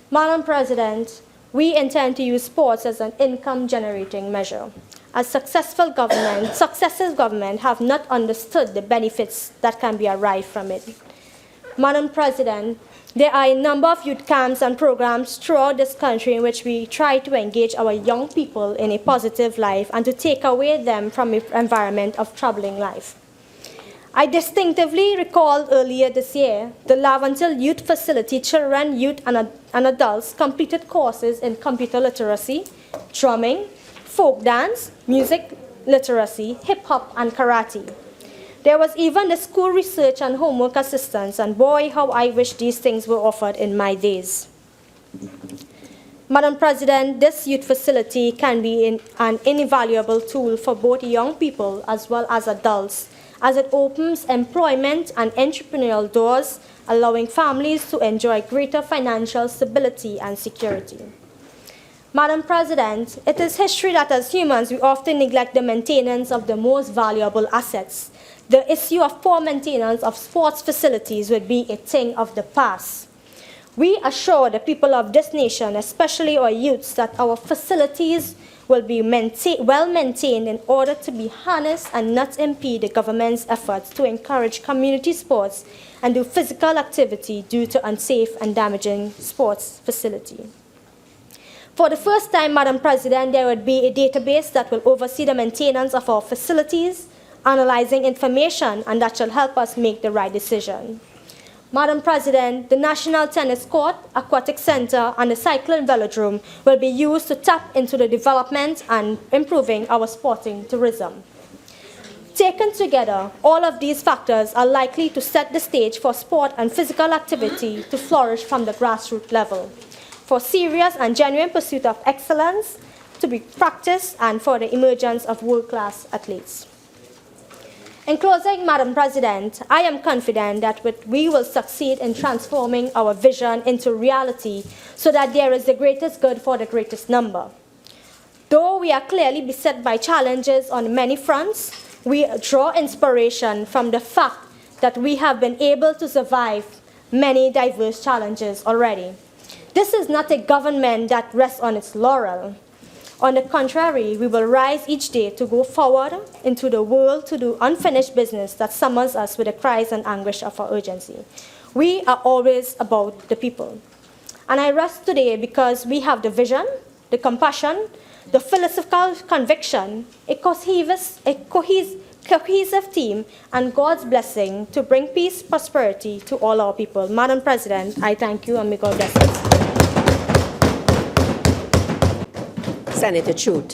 Madam President, we intend to use sports as an income-generating measure. As successive governments have not understood the benefits that can be derived from it. Madam President, there are a number of youth camps and programs throughout this country in which we try to engage our young people in a positive life and to take away them from an environment of troubling life. I distinctively recall earlier this year, the Lavantil Youth Facility children, youth, and adults completed courses in computer literacy, drumming, folk dance, music literacy, hip-hop, and karate. There was even the school research and homework assistance, and boy, how I wish these things were offered in my days. Madam President, this youth facility can be an invaluable tool for both young people as well as adults, as it opens employment and entrepreneurial doors, allowing families to enjoy greater financial stability and security. Madam President, it is history that as humans we often neglect the maintenance of the most valuable assets. The issue of poor maintenance of sports facilities would be a thing of the past. We assure the people of this nation, especially our youths, that our facilities will be well maintained in order to be harnessed and not impede the government's efforts to encourage community sports and do physical activity due to unsafe and damaging sports facility. For the first time, Madam President, there would be a database that will oversee the maintenance of our facilities, analyzing information, and that shall help us make the right decision. Madam President, the National Tennis Court, Aquatic Center, and the Cycling Velodrome will be used to tap into the development and improving our sporting tourism. Taken together, all of these factors are likely to set the stage for sport and physical activity to flourish from the grassroots level, for serious and genuine pursuit of excellence to be practiced, and for the emergence of world-class athletes. In closing, Madam President, I am confident that we will succeed in transforming our vision into reality so that there is the greatest good for the greatest number. Though we are clearly beset by challenges on many fronts, we draw inspiration from the fact that we have been able to survive many diverse challenges already. This is not a government that rests on its laurel. On the contrary, we will rise each day to go forward into the world to do unfinished business that summons us with the cries and anguish of our urgency. We are always about the people. And I rest today because we have the vision, the compassion, the philosophical conviction, a cohesive team, and God's blessing to bring peace, prosperity to all our people. Madam President, I thank you and may God bless us. Senator Chote.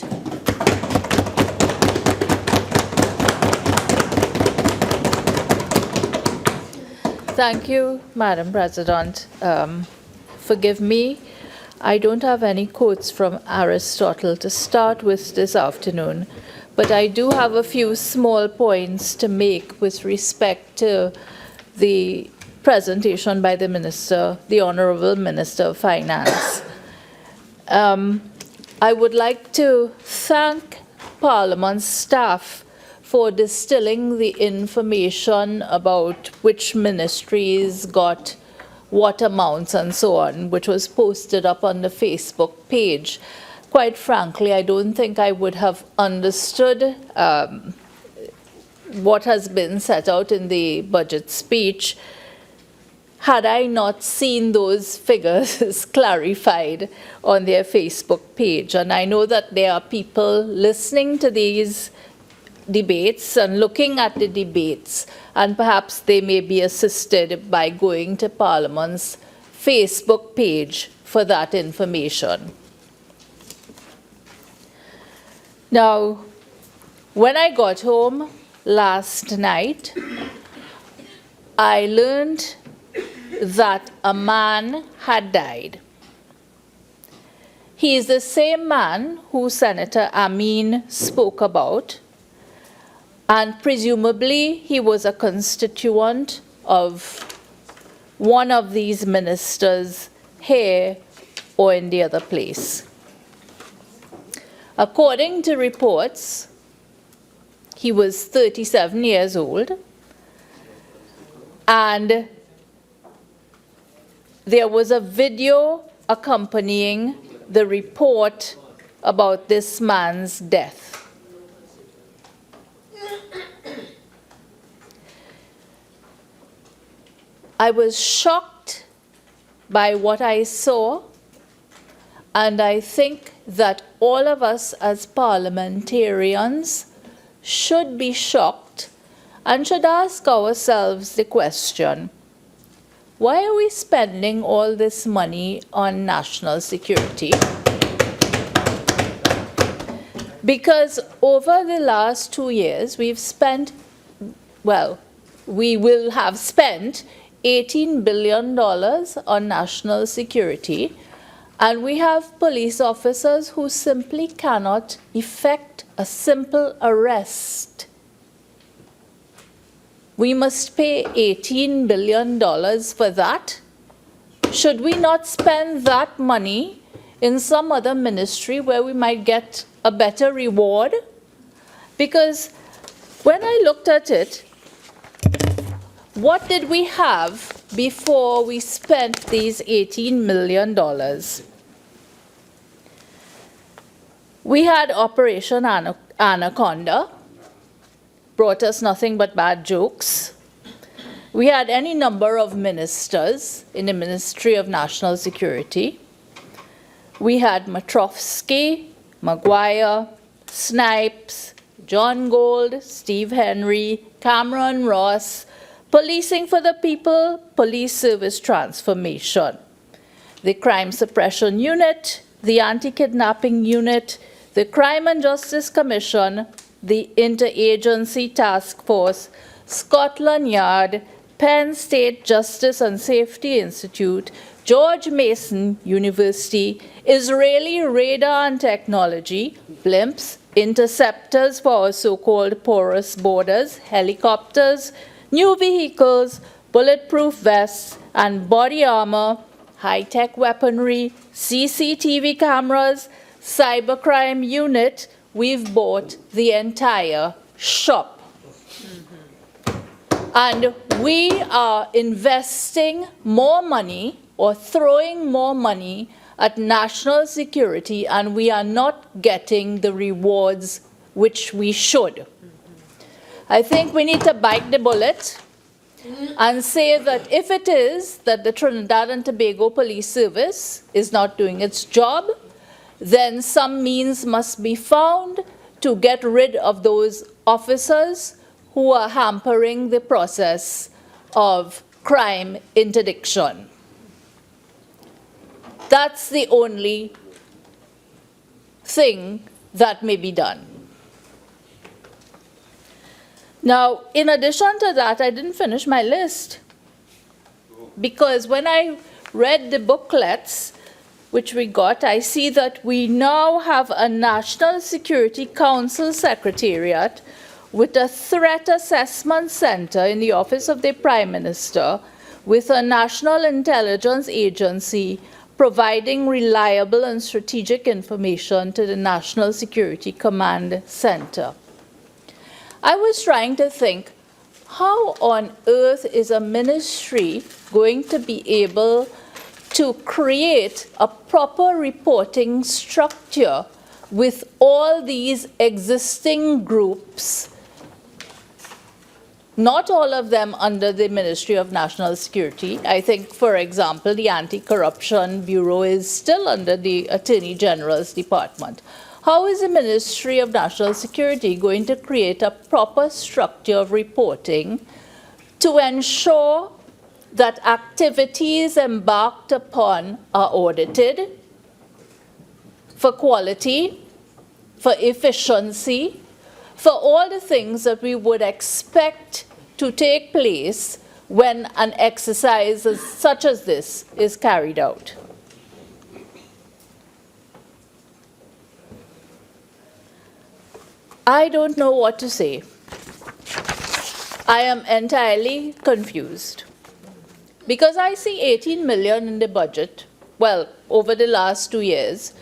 Thank you, Madam President. Forgive me, I don't have any quotes from Aristotle to start with this afternoon, but I do have a few small points to make with respect to the presentation by the Minister, the Honorable Minister of Finance. I would like to thank Parliament's staff for distilling the information about which ministries got what amounts and so on, which was posted up on the Facebook page. Quite frankly, I don't think I would have understood what has been set out in the budget speech had I not seen those figures clarified on their Facebook page. And I know that there are people listening to these debates and looking at the debates, and perhaps they may be assisted by going to Parliament's Facebook page for that information. Now, when I got home last night, I learned that a man had died. He is the same man who Senator Ameen spoke about, and presumably he was a constituent of one of these ministers here or in the other place. According to reports, he was 37 years old, and there was a video accompanying the report about this man's death. I was shocked by what I saw, and I think that all of us as parliamentarians should be shocked and should ask ourselves the question, why are we spending all this money on national security? Because over the last 2 years, we've spent, well, we will have spent $18 billion on national security, and we have police officers who simply cannot effect a simple arrest. We must pay $18 billion for that. Should we not spend that money in some other ministry where we might get a better reward? Because when I looked at it, what did we have before we spent these $18 million? We had Operation Anaconda, brought us nothing but bad jokes. We had any number of ministers in the Ministry of National Security. We had Matrovsky, Maguire, Snipes, John Gold, Steve Henry, Cameron Ross, Policing for the People, Police Service Transformation, the Crime Suppression Unit, the Anti-Kidnapping Unit, the Crime and Justice Commission, the Interagency Task Force, Scotland Yard, Penn State Justice and Safety Institute, George Mason University, Israeli Radar and Technology, blimps, interceptors for our so-called porous borders, helicopters, new vehicles, bulletproof vests and body armor, high-tech weaponry, CCTV cameras, cybercrime unit, we've bought the entire shop. And we are investing more money or throwing more money at national security, and we are not getting the rewards which we should. I think we need to bite the bullet and say that if it is that the Trinidad and Tobago Police Service is not doing its job, then some means must be found to get rid of those officers who are hampering the process of crime interdiction. That's the only thing that may be done. Now, in addition to that, I didn't finish my list, because when I read the booklets which we got, I see that we now have a National Security Council Secretariat with a Threat Assessment Center in the Office of the Prime Minister, with a National Intelligence Agency providing reliable and strategic information to the National Security Command Center. I was trying to think, how on earth is a ministry going to be able to create a proper reporting structure with all these existing groups, not all of them under the Ministry of National Security? I think, for example, the Anti-Corruption Bureau is still under the Attorney General's department. How is the Ministry of National Security going to create a proper structure of reporting to ensure that activities embarked upon are audited for quality, for efficiency, for all the things that we would expect to take place when an exercise such as this is carried out? I don't know what to say. I am entirely confused, because I see 18 million in the budget, well, over the last 2 years,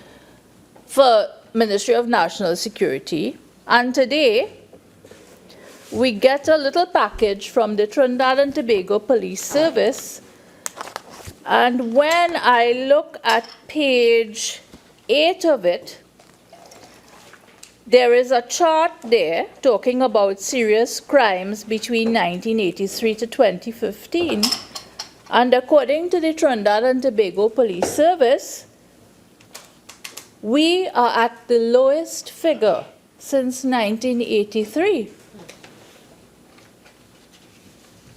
for Ministry of National Security, and today we get a little package from the Trinidad and Tobago Police Service, and when I look at page 8 of it, there is a chart there talking about serious crimes between 1983 to 2015. And according to the Trinidad and Tobago Police Service, we are at the lowest figure since 1983.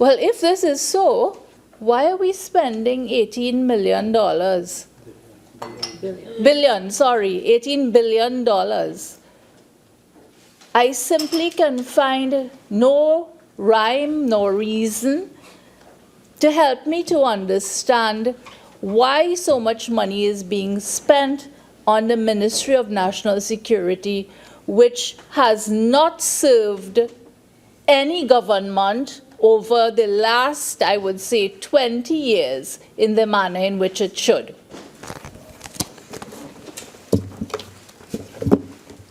Well, if this is so, why are we spending $18 million? $18 billion. I simply can find no rhyme nor reason to help me to understand why so much money is being spent on the Ministry of National Security, which has not served any government over the last, I would say, 20 years in the manner in which it should.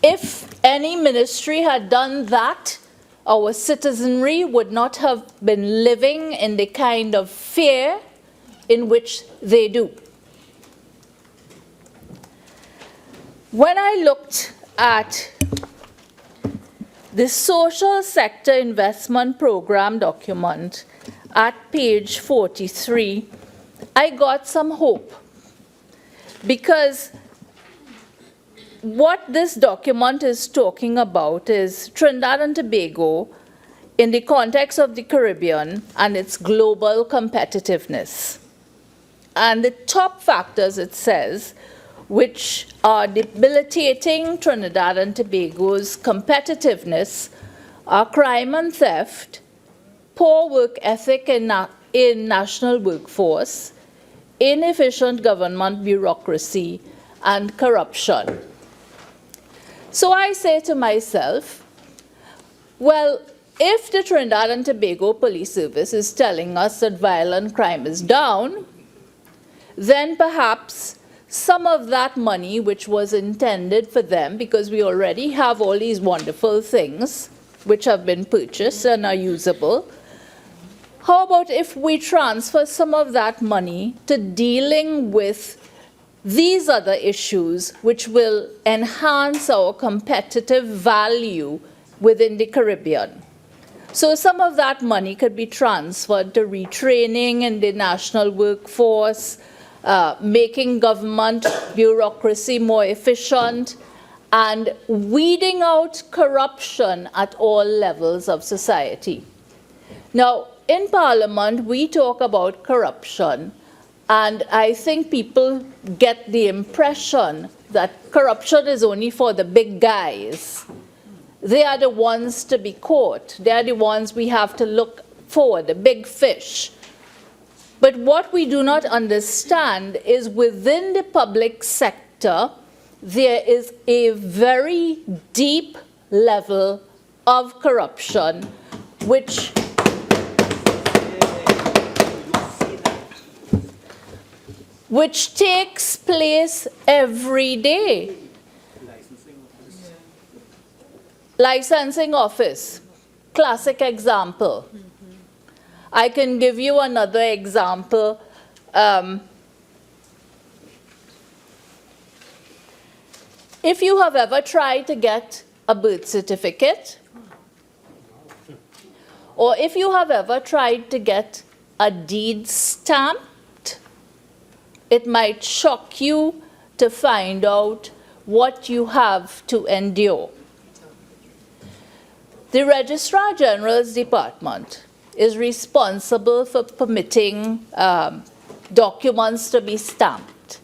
If any ministry had done that, our citizenry would not have been living in the kind of fear in which they do. When I looked at the Social Sector Investment Program document at page 43, I got some hope, because what this document is talking about is Trinidad and Tobago in the context of the Caribbean and its global competitiveness. And the top factors, it says, which are debilitating Trinidad and Tobago's competitiveness, are crime and theft, poor work ethic in national workforce, inefficient government bureaucracy, and corruption. So I say to myself, well, if the Trinidad and Tobago Police Service is telling us that violent crime is down, then perhaps some of that money which was intended for them, because we already have all these wonderful things which have been purchased and are usable, how about if we transfer some of that money to dealing with these other issues which will enhance our competitive value within the Caribbean? So some of that money could be transferred to retraining in the national workforce, making government bureaucracy more efficient, and weeding out corruption at all levels of society. Now, in Parliament, we talk about corruption, and I think people get the impression that corruption is only for the big guys. They are the ones to be caught. They are the ones we have to look for, the big fish. But what we do not understand is within the public sector, there is a very deep level of corruption which takes place every day. Licensing office, classic example. I can give you another example. If you have ever tried to get a birth certificate, or if you have ever tried to get a deed stamped, it might shock you to find out what you have to endure. The Registrar General's Department is responsible for permitting documents to be stamped.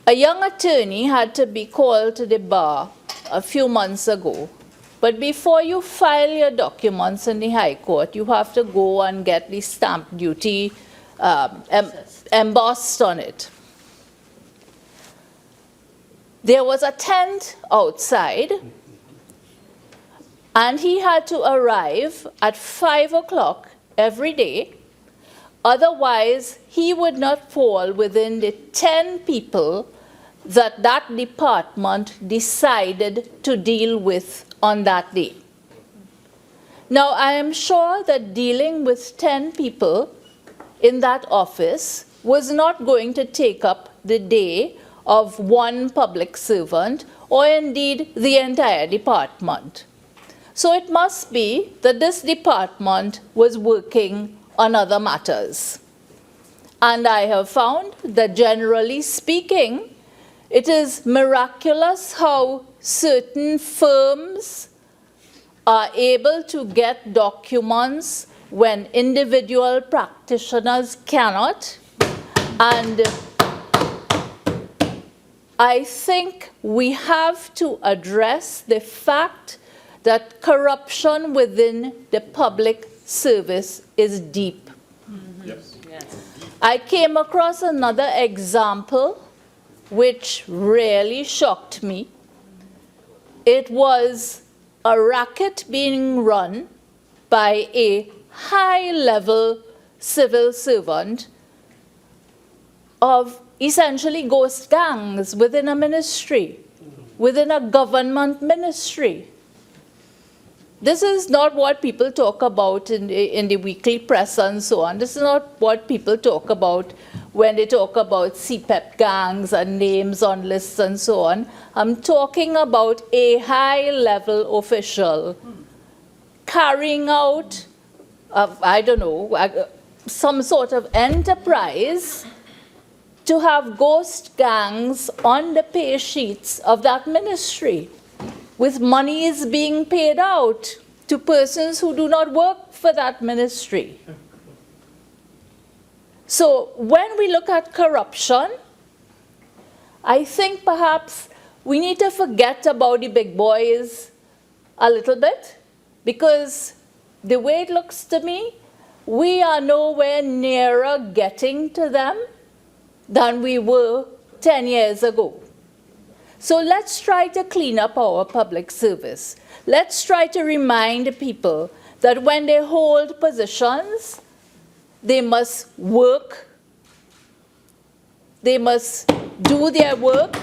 A young attorney had to be called to the bar a few months ago. But before you file your documents in the High Court, you have to go and get the stamp duty embossed on it. There was a tent outside, and he had to arrive at 5 o'clock every day. Otherwise, he would not fall within the 10 people that that department decided to deal with on that day. Now, I am sure that dealing with 10 people in that office was not going to take up the day of one public servant or indeed the entire department. So it must be that this department was working on other matters. And I have found that generally speaking, it is miraculous how certain firms are able to get documents when individual practitioners cannot. And I think we have to address the fact that corruption within the public service is deep. Yes. I came across another example which really shocked me. It was a racket being run by a high-level civil servant of essentially ghost gangs within a ministry, within a government ministry. This is not what people talk about in the weekly press and so on. This is not what people talk about when they talk about CPEP gangs and names on lists and so on. I'm talking about a high-level official carrying out, I don't know, some sort of enterprise to have ghost gangs on the pay sheets of that ministry, with monies being paid out to persons who do not work for that ministry. So when we look at corruption, I think perhaps we need to forget about the big boys a little bit, because the way it looks to me, we are nowhere nearer getting to them than we were 10 years ago. So let's try to clean up our public service. Let's try to remind people that when they hold positions, they must work, they must do their work.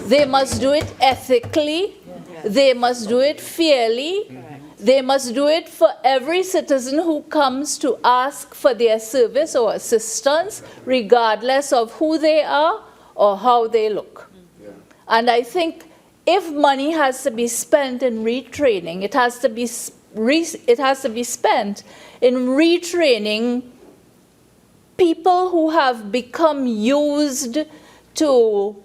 They must do it ethically. They must do it fairly. They must do it for every citizen who comes to ask for their service or assistance, regardless of who they are or how they look. And I think if money has to be spent in retraining, it has to be spent in retraining people who have become used to,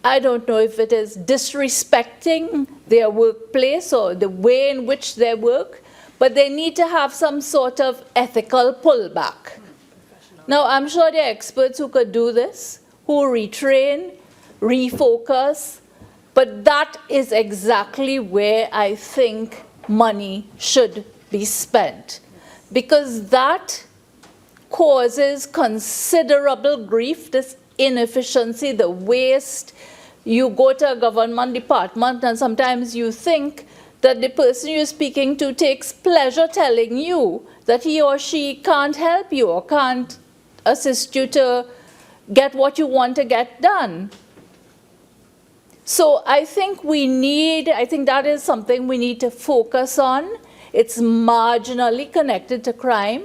I don't know if it is disrespecting their workplace or the way in which they work, but they need to have some sort of ethical pullback. Now, I'm sure there are experts who could do this, who retrain, refocus, but that is exactly where I think money should be spent, because that causes considerable grief, this inefficiency, the waste. You go to a government department and sometimes you think that the person you're speaking to takes pleasure telling you that he or she can't help you or can't assist you to get what you want to get done. So I think that is something we need to focus on. It's marginally connected to crime,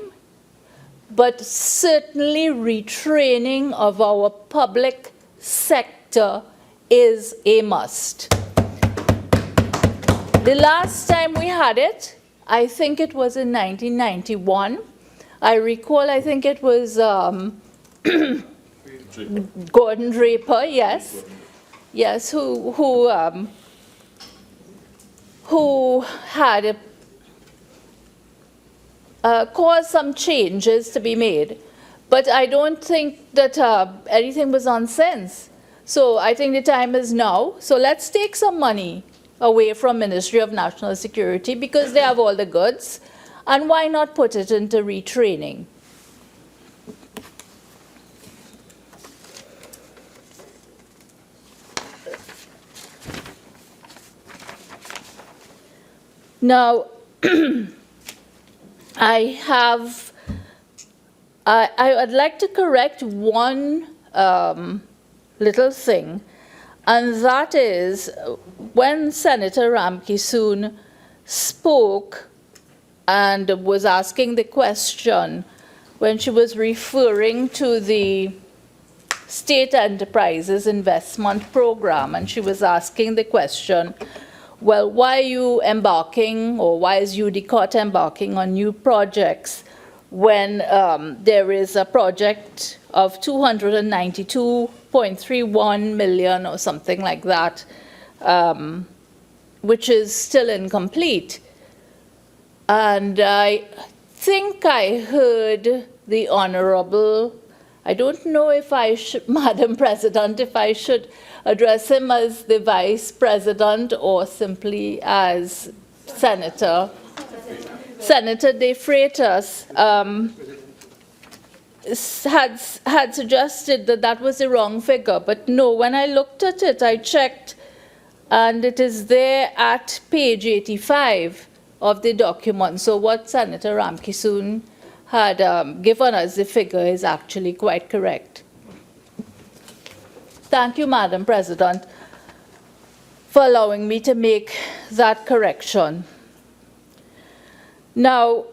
but certainly retraining of our public sector is a must. The last time we had it, I think it was in 1991. I recall, I think it was Gordon Draper, yes. Yes, who had caused some changes to be made. But I don't think that anything was nonsense. So I think the time is now. So let's take some money away from Ministry of National Security because they have all the goods. And why not put it into retraining? Now, I'd like to correct one little thing, and that is when Senator Ramkisoon spoke and was asking the question, when she was referring to the State Enterprises Investment Program, and she was asking the question, well, why are you embarking, or why is UDCOT embarking on new projects when there is a project of 292.31 million or something like that, which is still incomplete? And I think I heard the Honorable, I don't know if I should, Madam President, if I should address him as the Vice President or simply as Senator. Senator De Freitas had suggested that that was the wrong figure, but no, when I looked at it, I checked, and it is there at page 85 of the document. So what Senator Ramkisoon had given us, the figure is actually quite correct. Thank you, Madam President, for allowing me to make that correction. Now,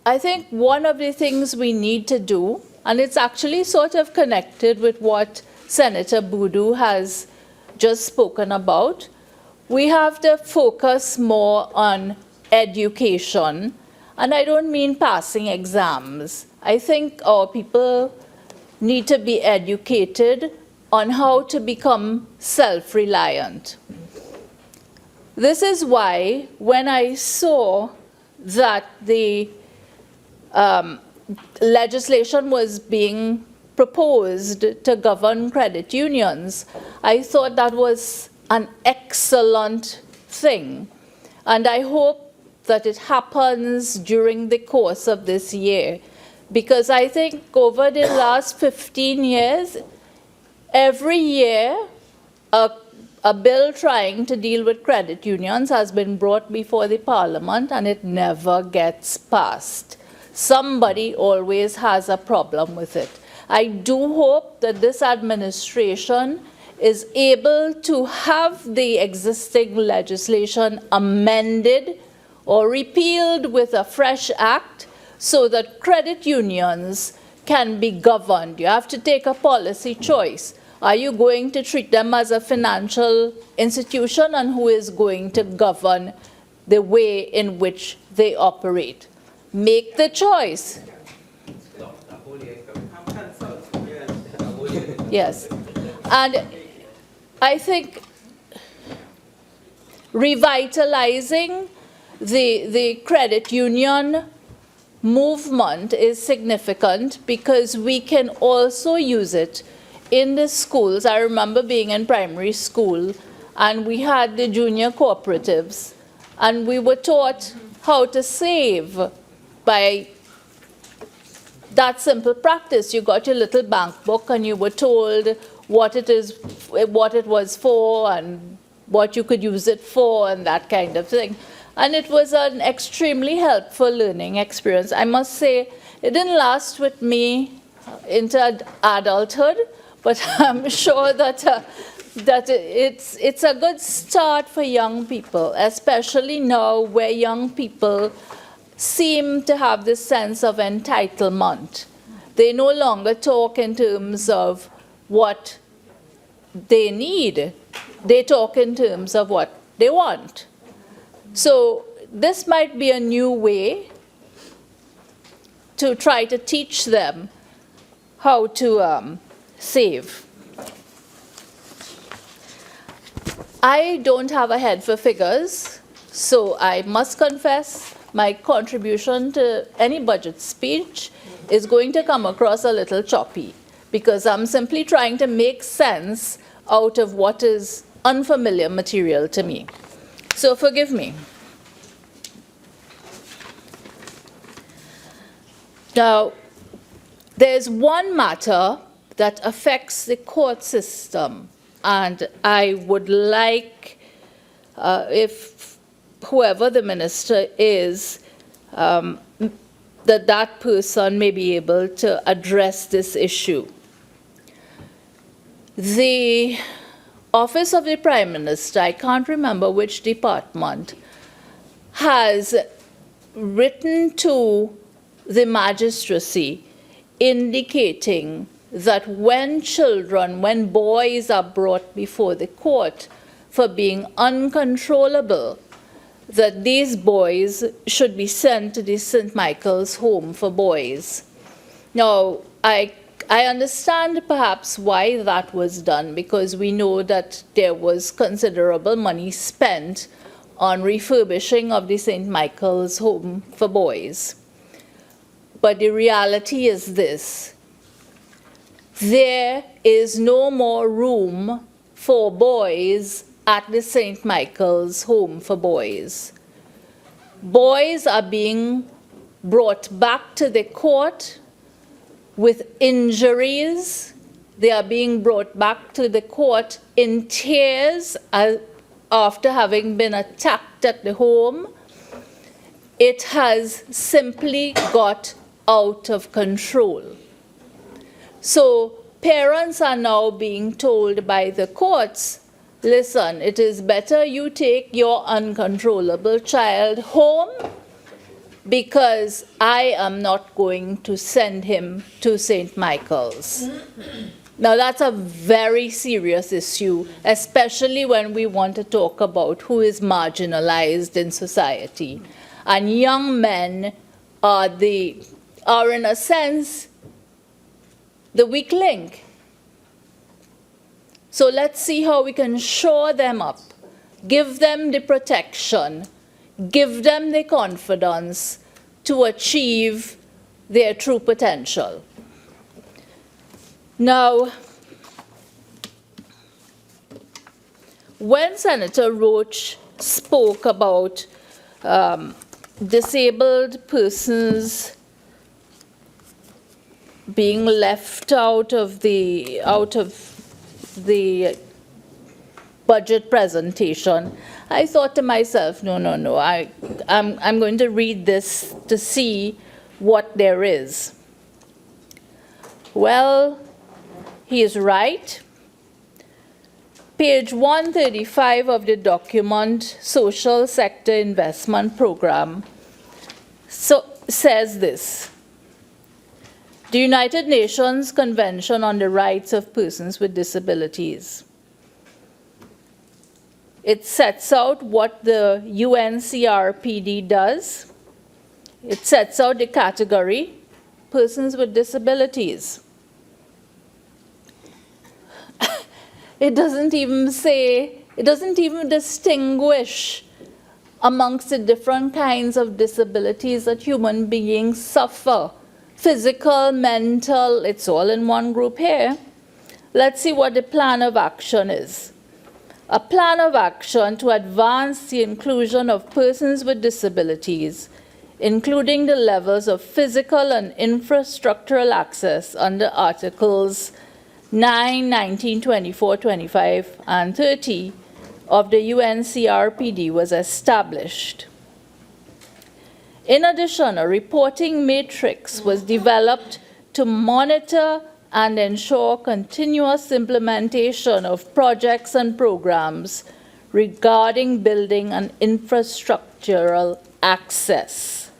I think one of the things we need to do, and it's actually sort of connected with what Senator Budhu has just spoken about, we have to focus more on education. And I don't mean passing exams. I think our people need to be educated on how to become self-reliant. This is why when I saw that the legislation was being proposed to govern credit unions, I thought that was an excellent thing. And I hope that it happens during the course of this year, because I think over the last 15 years, every year a bill trying to deal with credit unions has been brought before the Parliament and it never gets passed. Somebody always has a problem with it. I do hope that this administration is able to have the existing legislation amended or repealed with a fresh act so that credit unions can be governed. You have to take a policy choice. Are you going to treat them as a financial institution, and who is going to govern the way in which they operate? Make the choice. Yes. And I think revitalizing the credit union movement is significant because we can also use it in the schools. I remember being in primary school and we had the junior cooperatives and we were taught how to save by that simple practice. You got your little bank book and you were told what it was for and what you could use it for and that kind of thing. And it was an extremely helpful learning experience. I must say, it didn't last with me into adulthood, but I'm sure that it's a good start for young people, especially now where young people seem to have this sense of entitlement. They no longer talk in terms of what they need. They talk in terms of what they want. So this might be a new way to try to teach them how to save. I don't have a head for figures, so I must confess my contribution to any budget speech is going to come across a little choppy because I'm simply trying to make sense out of what is unfamiliar material to me. So forgive me. Now, there's one matter that affects the court system, and I would like, if whoever the minister is, that person may be able to address this issue. The Office of the Prime Minister, I can't remember which department, has written to the magistracy indicating that when boys are brought before the court for being uncontrollable, that these boys should be sent to the St. Michael's Home for Boys. Now, I understand perhaps why that was done, because we know that there was considerable money spent on refurbishing of the St. Michael's Home for Boys. But the reality is this: there is no more room for boys at the St. Michael's Home for Boys. Boys are being brought back to the court with injuries. They are being brought back to the court in tears after having been attacked at the home. It has simply got out of control. So parents are now being told by the courts, listen, it is better you take your uncontrollable child home because I am not going to send him to St. Michael's. Now that's a very serious issue, especially when we want to talk about who is marginalized in society. And young men are in a sense the weak link. So let's see how we can shore them up, give them the protection, give them the confidence to achieve their true potential. Now, when Senator Roach spoke about disabled persons being left out of the budget presentation, I thought to myself, no, I'm going to read this to see what there is. Well, he is right. Page 135 of the document, Social Sector Investment Program, says this. The United Nations Convention on the Rights of Persons with Disabilities. It sets out what the UNCRPD does. It sets out the category, persons with disabilities. It doesn't even distinguish amongst the different kinds of disabilities that human beings suffer. Physical, mental, it's all in one group here. Let's see what the plan of action is. A plan of action to advance the inclusion of persons with disabilities, including the levels of physical and infrastructural access under Articles 9, 19, 24, 25, and 30 of the UNCRPD was established. In addition, a reporting matrix was developed to monitor and ensure continuous implementation of projects and programs regarding building and infrastructural access.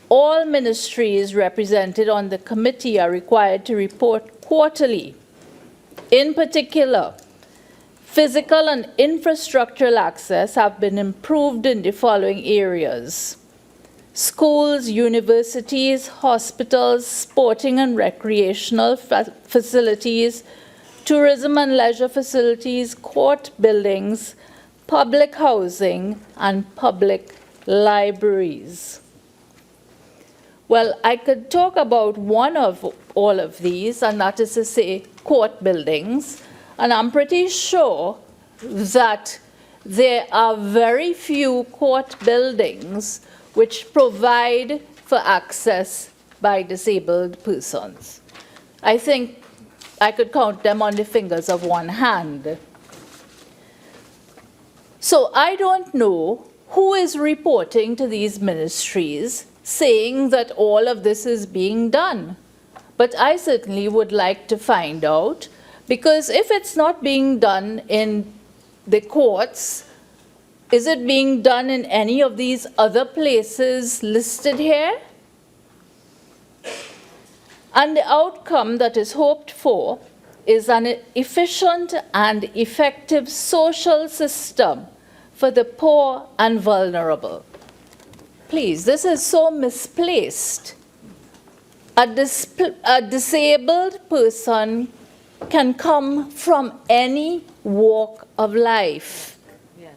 All ministries represented on the committee are required to report quarterly. In particular, physical and infrastructural access have been improved in the following areas: schools, universities, hospitals, sporting and recreational facilities, tourism and leisure facilities, court buildings, public housing, and public libraries. Well, I could talk about one of all of these, and that is to say court buildings, and I'm pretty sure that there are very few court buildings which provide for access by disabled persons. I think I could count them on the fingers of one hand. So I don't know who is reporting to these ministries saying that all of this is being done. But I certainly would like to find out, because if it's not being done in the courts, is it being done in any of these other places listed here? And the outcome that is hoped for is an efficient and effective social system for the poor and vulnerable. Please, this is so misplaced. A disabled person can come from any walk of life. Yes.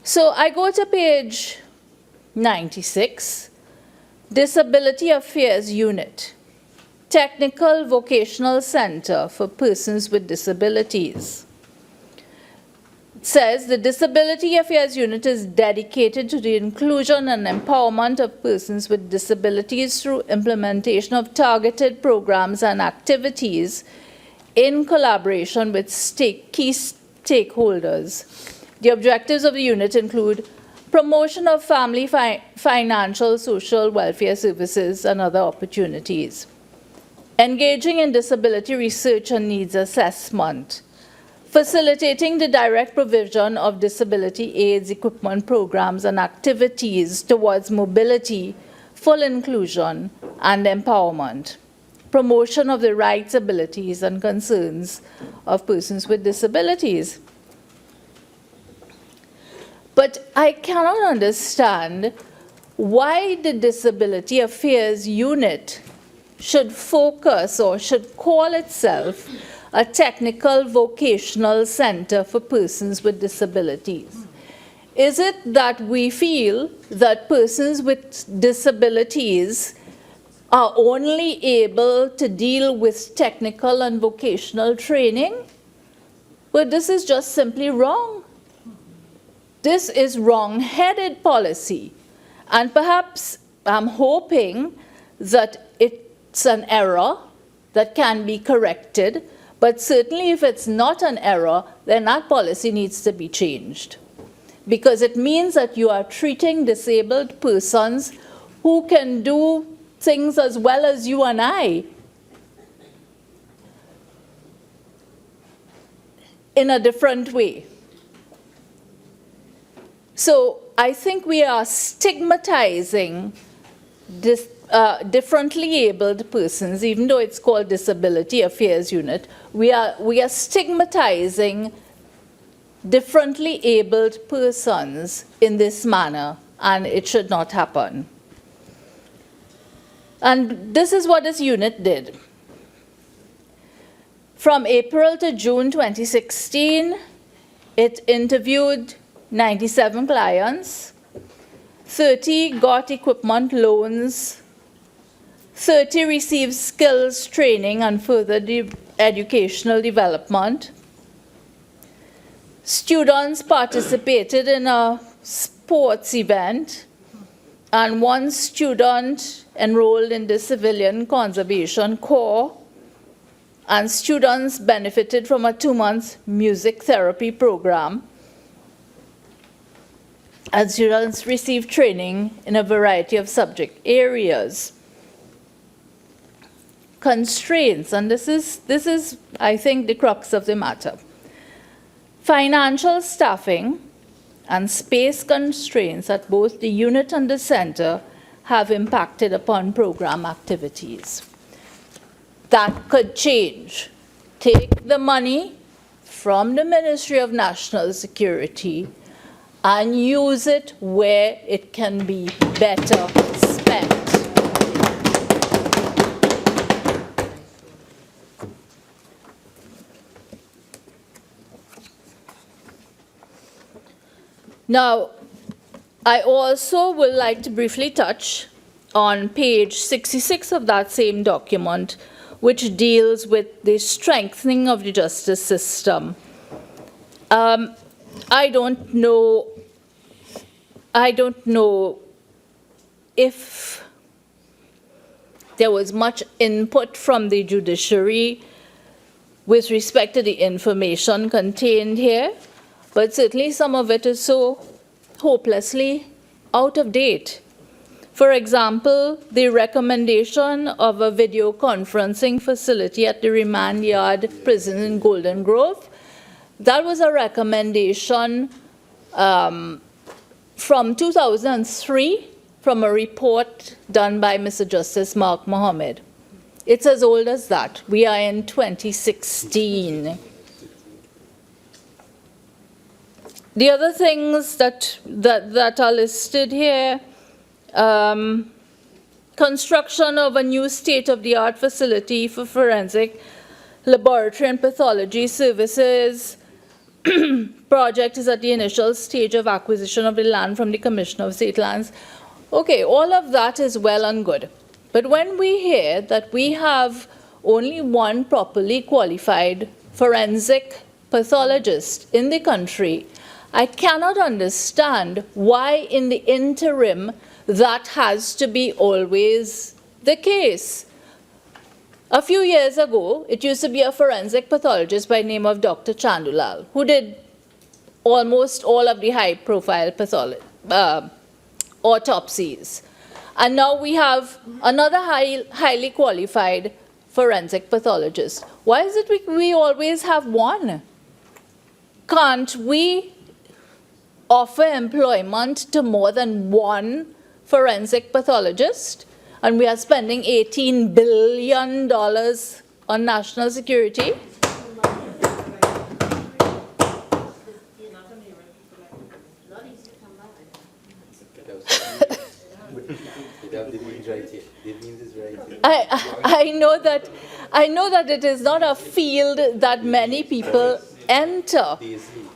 So I go to page 96, Disability Affairs Unit, Technical Vocational Center for Persons with Disabilities. It says the Disability Affairs Unit is dedicated to the inclusion and empowerment of persons with disabilities through implementation of targeted programs and activities in collaboration with key stakeholders. The objectives of the unit include promotion of family, financial, social welfare services, and other opportunities, engaging in disability research and needs assessment, facilitating the direct provision of disability aids, equipment programs, and activities towards mobility, full inclusion, and empowerment, promotion of the rights, abilities, and concerns of persons with disabilities. But I cannot understand why the Disability Affairs Unit should focus or should call itself a technical vocational center for persons with disabilities. Is it that we feel that persons with disabilities are only able to deal with technical and vocational training? But this is just simply wrong. This is wrong-headed policy. And perhaps I'm hoping that it's an error that can be corrected, but certainly if it's not an error, then that policy needs to be changed. because it means that you are treating disabled persons who can do things as well as you and I in a different way. So I think we are stigmatizing differently abled persons, even though it's called Disability Affairs Unit. We are stigmatizing differently abled persons in this manner, and it should not happen. And this is what this unit did. From April to June 2016, it interviewed 97 clients, 30 got equipment loans, 30 received skills training and further educational development. Students participated in a sports event, and one student enrolled in the Civilian Conservation Corps, and students benefited from a 2-month music therapy program. And students received training in a variety of subject areas. Constraints, and this is, I think, the crux of the matter. Financial staffing and space constraints at both the unit and the center have impacted upon program activities. That could change. Take the money from the Ministry of National Security and use it where it can be better spent. Now, I also would like to briefly touch on page 66 of that same document, which deals with the strengthening of the justice system. I don't know if there was much input from the judiciary with respect to the information contained here, but certainly some of it is so hopelessly out of date. For example, the recommendation of a video conferencing facility at the remand yard prison in Golden Grove, that was a recommendation from 2003 from a report done by Mr. Justice Mark Mohammed. It's as old as that. We are in 2016. The other things that are listed here, construction of a new state-of-the-art facility for forensic laboratory and pathology services. Project is at the initial stage of acquisition of the land from the Commissioner of State Lands. Okay, all of that is well and good. But when we hear that we have only one properly qualified forensic pathologist in the country, I cannot understand why in the interim that has to be always the case. A few years ago, it used to be a forensic pathologist by the name of Dr. Chandulal, who did almost all of the high-profile autopsies. And now we have another highly qualified forensic pathologist. Why is it we always have one? Can't we offer employment to more than one forensic pathologist? And we are spending $18 billion on national security. I know that it is not a field that many people enter,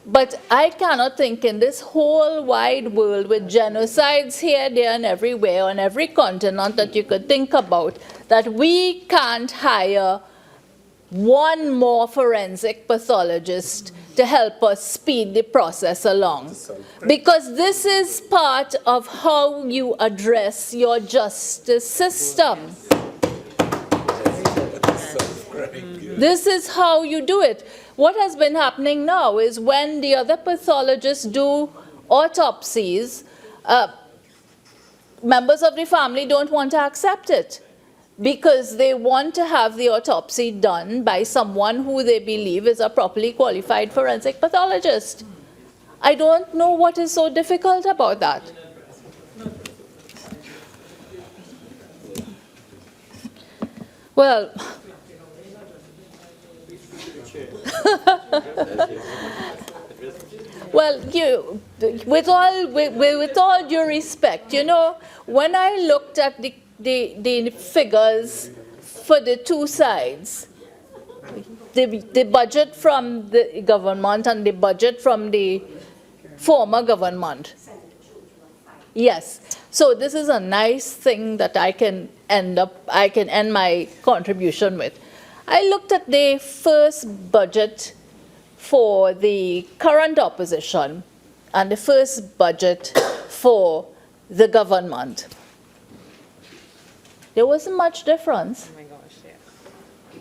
but I cannot think in this whole wide world with genocides here, there, and everywhere on every continent that you could think about, that we can't hire one more forensic pathologist to help us speed the process along. Because this is part of how you address your justice system. This is how you do it. What has been happening now is when the other pathologists do autopsies, members of the family don't want to accept it because they want to have the autopsy done by someone who they believe is a properly qualified forensic pathologist. I don't know what is so difficult about that. Well, well, with all due respect, you know, when I looked at the figures for the two sides, the budget from the government and the budget from the former government. Yes. So this is a nice thing that I can end my contribution with. I looked at the first budget for the current opposition and the first budget for the government. There wasn't much difference. Oh my gosh, yeah.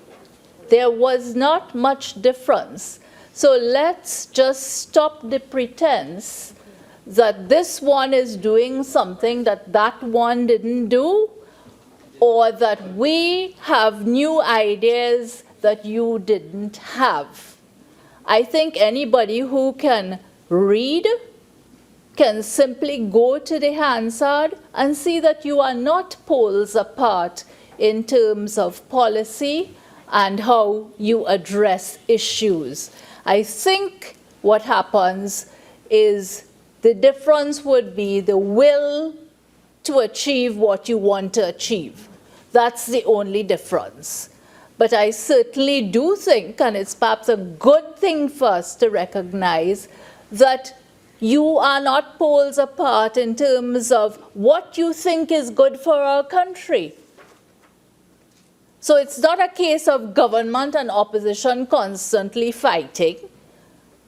There was not much difference. So let's just stop the pretense that this one is doing something that that one didn't do, or that we have new ideas that you didn't have. I think anybody who can read can simply go to the Hansard and see that you are not poles apart in terms of policy and how you address issues. I think what happens is the difference would be the will to achieve what you want to achieve. That's the only difference. But I certainly do think, and it's perhaps a good thing for us to recognize, that you are not poles apart in terms of what you think is good for our country. So it's not a case of government and opposition constantly fighting.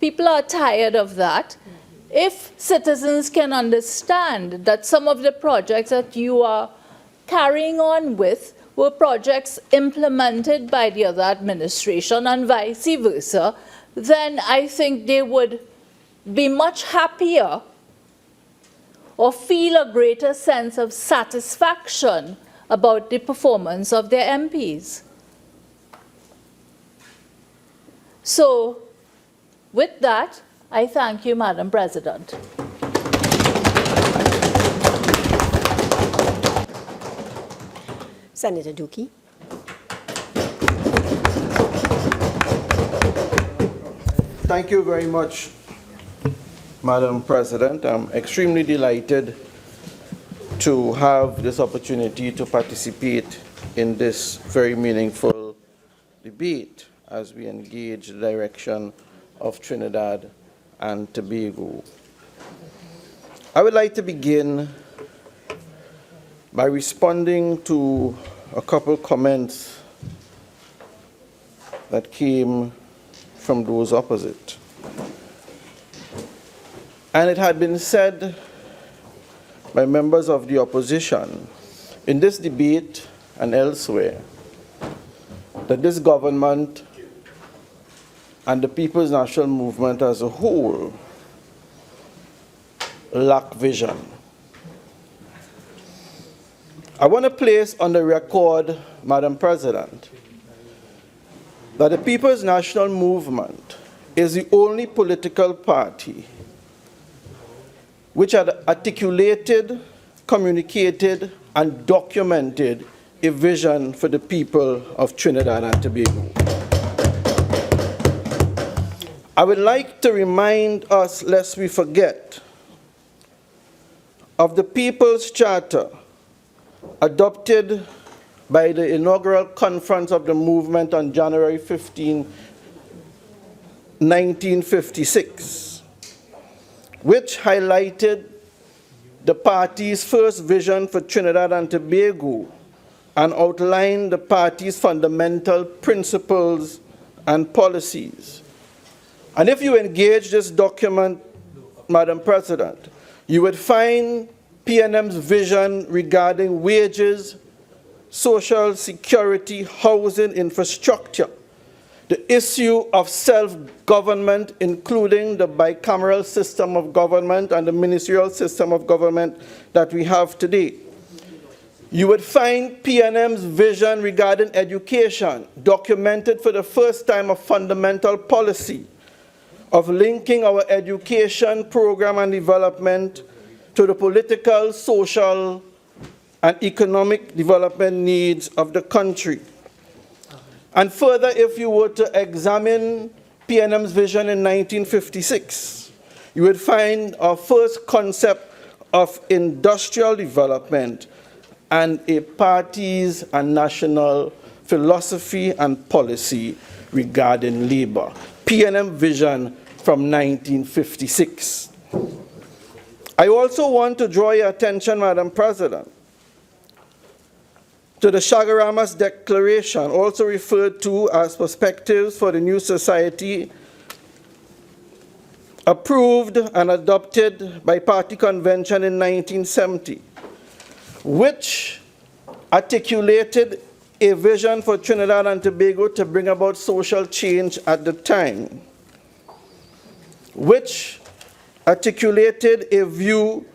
People are tired of that. If citizens can understand that some of the projects that you are carrying on with were projects implemented by the other administration and vice versa, then I think they would be much happier or feel a greater sense of satisfaction about the performance of their MPs. So, with that, I thank you, Madam President. Senator Dookie. Thank you very much, Madam President. I'm extremely delighted to have this opportunity to participate in this very meaningful debate as we engage the direction of Trinidad and Tobago. I would like to begin by responding to a couple comments that came from those opposite. And it had been said by members of the opposition in this debate and elsewhere that this government and the People's National Movement as a whole lack vision. I want to place on the record, Madam President, that the People's National Movement is the only political party which had articulated, communicated, and documented a vision for the people of Trinidad and Tobago. I would like to remind us, lest we forget, of the People's Charter adopted by the inaugural conference of the movement on January 15, 1956, which highlighted the party's first vision for Trinidad and Tobago and outlined the party's fundamental principles and policies. And if you engage this document, Madam President, you would find PNM's vision regarding wages, social security, housing, infrastructure, the issue of self-government, including the bicameral system of government and the ministerial system of government that we have today. You would find PNM's vision regarding education documented for the first time, a fundamental policy of linking our education program and development to the political, social, and economic development needs of the country. And further, if you were to examine PNM's vision in 1956, you would find our first concept of industrial development and a party's and national philosophy and policy regarding labor. PNM vision from 1956. I also want to draw your attention, Madam President, to the Chaguaramas Declaration, also referred to as Perspectives for the New Society, approved and adopted by Party Convention in 1970, which articulated a vision for Trinidad and Tobago to bring about social change at the time, which articulated a view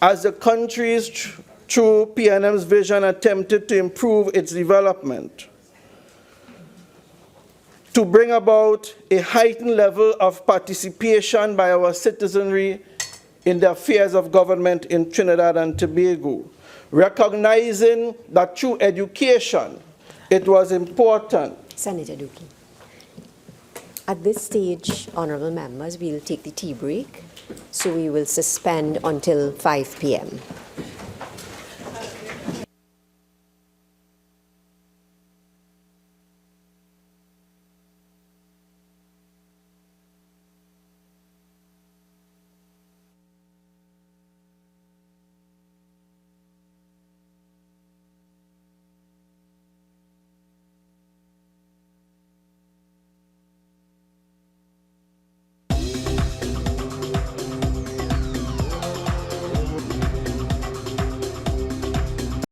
as the country's through PNM's vision attempted to improve its development, to bring about a heightened level of participation by our citizenry in the affairs of government in Trinidad and Tobago, recognizing that through education it was important. Senator Dookie. At this stage, honorable members, we'll take the tea break, so we will suspend until 5 p.m.